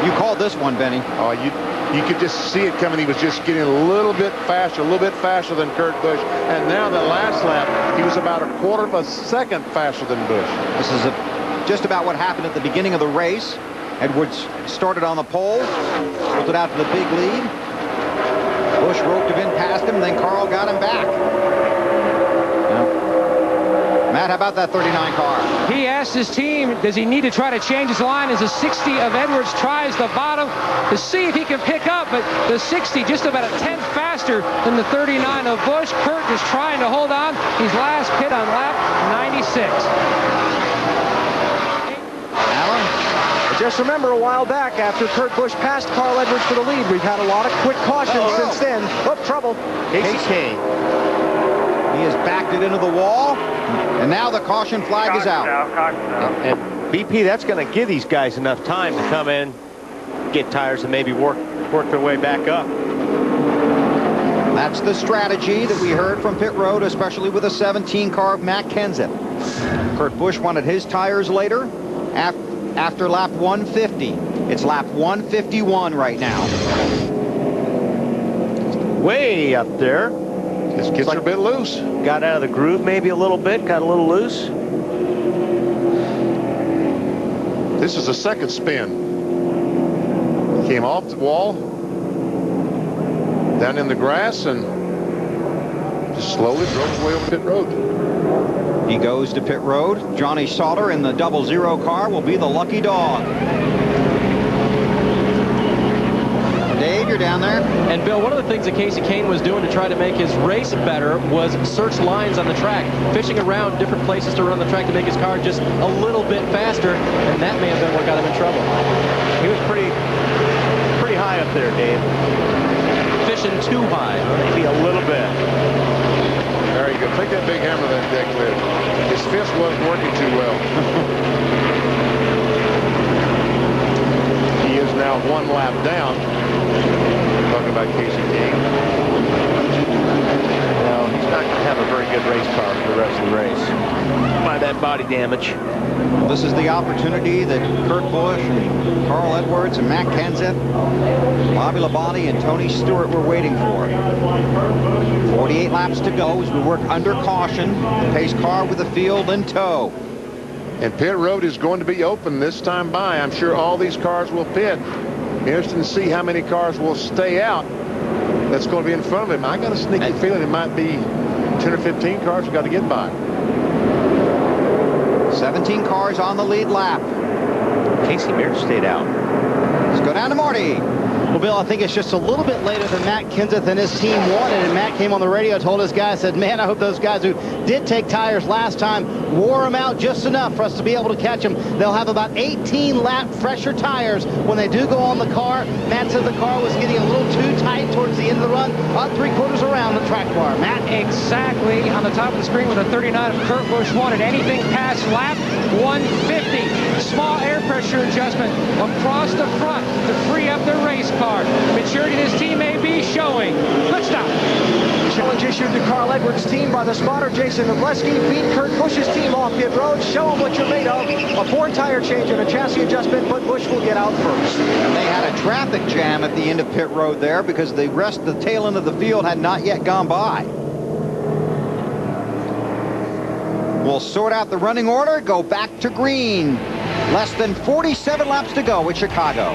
You called this one, Benny. Oh, you could just see it coming. He was just getting a little bit faster than Kurt Busch. And now the last lap, he was about a quarter of a second faster than Busch. This is just about what happened at the beginning of the race. Edwards started on the pole, pulled it out to the big lead. Busch roped him in past him, then Carl got him back. Matt, how about that 39 car? He asked his team, does he need to try to change his line as the 60 of Edwards tries the bottom to see if he can pick up, but the 60 just about a tenth faster than the 39 of Busch. Kurt is trying to hold on. He's last pit on lap 96. Alan? Just remember a while back after Kurt Busch passed Carl Edwards for the lead, we've had a lot of quick cautions since then. Oh, trouble. Casey Kane. He has backed it into the wall, and now the caution flag is out. And BP, that's going to give these guys enough time to come in, get tires, and maybe work their way back up. That's the strategy that we heard from pit road, especially with a 17 car of Matt Kenseth. Kurt Busch wanted his tires later, after lap 150. It's lap 151 right now. Way up there. This kids are a bit loose. Got out of the groove maybe a little bit, got a little loose. This is a second spin. Came off the wall, down in the grass, and just slowly drove his way over pit road. He goes to pit road. Johnny Sauter in the 00 car will be the lucky dog. Dave, you're down there. And Bill, one of the things that Casey Kane was doing to try to make his race better was search lines on the track, fishing around different places to run the track to make his car just a little bit faster, and that may have been what got him in trouble. He was pretty high up there, Dave. Fishing too high. Maybe a little bit. There you go. Take that big hammer to that deck lid. His fist wasn't working too well. He is now one lap down. Talking about Casey Kane. No, he's not going to have a very good race car for the rest of the race. By that body damage. This is the opportunity that Kurt Busch and Carl Edwards and Matt Kenseth, Bobby Labonte and Tony Stewart were waiting for. 48 laps to go as we work under caution. The pace car with the field in tow. And pit road is going to be open this time by. I'm sure all these cars will pit. Interesting to see how many cars will stay out. That's going to be in front of him. I got a sneaky feeling it might be 10 or 15 cars we've got to get by. 17 cars on the lead lap. Casey Mears stayed out. Let's go down to Marty. Well, Bill, I think it's just a little bit later than Matt Kenseth and his team wanted, and Matt came on the radio, told his guys, said, man, I hope those guys who did take tires last time wore them out just enough for us to be able to catch them. They'll have about 18 lap fresher tires when they do go on the car. Matt said the car was getting a little too tight towards the end of the run, about 3/4 around the track bar. Matt? Exactly on the top of the screen with a 39 of Kurt Busch wanted. Anything past lap 150. Small air pressure adjustment across the front to free up the race car. Maturity this team may be showing. Good stop. Challenge issued to Carl Edwards' team by the spotter Jason Lebleski. Beat Kurt Busch's team off pit road. Show them what you're made of. A 4-tire change and a chassis adjustment, but Busch will get out first. And they had a traffic jam at the end of pit road there because the tail end of the field had not yet gone by. We'll sort out the running order, go back to green. Less than 47 laps to go at Chicago.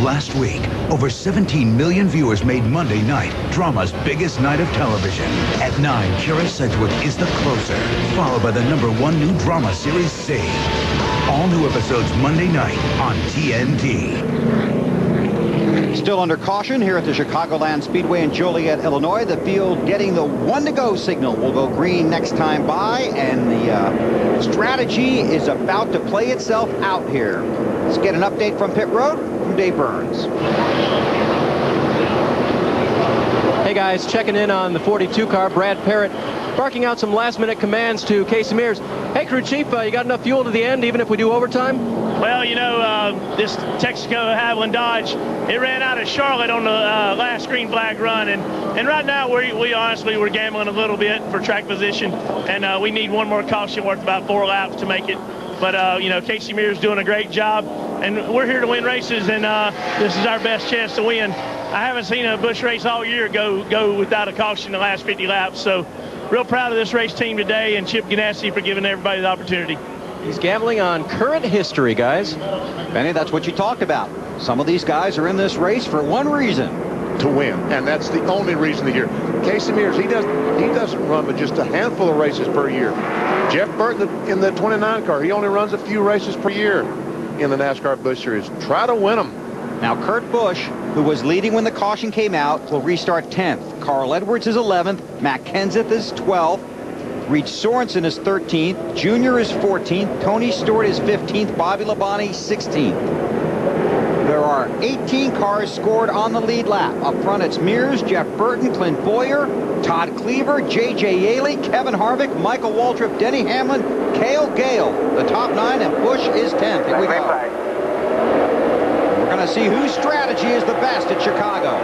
Last week, over 17 million viewers made Monday night drama's biggest night of television. At 9, Kira Sedgwick is the closer, followed by the #1 new drama series C. All new episodes Monday night on TNT. Still under caution here at the Chicagoland Speedway in Joliet, Illinois. The field getting the 1-to-go signal. Will go green next time by, and the strategy is about to play itself out here. Let's get an update from pit road from Dave Burns. Hey guys, checking in on the 42 car, Brad Parrott, barking out some last-minute commands to Casey Mears. Hey, crew chief, you got enough fuel to the end, even if we do overtime? Well, you know, this Texaco Haviland Dodge, it ran out of Charlotte on the last green flag run, and right now we honestly we're gambling a little bit for track position, and we need one more caution worth about 4 laps to make it. But you know, Casey Mears doing a great job, and we're here to win races, and this is our best chance to win. I haven't seen a Busch race all year go without a caution the last 50 laps, so real proud of this race team today, and Chip Ganassi for giving everybody the opportunity. He's gambling on current history, guys. Benny, that's what you talked about. Some of these guys are in this race for one reason. To win, and that's the only reason here. Casey Mears, he doesn't run but just a handful of races per year. Jeff Burton in the 29 car, he only runs a few races per year in the NASCAR Busch Series. Try to win them. Now Kurt Busch, who was leading when the caution came out, will restart 10th. Carl Edwards is 11th. Matt Kenseth is 12th. Reed Sorensen is 13th. Junior is 14th. Tony Stewart is 15th. Bobby Labonte 16th. There are 18 cars scored on the lead lap. Up front, it's Mears, Jeff Burton, Clint Boyer, Todd Cleaver, J.J. Yaley, Kevin Harvick, Michael Waltrip, Denny Hamlin, Cale Gale. The top 9, and Busch is 10th. Here we go. We're going to see whose strategy is the best at Chicago.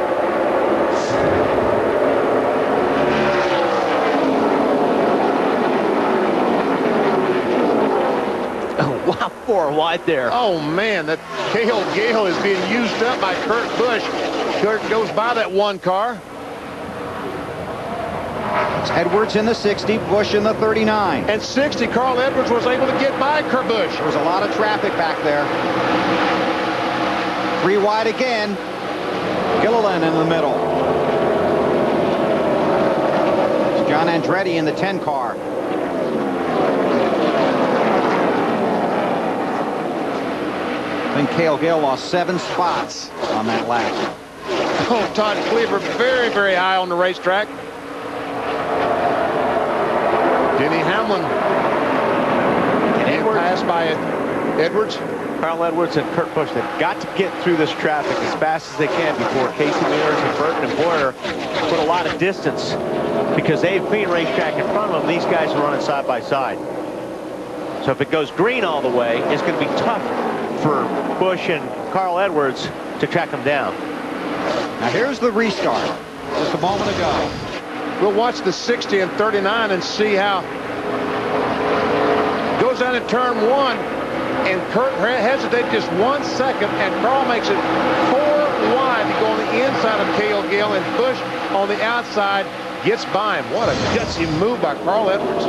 Wow, 4 wide there. Oh, man, that Cale Gale is being used up by Kurt Busch. Kurt goes by that 1 car. It's Edwards in the 60, Busch in the 39. And 60, Carl Edwards was able to get by Kurt Busch. There was a lot of traffic back there. 3 wide again. Gilliland in the middle. It's John Andretti in the 10 car. I think Cale Gale lost 7 spots on that lap. Oh, Todd Cleaver very, very high on the racetrack. Denny Hamlin. And passed by Edwards. Carl Edwards and Kurt Busch, they've got to get through this traffic as fast as they can before Casey Mears and Burton and Boyer put a lot of distance, because they have clean racetrack in front of them. These guys are running side by side. So if it goes green all the way, it's going to be tough for Busch and Carl Edwards to track them down. Now here's the restart just a moment ago. We'll watch the 60 and 39 and see how goes down in turn 1, and Kurt hesitated just 1 second, and Carl makes it 4 wide to go on the inside of Cale Gale, and Busch on the outside gets by him. What a gutsy move by Carl Edwards.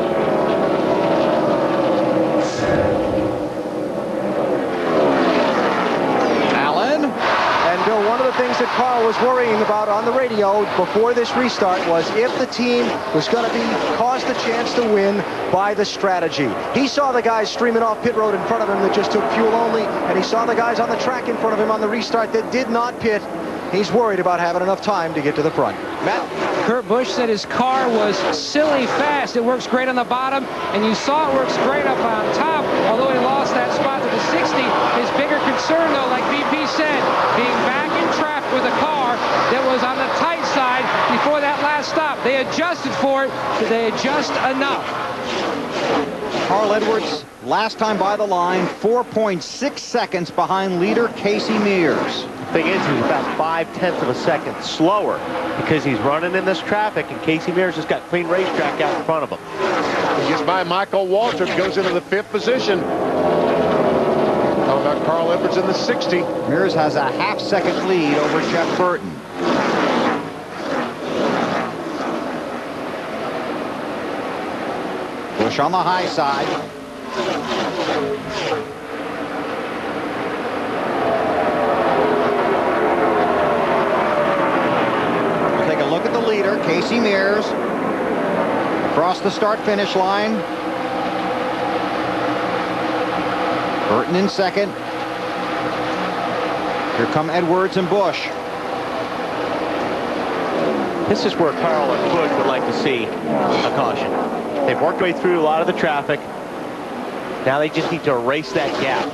And Bill, one of the things that Carl was worrying about on the radio before this restart was if the team was going to be caused a chance to win by the strategy. He saw the guys streaming off pit road in front of him that just took fuel only, and he saw the guys on the track in front of him on the restart that did not pit. He's worried about having enough time to get to the front. Matt? Kurt Busch said his car was silly fast. It works great on the bottom, and you saw it works great up on top. Although he lost that spot to the 60, his bigger concern, though, like BP said, being back in traffic with a car that was on the tight side before that last stop. They adjusted for it. Did they adjust enough? Carl Edwards, last time by the line, 4.6 seconds behind leader Casey Mears. Thing is, he's about 0.5 of a second slower because he's running in this traffic, and Casey Mears has got clean racetrack out in front of him. He gets by Michael Waltrip, goes into the 5th position. How about Carl Edwards in the 60? Mears has a half-second lead over Jeff Burton. Busch on the high side. We'll take a look at the leader, Casey Mears. Across the start-finish line. Burton in second. Here come Edwards and Busch. This is where Carl and Busch would like to see a caution. They've worked their way through a lot of the traffic. Now they just need to erase that gap.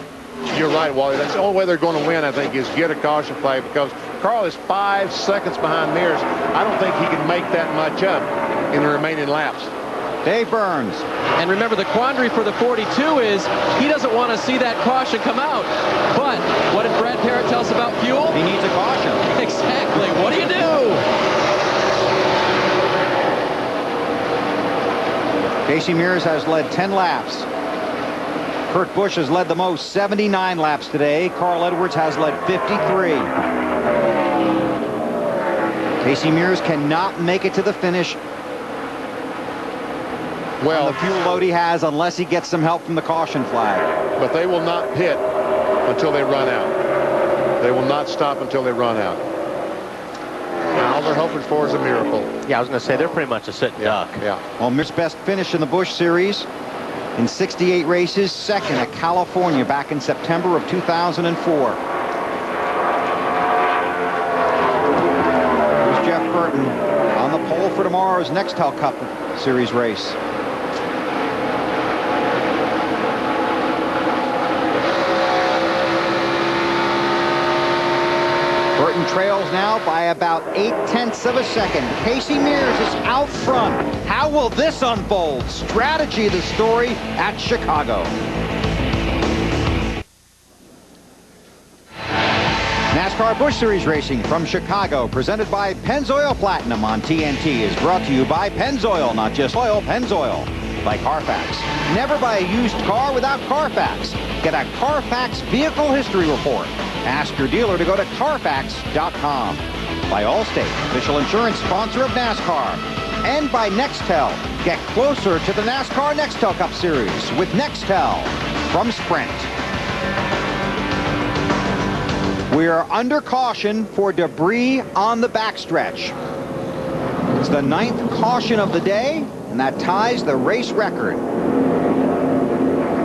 You're right, Wally. That's the only way they're going to win, I think, is get a caution flag, because Carl is 5 seconds behind Mears. I don't think he can make that much up in the remaining laps. Dave Burns. And remember, the quandary for the 42 is he doesn't want to see that caution come out. But what did Brad Parrott tell us about fuel? He needs a caution. Exactly. What do you do? Casey Mears has led 10 laps. Kurt Busch has led the most, 79 laps today. Carl Edwards has led 53. Casey Mears cannot make it to the finish. Well, the fuel load he has, unless he gets some help from the caution flag. But they will not pit until they run out. They will not stop until they run out. And all they're hoping for is a miracle. Yeah, I was going to say, they're pretty much a sitting duck. Yeah. Well, Mears' best finish in the Busch Series in 68 races, second at California back in September of 2004. Here's Jeff Burton on the pole for tomorrow's Nextel Cup Series race. Burton trails now by about 0.8 of a second. Casey Mears is out front. How will this unfold? Strategy of the story at Chicago. NASCAR Busch Series racing from Chicago, presented by Pennzoil Platinum on TNT, is brought to you by Pennzoil, not just oil, Pennzoil. By Carfax. Never buy a used car without Carfax. Get a Carfax Vehicle History Report. Ask your dealer to go to Carfax.com. By Allstate, official insurance sponsor of NASCAR. And by Nextel. Get closer to the NASCAR Nextel Cup Series with Nextel from Sprint. We are under caution for debris on the backstretch. It's the 9th caution of the day, and that ties the race record.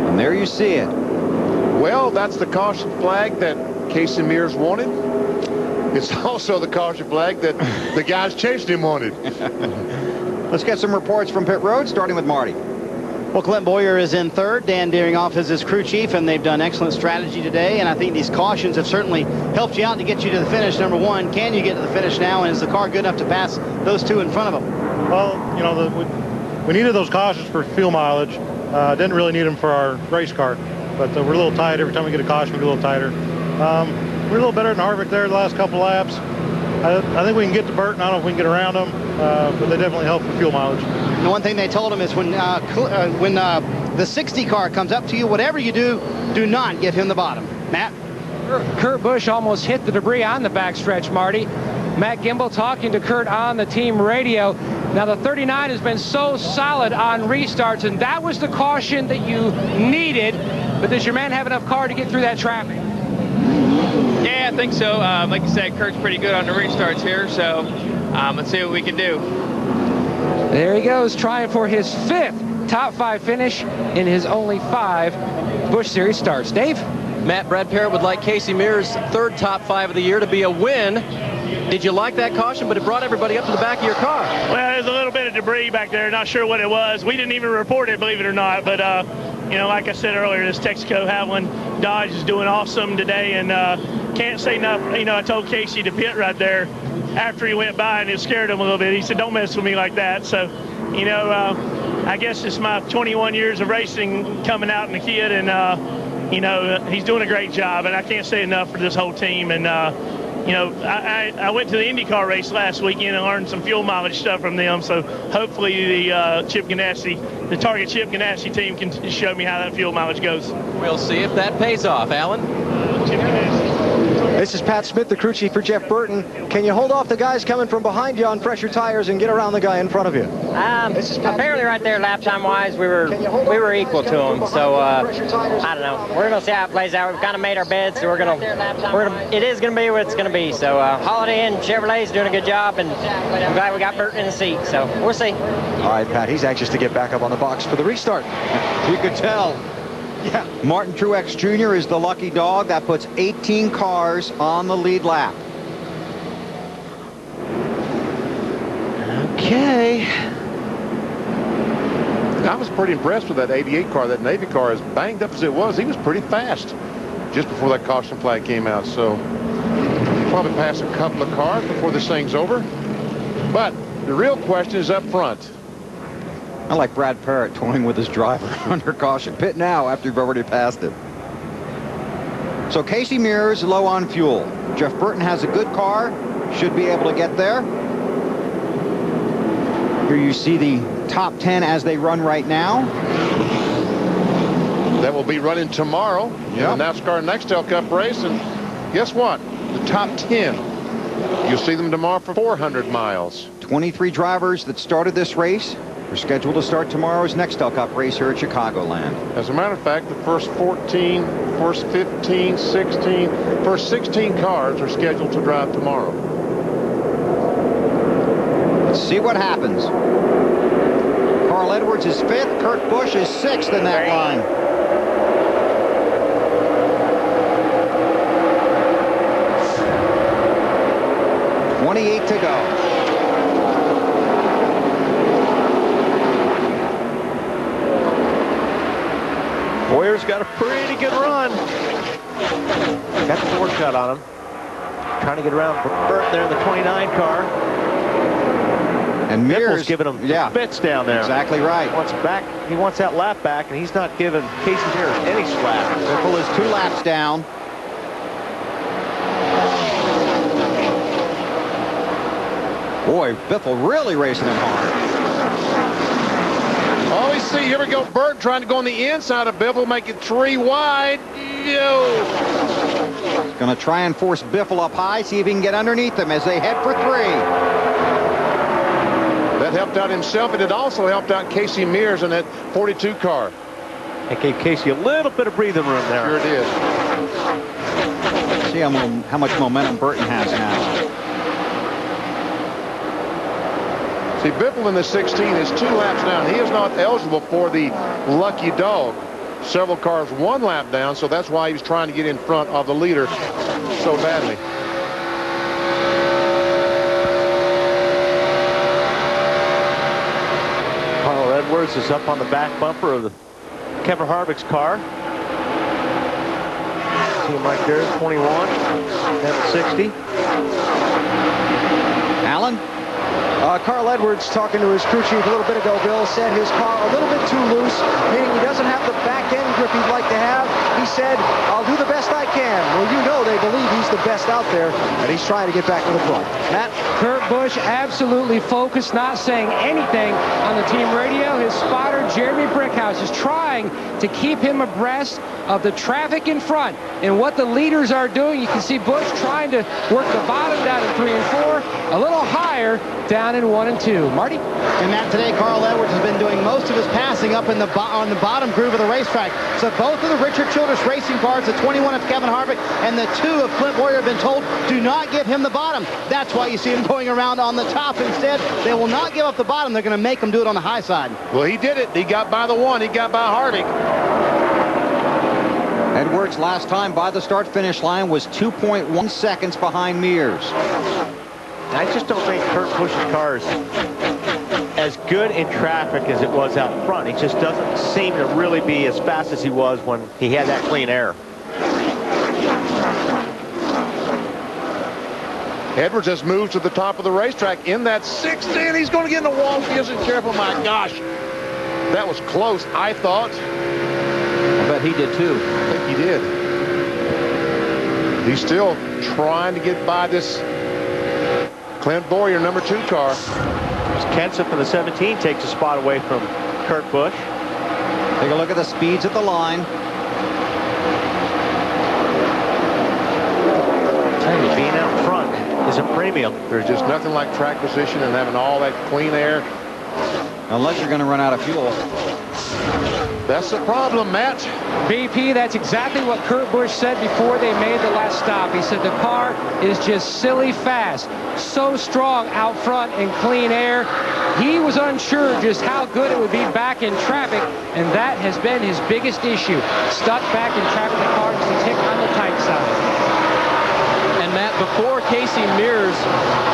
And there you see it. Well, that's the caution flag that Casey Mears wanted. It's also the caution flag that the guys chasing him wanted. Let's get some reports from pit road, starting with Marty. Well, Clint Boyer is in third. Dan Deeringoff is his crew chief, and they've done excellent strategy today. And I think these cautions have certainly helped you out to get you to the finish. Number one, can you get to the finish now? And is the car good enough to pass those two in front of them? Well, you know, we needed those cautions for fuel mileage. Didn't really need them for our race car. But we're a little tight. Every time we get a caution, we get a little tighter. We're a little better than Harvick there the last couple laps. I think we can get to Burton. I don't know if we can get around them, but they definitely help for fuel mileage. The one thing they told him is when the 60 car comes up to you, whatever you do, do not give him the bottom. Matt? Kurt Busch almost hit the debris on the backstretch, Marty. Matt Gimbel talking to Kurt on the team radio. Now, the 39 has been so solid on restarts, and that was the caution that you needed. But does your man have enough car to get through that traffic? Yeah, I think so. Like you said, Kurt's pretty good on the restarts here, so let's see what we can do. There he goes, trying for his 5th top 5 finish in his only 5 Busch Series starts. Dave? Matt, Brad Parrott would like Casey Mears' 3rd top 5 of the year to be a win. Did you like that caution? But it brought everybody up to the back of your car. Well, there's a little bit of debris back there. Not sure what it was. We didn't even report it, believe it or not. But, you know, like I said earlier, this Texaco Havoline Dodge is doing awesome today. And can't say enough. You know, I told Casey to pit right there after he went by, and it scared him a little bit. He said, don't mess with me like that. So, you know, I guess it's my 21 years of racing coming out in the kid. And, you know, he's doing a great job. And I can't say enough for this whole team. And, you know, I went to the IndyCar race last weekend and learned some fuel mileage stuff from them. So hopefully the Chip Ganassi, the Target Chip Ganassi team can show me how that fuel mileage goes. We'll see if that pays off, Alan. Chip Ganassi. This is Pat Smith, the crew chief for Jeff Burton. Can you hold off the guys coming from behind you on fresher tires and get around the guy in front of you? Apparently right there, lap time wise, we were equal to them. So I don't know. We're gonna see how it plays out. We've kind of made our beds, so it is gonna be what it's gonna be. So Holiday Inn Chevrolet's doing a good job, and I'm glad we got Burton in the seat. So we'll see. All right, Pat. He's anxious to get back up on the box for the restart. You could tell. Yeah. Martin Truex Jr. is the lucky dog. That puts 18 cars on the lead lap. Okay. I was pretty impressed with that 88 car. That Navy car, as banged up as it was, he was pretty fast just before that caution flag came out. So he'll probably pass a couple of cars before this thing's over. But the real question is up front. I like Brad Parrott toying with his driver under caution. Pit now after you've already passed it. So Casey Mears low on fuel. Jeff Burton has a good car. Should be able to get there. Here you see the top 10 as they run right now. That will be running tomorrow in the NASCAR Nextel Cup race. And guess what? The top 10. You'll see them tomorrow for 400 miles. 23 drivers that started this race are scheduled to start tomorrow's Nextel Cup race here at Chicagoland. As a matter of fact, the first 14, first 15, 16, first 16 cars are scheduled to drive tomorrow. Let's see what happens. Carl Edwards is 5th. Kurt Busch is 6th in that line. .28 to go. Boyer's got a pretty good run. Got the 4 shot on him. Trying to get around Burt there in the 29 car. And Mears giving him fits down there. Exactly right. He wants that lap back, and he's not giving Casey Mears any slack. Biffle is 2 laps down. Boy, Biffle really racing him hard. Oh, we see, here we go. Burt trying to go on the inside of Biffle, make it 3 wide. Yo! Going to try and force Biffle up high, see if he can get underneath them as they head for 3. That helped out himself, and it also helped out Casey Mears in that 42 car. It gave Casey a little bit of breathing room there. Sure did. See how much momentum Burton has now. See, Biffle in the 16 is 2 laps down. He is not eligible for the lucky dog. Several cars 1 lap down, so that's why he was trying to get in front of the leader so badly. Carl Edwards is up on the back bumper of the Kevin Harvick's car. See him right there, 21, then 60. Alan? Carl Edwards, talking to his crew chief a little bit ago, Bill, said his car a little bit too loose, meaning he doesn't have the back end grip he'd like to have. He said, I'll do the best I can. Well, you know they believe he's the best out there, and he's trying to get back to the front. Matt? Kurt Busch absolutely focused, not saying anything on the team radio. His spotter, Jeremy Brickhouse, is trying to keep him abreast of the traffic in front. And what the leaders are doing, you can see Busch trying to work the bottom down in 3 and 4, a little higher down in 1 and 2. Marty? And Matt, today Carl Edwards has been doing most of his passing up in the on the bottom groove of the racetrack. So both of the Richard Childress racing cars, the 21 of Kevin Harvick and the 2 of Clint Boyer, have been told, do not give him the bottom. That's why you see him going around on the top instead. They will not give up the bottom. They're going to make him do it on the high side. Well, he did it. He got by the 1. He got by Harvick. Edwards last time by the start-finish line was 2.1 seconds behind Mears. I just don't think Kurt Busch's car is as good in traffic as it was out front. He just doesn't seem to really be as fast as he was when he had that clean air. Edwards has moved to the top of the racetrack in that 16. He's going to get in the wall if he isn't careful. My gosh, that was close, I thought. I bet he did too. I think he did. He's still trying to get by this Clint Boyer number 2 car. Kenseth in the 17 takes a spot away from Kurt Busch. Take a look at the speeds at the line. Being out front is a premium. There's just nothing like track position and having all that clean air. Unless you're going to run out of fuel. That's the problem, Matt. BP, that's exactly what Kurt Busch said before they made the last stop. He said the car is just silly fast, so strong out front in clean air. He was unsure just how good it would be back in traffic, and that has been his biggest issue. Stuck back in traffic, the car just a tick on the tight side. And Matt, before Casey Mears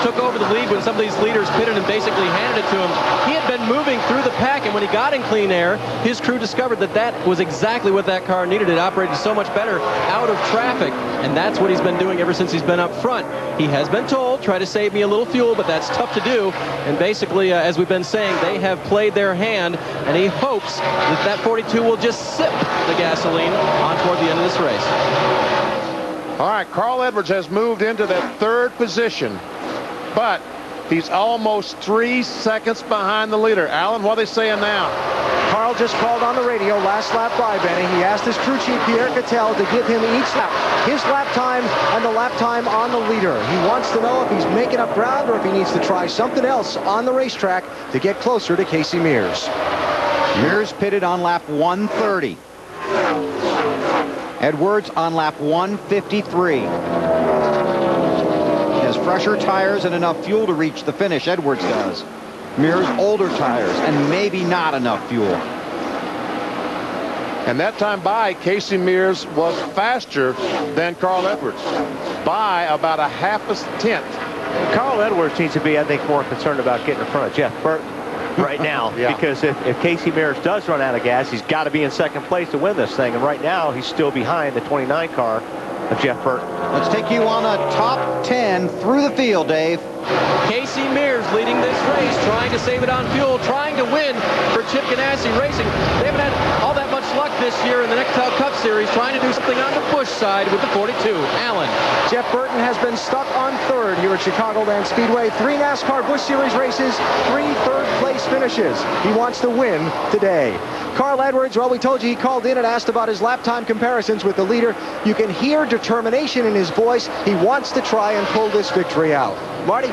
took over the lead when some of these leaders pitted and basically handed it to him, he had been moving through the pack, and when he got in clean air, his crew discovered that that was exactly what that car needed. It operated so much better out of traffic, and that's what he's been doing ever since he's been up front. He has been told, try to save me a little fuel, but that's tough to do, and basically, as we've been saying, they have played their hand, and he hopes that that 42 will just sip the gasoline on toward the end of this race. All right, Carl Edwards has moved into that 3rd position, but he's almost 3 seconds behind the leader. Alan, what are they saying now? Carl just called on the radio last lap by, Benny. He asked his crew chief, Pierre Cattell, to give him each lap, his lap time and the lap time on the leader. He wants to know if he's making up ground or if he needs to try something else on the racetrack to get closer to Casey Mears. Mears pitted on lap 130. Edwards on lap 153. Has fresher tires and enough fuel to reach the finish. Edwards does. Mears older tires and maybe not enough fuel. And that time by, Casey Mears was faster than Carl Edwards by about a half a tenth. Carl Edwards needs to be, I think, more concerned about getting in front of Jeff Burton right now. Yeah. Because if Casey Mears does run out of gas, he's got to be in 2nd place to win this thing. And right now, he's still behind the 29 car of Jeff Burton. Let's take you on a top 10 through the field, Dave. Casey Mears leading this race, trying to save it on fuel, trying to win for Chip Ganassi Racing. They haven't had all that much luck this year in the Nextel Cup Series, trying to do something on the Busch side with the 42. Allen. Jeff Burton has been stuck on 3rd here at Chicagoland Speedway. 3 NASCAR Busch Series races, 3 third-place finishes. He wants to win today. Carl Edwards, well, we told you he called in and asked about his lap time comparisons with the leader. You can hear determination in his voice. He wants to try and pull this victory out. Marty?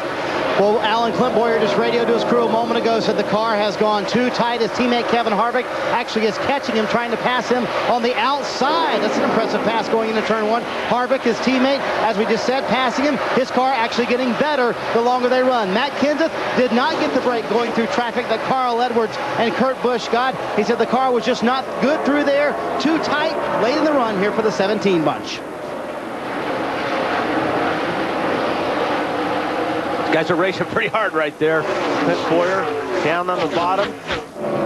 Well, Alan, Clint Boyer just radioed to his crew a moment ago, said the car has gone too tight. His teammate Kevin Harvick actually is catching him, trying to pass him on the outside. That's an impressive pass going into turn 1. Harvick, his teammate, as we just said, passing him. His car actually getting better the longer they run. Matt Kenseth did not get the break going through traffic that Carl Edwards and Kurt Busch got. He said the car was just not good through there, too tight late in the run here for the 17 bunch. Guys are racing pretty hard right there. Clint Boyer down on the bottom.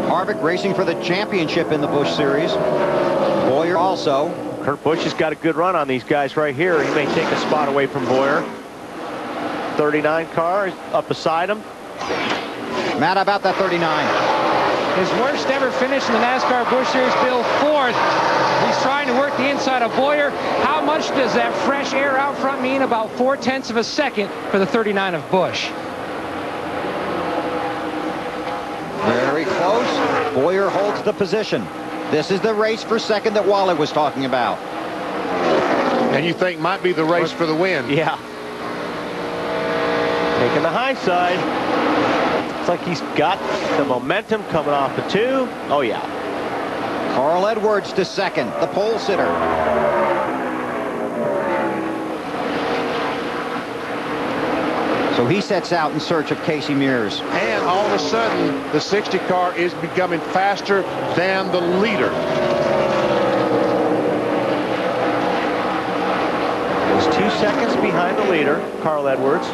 Harvick racing for the championship in the Busch Series. Boyer also. Kurt Busch has got a good run on these guys right here. He may take a spot away from Boyer. 39 car is up beside him. Matt, how about that 39? His worst ever finish in the NASCAR Busch Series, Bill, 4th. He's trying to work the inside of Boyer. How much does that fresh air out front mean? About 0.4 of a second for the 39 of Busch. Very close. Boyer holds the position. This is the race for 2nd that Wally was talking about. And you think might be the race for the win. Yeah. Taking the high side. It's like he's got the momentum coming off the 2. Oh, yeah. Carl Edwards to 2nd, the pole sitter. So he sets out in search of Casey Mears. And all of a sudden, the 60 car is becoming faster than the leader. He's 2 seconds behind the leader, Carl Edwards.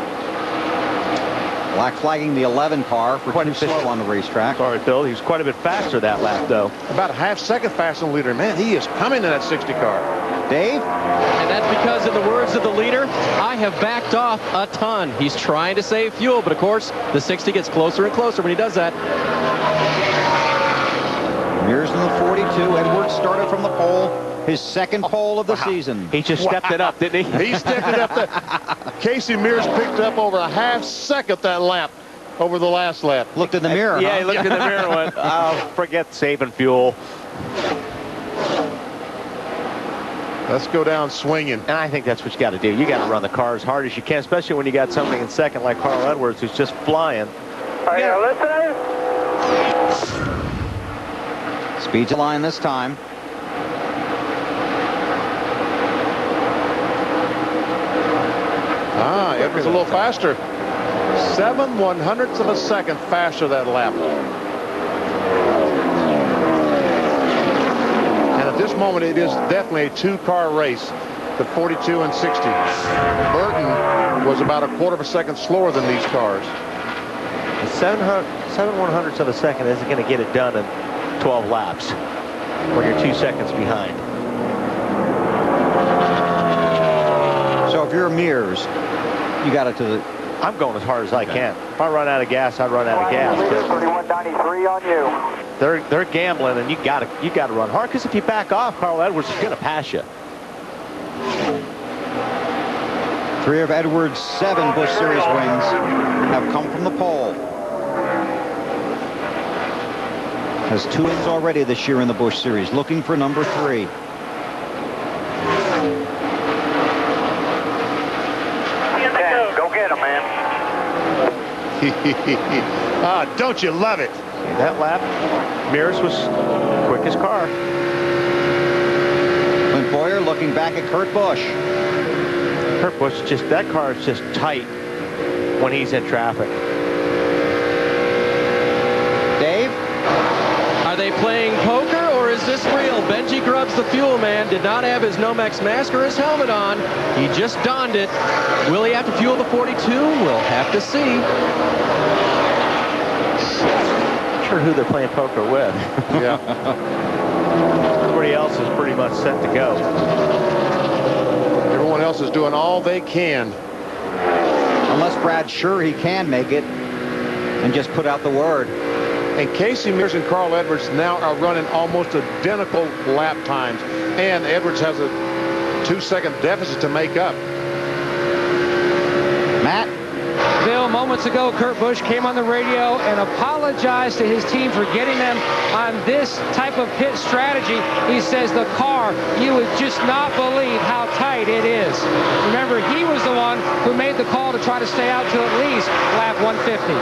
Black flagging the 11 car for too slow on the racetrack. Sorry, Bill. He was quite a bit faster that lap, though. About a half second faster than the leader. Man, he is coming in that 60 car. Dave? And that's because, in the words of the leader, I have backed off a ton. He's trying to save fuel, but of course, the 60 gets closer and closer when he does that. Mears in the 42. Edwards started from the pole. His second pole of the season. He just stepped it up, didn't he? He stepped it up. Casey Mears picked up over a half second that lap over the last lap. Looked in the mirror. Yeah, he looked in the mirror and went, oh, forget saving fuel. Let's go down swinging. And I think that's what you got to do. You got to run the car as hard as you can, especially when you got somebody in second like Carl Edwards who's just flying. Are you listening? Speeds a line this time. Edwards a little faster. 7/100ths of a second faster that lap. And at this moment, it is definitely a two-car race, the 42 and 60. Burton was about a quarter of a second slower than these cars. 7/100ths of a second isn't going to get it done in 12 laps when you're 2 seconds behind. So if you're Mears, you got it to the... I'm going as hard as I can. If I run out of gas, I run out of gas. 31.93 on you. They're gambling, and you got to run hard, because if you back off, Carl Edwards is going to pass you. 3 of Edwards' 7 Busch Series wins have come from the pole. Has 2 wins already this year in the Busch Series, looking for number 3. Go get him, man. Don't you love it? That lap, Mears was quickest car. Clint Boyer looking back at Kurt Busch. Kurt Busch, that car is just tight when he's in traffic. Dave? Are they playing poker, or is this real? Benji Grubbs, the fuel man, did not have his Nomex mask or his helmet on. He just donned it. Will he have to fuel the 42? We'll have to see. Not sure who they're playing poker with. Yeah. Everybody else is pretty much set to go. Everyone else is doing all they can. Unless Brad's sure he can make it and just put out the word. And Casey Mears and Carl Edwards now are running almost identical lap times. And Edwards has a 2-second deficit to make up. Matt? Bill, moments ago, Kurt Busch came on the radio and apologized to his team for getting them on this type of pit strategy. He says the car, you would just not believe how tight it is. Remember, he was the one who made the call to try to stay out to at least lap 150.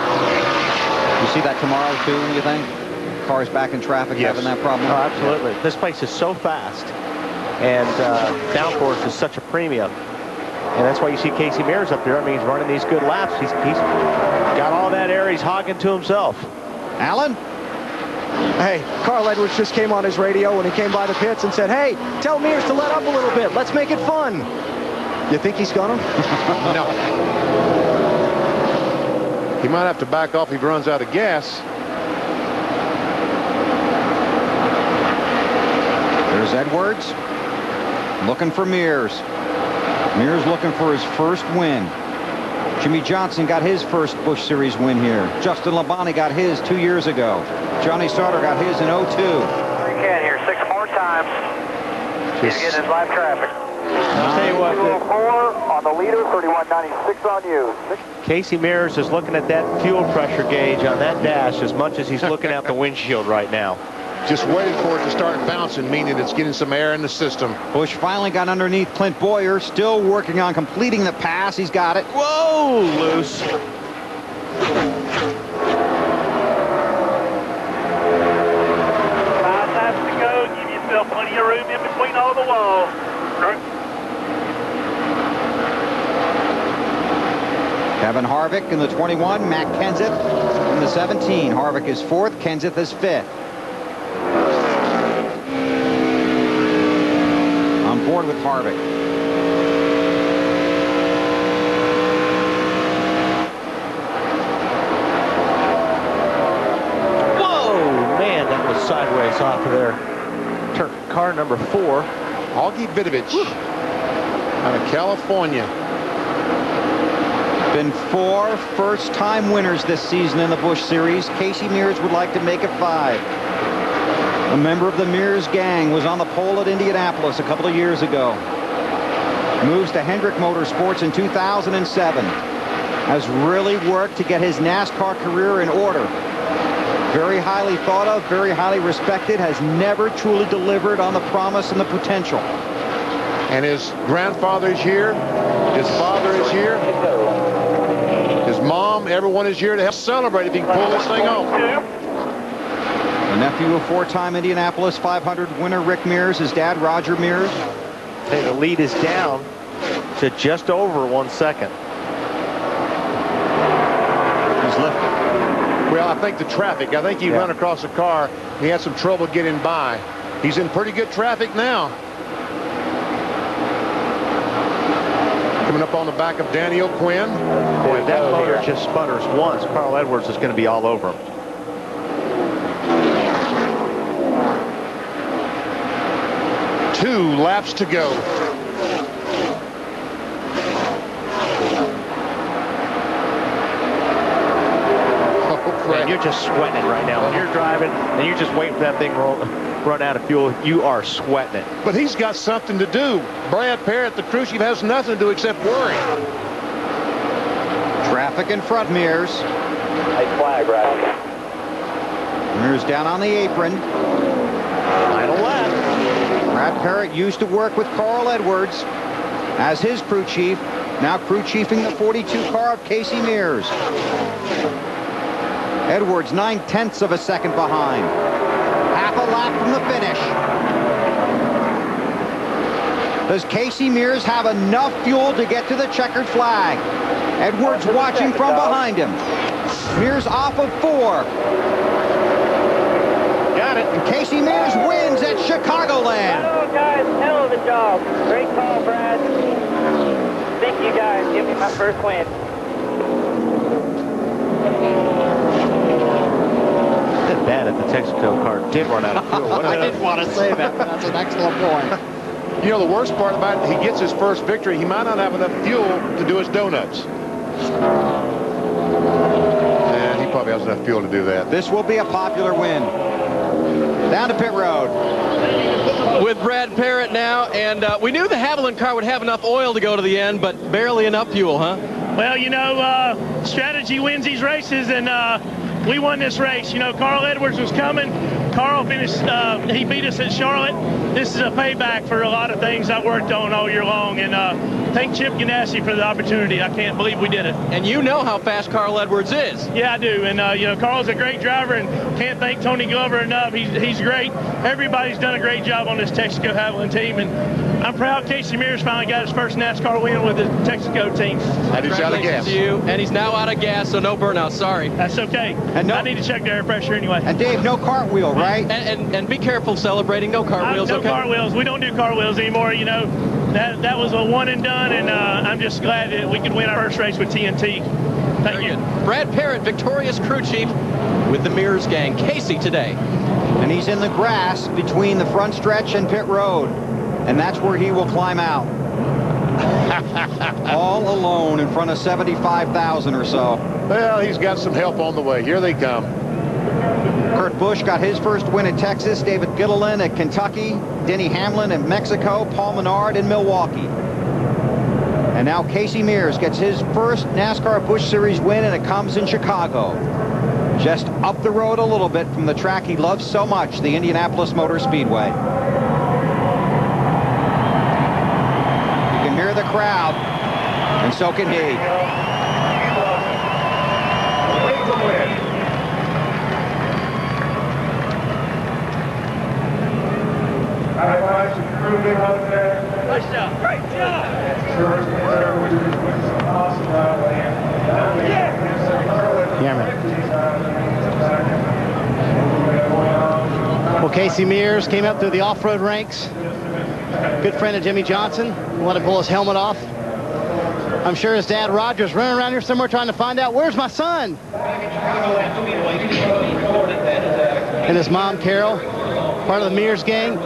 You see that tomorrow, too, you think? Cars back in traffic having that problem? Oh, absolutely. This place is so fast, and downforce is such a premium. And that's why you see Casey Mears up there. I mean, he's running these good laps. He's got all that air he's hogging to himself. Alan? Hey, Carl Edwards just came on his radio when he came by the pits and said, hey, tell Mears to let up a little bit. Let's make it fun. You think he's gonna? No. He might have to back off if he runs out of gas. There's Edwards looking for Mears. Mears looking for his first win. Jimmy Johnson got his first Busch Series win here. Justin Labonte got his 2 years ago. Johnny Sauter got his in 02. You can here 6 more times. He's getting his live traffic. I'll tell you what. 204 on the leader, 31.96 on you. Casey Mears is looking at that fuel pressure gauge on that dash as much as he's looking out the windshield right now. Just waiting for it to start bouncing, meaning it's getting some air in the system. Busch finally got underneath Clint Boyer, still working on completing the pass. He's got it. Whoa, loose. 5 laps to go. Give yourself plenty of room in between all the walls. Kevin Harvick in the 21, Matt Kenseth in the 17. Harvick is 4th, Kenseth is 5th. On board with Harvick. Whoa, man, that was sideways off of there. Car number 4. Augie Vidovich out of California. Been 4 first-time winners this season in the Busch Series. Casey Mears would like to make it 5. A member of the Mears gang, was on the pole at Indianapolis a couple of years ago. Moves to Hendrick Motorsports in 2007. Has really worked to get his NASCAR career in order. Very highly thought of, very highly respected, has never truly delivered on the promise and the potential. And his grandfather is here. His father is here. His mom, everyone is here to help celebrate if he can pull this thing off. The nephew of four-time Indianapolis 500 winner Rick Mears, his dad Roger Mears. Hey, the lead is down to just over 1 second. He's lifted. Well, I think the traffic. I think he ran across the car. He had some trouble getting by. He's in pretty good traffic now. Coming up on the back of Danny O'Quinn. Boy, if that motor just sputters once, Carl Edwards is going to be all over him. Two laps to go. Man, you're just sweating it right now. When you're driving and you're just waiting for that thing to run out of fuel, you are sweating it. But he's got something to do. Brad Parrott, the crew chief, has nothing to do except worry. Traffic in front, Mears. Nice flag, Brad. Mears down on the apron. Final lap. Brad Parrott used to work with Carl Edwards as his crew chief, now crew chiefing the 42 car of Casey Mears. Edwards 9/10 of a second behind. Half a lap from the finish. Does Casey Mears have enough fuel to get to the checkered flag? Edwards watching from behind him. Mears off of 4. Got it. And Casey Mears wins at Chicagoland. Hello, guys. Hell of a job. Great call, Brad. Thank you, guys. Give me my first win. Bad if the Texaco car did run out of fuel. I didn't want to say that, but that's an excellent point. You know, the worst part about it, he gets his first victory. He might not have enough fuel to do his donuts. And he probably has enough fuel to do that. This will be a popular win. Down to pit road. With Brad Parrott now, and we knew the Haviland car would have enough oil to go to the end, but barely enough fuel, huh? Well, you know, strategy wins these races, and we won this race. You know, Carl Edwards was coming. Carl finished, he beat us at Charlotte. This is a payback for a lot of things I worked on all year long, and thank Chip Ganassi for the opportunity. I can't believe we did it. And you know how fast Carl Edwards is. Yeah, I do, and you know, Carl's a great driver, and can't thank Tony Glover enough. He's great. Everybody's done a great job on this Texaco Haviland team, and I'm proud Casey Mears finally got his first NASCAR win with the Texaco team. And he's out of gas. To you, and he's now out of gas, so no burnout. Sorry. That's okay. And no, I need to check the air pressure anyway. And Dave, no cartwheel, right? And be careful celebrating. No cartwheels, no okay? cartwheels. We don't do cartwheels anymore. You know, that was a one and done, and I'm just glad that we could win our first race with TNT. Thank you. Brad Parrott, victorious crew chief with the Mears gang. Casey today. And he's in the grass between the front stretch and pit road. And that's where he will climb out. All alone in front of 75,000 or so. Well, he's got some help on the way. Here they come. Kurt Busch got his first win at Texas. David Gilliland at Kentucky. Denny Hamlin at Mexico. Paul Menard in Milwaukee. And now Casey Mears gets his first NASCAR Busch Series win, and it comes in Chicago. Just up the road a little bit from the track he loves so much, the Indianapolis Motor Speedway. You can hear the crowd, and so can he. Nice job. Great job. Well, Casey Mears came up through the off-road ranks. Good friend of Jimmy Johnson. Wanted to pull his helmet off. I'm sure his dad Roger's running around here somewhere trying to find out, where's my son? And his mom, Carol, part of the Mears gang,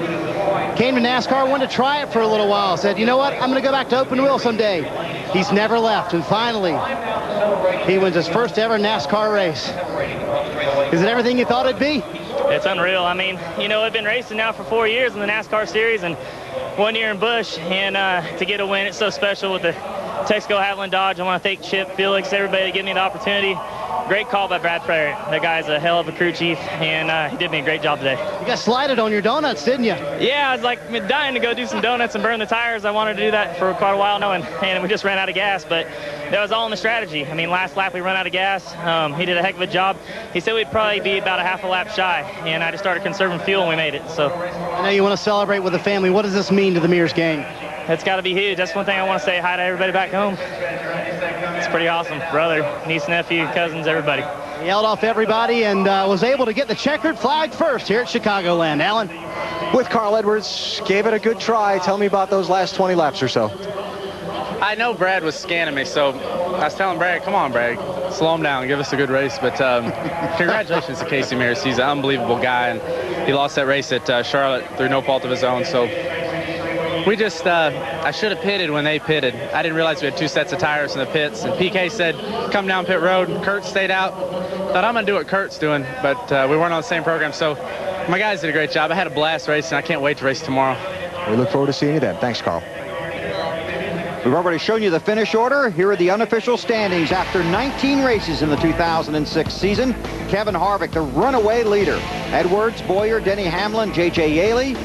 came to NASCAR, wanted to try it for a little while. Said, you know what, I'm going to go back to open wheel someday. He's never left, and finally, he wins his first ever NASCAR race. Is it everything you thought it'd be? It's unreal. I mean, you know, I've been racing now for 4 years in the NASCAR series and 1 year in Busch, and to get a win, it's so special with the Texaco Haviland Dodge. I want to thank Chip, Felix, everybody that gave me the opportunity. Great call by Brad Prairie. That guy's a hell of a crew chief, and he did me a great job today. You got slighted on your donuts, didn't you? Yeah, I was like dying to go do some donuts and burn the tires. I wanted to do that for quite a while now, and we just ran out of gas, but that was all in the strategy. I mean, last lap we ran out of gas. He did a heck of a job. He said we'd probably be about a half a lap shy, and I just started conserving fuel and we made it. So I know you want to celebrate with the family. What does this mean to the Mears gang? It's got to be huge. That's one thing I want to say hi to everybody back home. It's pretty awesome. Brother, niece, nephew, cousins, everybody. He held off everybody and was able to get the checkered flag first here at Chicagoland. Alan? With Carl Edwards, gave it a good try. Tell me about those last 20 laps or so. I know Brad was scanning me, so I was telling Brad, come on, Brad, slow him down, give us a good race. But congratulations to Casey Mears. He's an unbelievable guy, and he lost that race at Charlotte through no fault of his own. So we just, I should have pitted when they pitted. I didn't realize we had 2 sets of tires in the pits. And PK said, come down pit road. Kurt stayed out. Thought I'm going to do what Kurt's doing, but we weren't on the same program. So my guys did a great job. I had a blast racing. I can't wait to race tomorrow. We look forward to seeing you then. Thanks, Carl. We've already shown you the finish order. Here are the unofficial standings after 19 races in the 2006 season. Kevin Harvick, the runaway leader. Edwards, Boyer, Denny Hamlin, J.J. Yaley.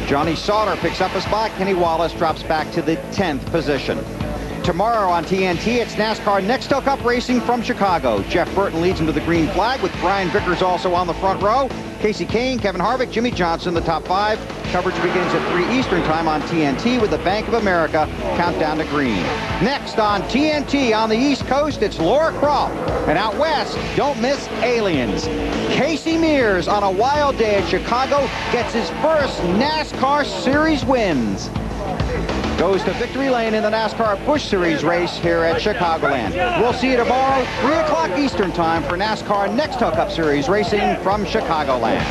Johnny Sauter picks up a spot. Kenny Wallace drops back to the 10th position. Tomorrow on TNT, it's NASCAR Nextel Cup Racing from Chicago. Jeff Burton leads into the green flag with Brian Vickers also on the front row. Casey Kane, Kevin Harvick, Jimmy Johnson, the top 5. Coverage begins at 3 Eastern time on TNT with the Bank of America countdown to green. Next on TNT on the East Coast, it's Laura Croft. And out west, don't miss Aliens. Casey Mears on a wild day at Chicago gets his first NASCAR Series wins. Goes to victory lane in the NASCAR Busch Series race here at Chicagoland. We'll see you tomorrow, 3 o'clock Eastern time for NASCAR Nextel Cup Series racing from Chicagoland.